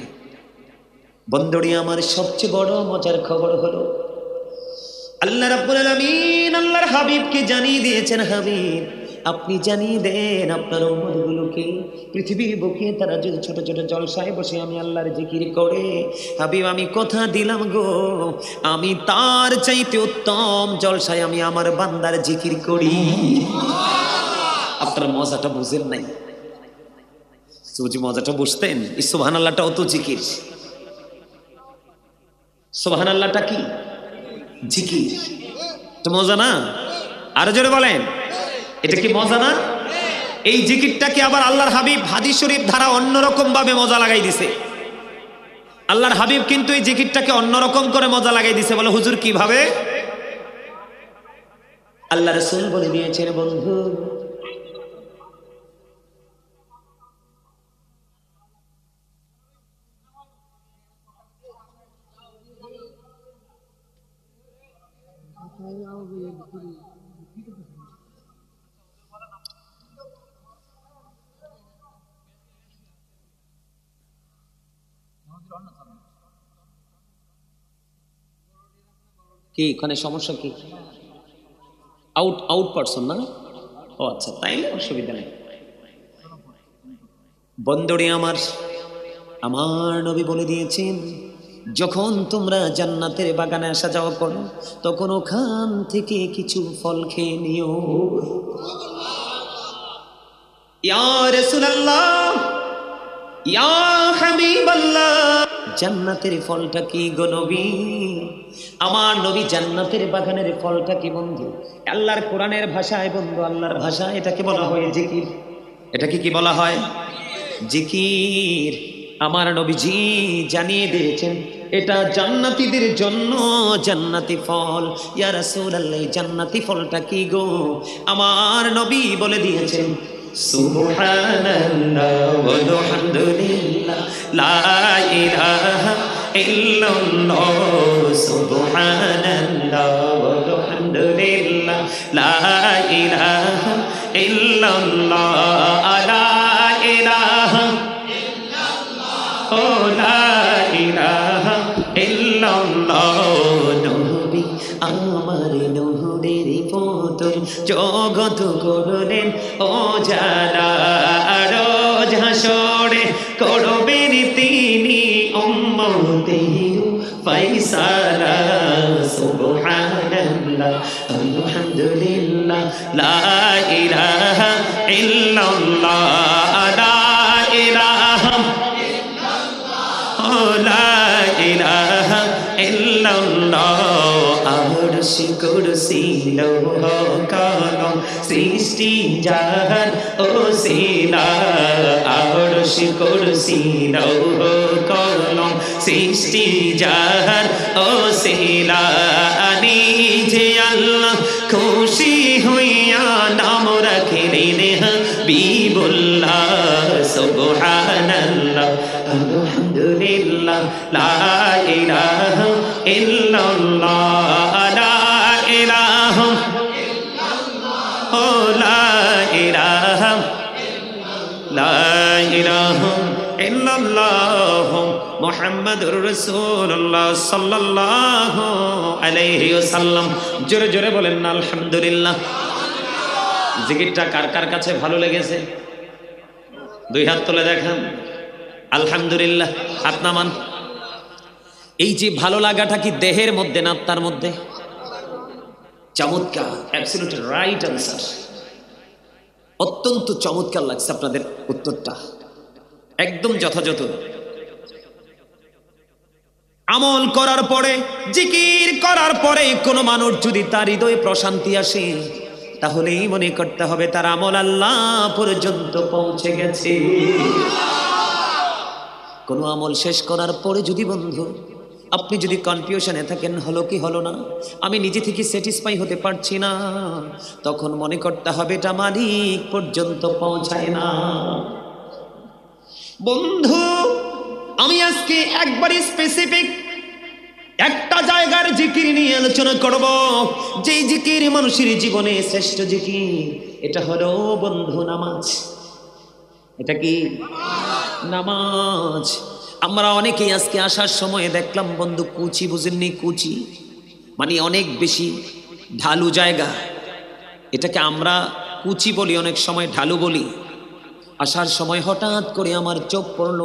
বন্ধুরি আমার সবচেয়ে বড় মজার খবর হলো আল্লাহ রাব্বুল আলামিন আল্লাহর হাবিবকে জানিয়ে দিয়েছেন, হাবিব আপনি জানিয়ে দেন আপনার উম্মতগুলোকে, পৃথিবীর বুকে তারা যদি ছোট ছোট জলসায় বসে আমি আল্লাহর জিকির করে, হাবিব আমি কথা দিলাম গো, আমি তার চাইতে উত্তম জলসায় আমি আমার বান্দার জিকির করি। আপনারা মজাটা বুঝেন নাই? মজাটা বুঝতেন? সুবহানাল্লাহটা অত জিকির। সুবহানাল্লাহটা কি জিকির? তো মজা না? আরো জোরে বলেন, এটা কি মজা না? এই জিকিরটাকে আবার আল্লাহর হাবিব হাদিস শরীফ ধারা অন্যরকম ভাবে মজা লাগাই দিছে। আল্লাহর হাবিব কিন্তু এই জিকিরটাকে অন্যরকম করে মজা লাগাই দিছে। বলে হুজুর কিভাবে? আল্লাহ রাসূল বলে দিয়েছেন, বন্ধু কি এখানে সমস্যা কি? আউট পারসন না? ও আচ্ছা, তাইলে অসুবিধা নেই। বন্ধুরে আমার নবী বলে দিয়েছেন, যখন তোমরা জান্নাতের বাগানে আসা যাওয়া করো তখন ওখান থেকে কিছু ফল খেয়ে নিও। ইয়া রাসূলুল্লাহ, ইয়া হাবিবাল্লাহ, জান্নাতের ফলটা কি গো নবী? আমার নবী জান্নাতের বাগানের ফলটা কি বন্ধু? আল্লাহর কোরআনের ভাষায় বন্ধু, আল্লাহর ভাষা এটাকে বলা হয় জিকির। এটাকে কি বলা হয়? জিকির। আমার নবীজি জানিয়ে দিয়েছেন এটা জান্নাতীদের জন্য জান্নাতি ফল। ইয়া রাসূলুল্লাহ, জান্নাতি ফলটা কি গো? আমার নবী বলে দিয়েছেন সুবহানাল্লাহ ওয়ালহামদুলিল্লাহ লা ইলাহা ইল্লাল্লাহ, সুবহানাল্লাহ ওয়ালহামদুলিল্লাহ লা ইলাহা ইল্লাল্লাহ, লা ইলাহা ইল্লাল্লাহ, ও লা ইলাহা ইল্লাল্লাহ। নবী আমার নূরের পুতুল, জগৎ করলেন ও জালা, রোজ হাসরে করবেন তিনি উম্মতের ফায়সালা। সুবহানাল্লাহ আলহামদুলিল্লাহ লা ইলাহা ইল্লাল্লাহ, লা ইলাহা ইল্লাল্লাহ, লা ইলাহা ইল্লাল্লাহ আরশ কুরসি লৌহ কলম সৃষ্টি জাহান ওসিলা আরশ কুরসি লৌহ কলম সৃষ্টি জাহান ওসিলা নিজে আল্লাহ খুশি হইয়া নাম রাখিলেন হাবিবুল্লাহ সুবহানাল্লাহ আলহামদুলিল্লাহ লা ইলাহা ইল্লাল্লাহ লা ইলাহা ইল্লাল্লাহ ও লা ইলাহা লা ইলাহা ইল্লাল্লাহ মুহাম্মাদুর রাসূলুল্লাহ সাল্লাল্লাহু আলাইহি ওয়াসাল্লাম। জোরে জোরে বলেন না আলহামদুলিল্লাহ। জিকিরটা কার কার কাছে ভালো লেগেছে? দুই হাত তুলে দেখান। আলহামদুলিল্লাহ। হাত নামান। এই যে ভালো লাগাটা কি দেহের মধ্যে না আত্মার মধ্যে? চমৎকার, অ্যাবসলিউট রাইট আনসার। অত্যন্ত চমৎকার লাগছে আপনাদের উত্তরটা, একদম যথাযথ। আমল করার পরে, জিকির করার পরে কোনো মানুষ যদি তার হৃদয়ে প্রশান্তি আসে, তাহলেই মনে করতে হবে তার আমল আল্লাহ পর্যন্ত পৌঁছে গেছে। কোনো আমল শেষ করার পরে যদি বন্ধু আপনি যদি কনফিউশনে থাকেন, হলো কি হলো না, আমি নিজে থেকে স্যাটিসফাই হতে পারছি না, তখন মনে করতে হবে এটা মালিক পর্যন্ত পৌঁছায় না। বন্ধু, আমি আজকে একবারই স্পেসিফিক একটা জায়গার জিকির নিয়ে আলোচনা করব, যে জিকির মানুষের জীবনে শ্রেষ্ঠ জিকির। এটা হলো বন্ধু নামাজ। এটা কি? নামাজ। আমরা অনেকেই আজকে আসার সময় দেখলাম বন্ধু কুচি, বুঝেননি? কুচি মানে অনেক বেশি ঢালু জায়গা, এটাকে আমরা কুচি বলি, অনেক সময় ঢালু বলি। আসার সময় হঠাৎ করে আমার চোখ পড়ল,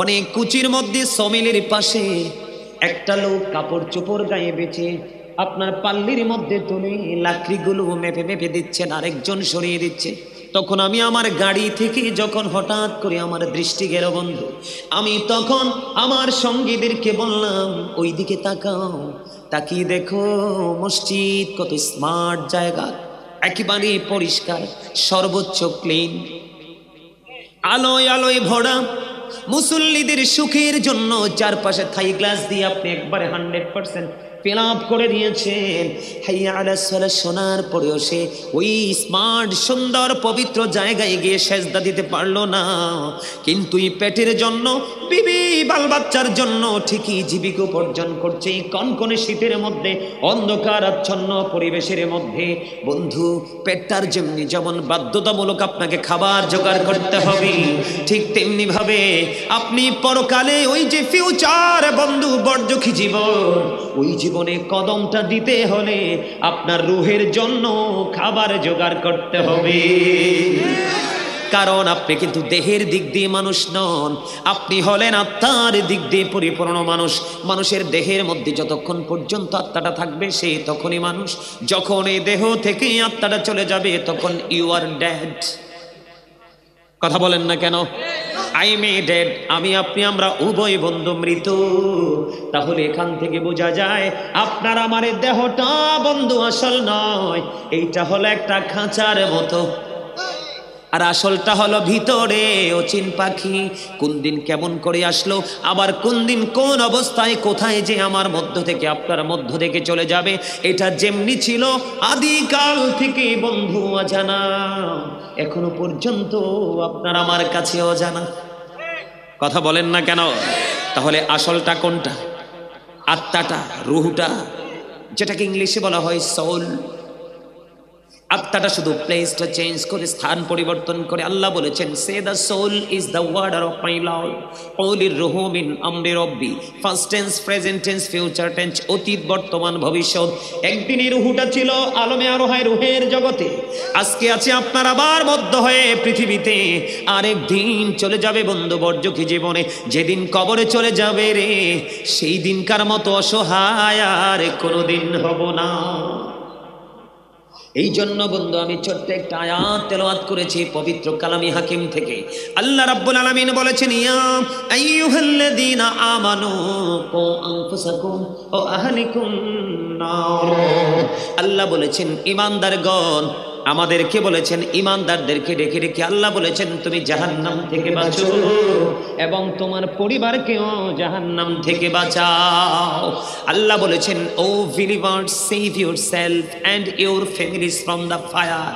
অনেক কুচির মধ্যে সমিলের পাশে একটা লোক কাপড় চোপড় গায়ে বেঁচে আপনার পাল্লির মধ্যে তুলে লাকড়িগুলো মেপে মেপে দিচ্ছেন, আরেকজন সরিয়ে দিচ্ছে। তখন আমি আমার গাড়ি থেকে যখন হঠাৎ করে আমার দৃষ্টি গেল বন্ধু, আমি তখন আমার সঙ্গীদেরকে বললাম ওই দিকে তাকাও, তাকিয়ে দেখো মসজিদ কত স্মার্ট জায়গা, একেবারে পরিষ্কার, সর্বোচ্চ ক্লিন, আলোয় আলোয় ভরা। মুসল্লিদের সুখের জন্য চারপাশে থাই গ্লাস দিয়ে আপনি একবারে 100% ফিল আপ করে দিয়েছেন। হাইয়া আলাস সালাত শোনার পরেও সে ওই স্মার্ট সুন্দর পবিত্র জায়গায় গিয়ে সেজদা দিতে পারলো না, কিন্তু এই পেটের জন্য, বিবি বাল বাচ্চার জন্য ঠিকই জীবিকা উপার্জন করছে এই কনকনে শীতের মধ্যে, অন্ধকার আচ্ছন্ন পরিবেশের মধ্যে। বন্ধু, পেটটার যেমন বাধ্যতামূলক আপনাকে খাবার জোগাড় করতে হবে, ঠিক তেমনি ভাবে আপনি পরকালে ওই যে ফিউচার বন্ধু বর্জখী জীবন, ওই জীবনে কদমটা দিতে হলে আপনার রুহের জন্য খাবার জোগাড় করতে হবে। কারণ আপনি কিন্তু দেহের দিক দিয়ে মানুষ নন, আপনি হলেন আত্মার দিক দিয়ে পরিপূর্ণ মানুষ। মানুষের দেহের মধ্যে যতক্ষণ পর্যন্ত আত্মাটা থাকবে সে তখনই মানুষ, যখন এই দেহ থেকে আত্মাটা চলে যাবে তখন ইউ আর ডেড। কথা বলেন না কেন? আই মে ডেড, আমি আপনি আমরা উভয় বন্ধু মৃত। তাহলে এখান থেকে বোঝা যায় আপনার আমার দেহটা বন্ধু আসল নয়, এইটা হলো একটা খাঁচার মতো, আর আসলটা হলো ভিতরে অচিন পাখি। কোন দিন কেমন করে আসলো, আবার কোন দিন কোন অবস্থায় কোথায় যে আমার মধ্য থেকে আপনার মধ্য থেকে চলে যাবে, এটা যেমনি ছিল আদিকাল থেকে বন্ধু অজানা, এখনো পর্যন্ত আপনার আমার কাছে অজানা। কথা বলেন না কেন? তাহলে আসলটা কোনটা? আত্মাটা, রুহটা, যেটাকে ইংলিশে বলা হয় সোল। আত্মাটা শুধু প্লেসটা চেঞ্জ করে, স্থান পরিবর্তন করে। আল্লাহ বলেছেন, say the soul is the order of my lord, কওলির রুহু মিন আমরি রব্বি। First tense, present tense, future tense, অতীত, বর্তমান, ভবিষ্যৎ। একদিনই রুহুটা ছিল আলমে আরোহায় রুহের জগতে, আজকে আছে আপনার আবার মধ্য হয়ে পৃথিবীতে, আরেকদিন চলে যাবে বন্ধু বর্জখী জীবনে। যেদিন কবরে চলে যাবে রে, সেই দিনকার মতো অসহায় আর কোনোদিন হব না। এই জন্য বন্ধু আমি ছোট্ট একটা আয়াত তেলাওয়াত করেছি পবিত্র কালামি হাকিম থেকে। আল্লাহ রাব্বুল আলামিন বলেছেন, ইয়া আইয়ুহাল্লাযীনা আমানু কু আনফুসাকুম ওয়া আহলিকুম নার। আল্লাহ বলেছেন ঈমানদারগণ, আমাদেরকে বলেছেন ঈমানদারদেরকে ডেকে ডেকে আল্লাহ বলেছেন তুমি জাহান্নাম থেকে বাঁচো এবং তোমার পরিবারকেও জাহান্নাম থেকে বাঁচাও। আল্লাহ বলেছেন, O believers, save yourself and your families from the fire.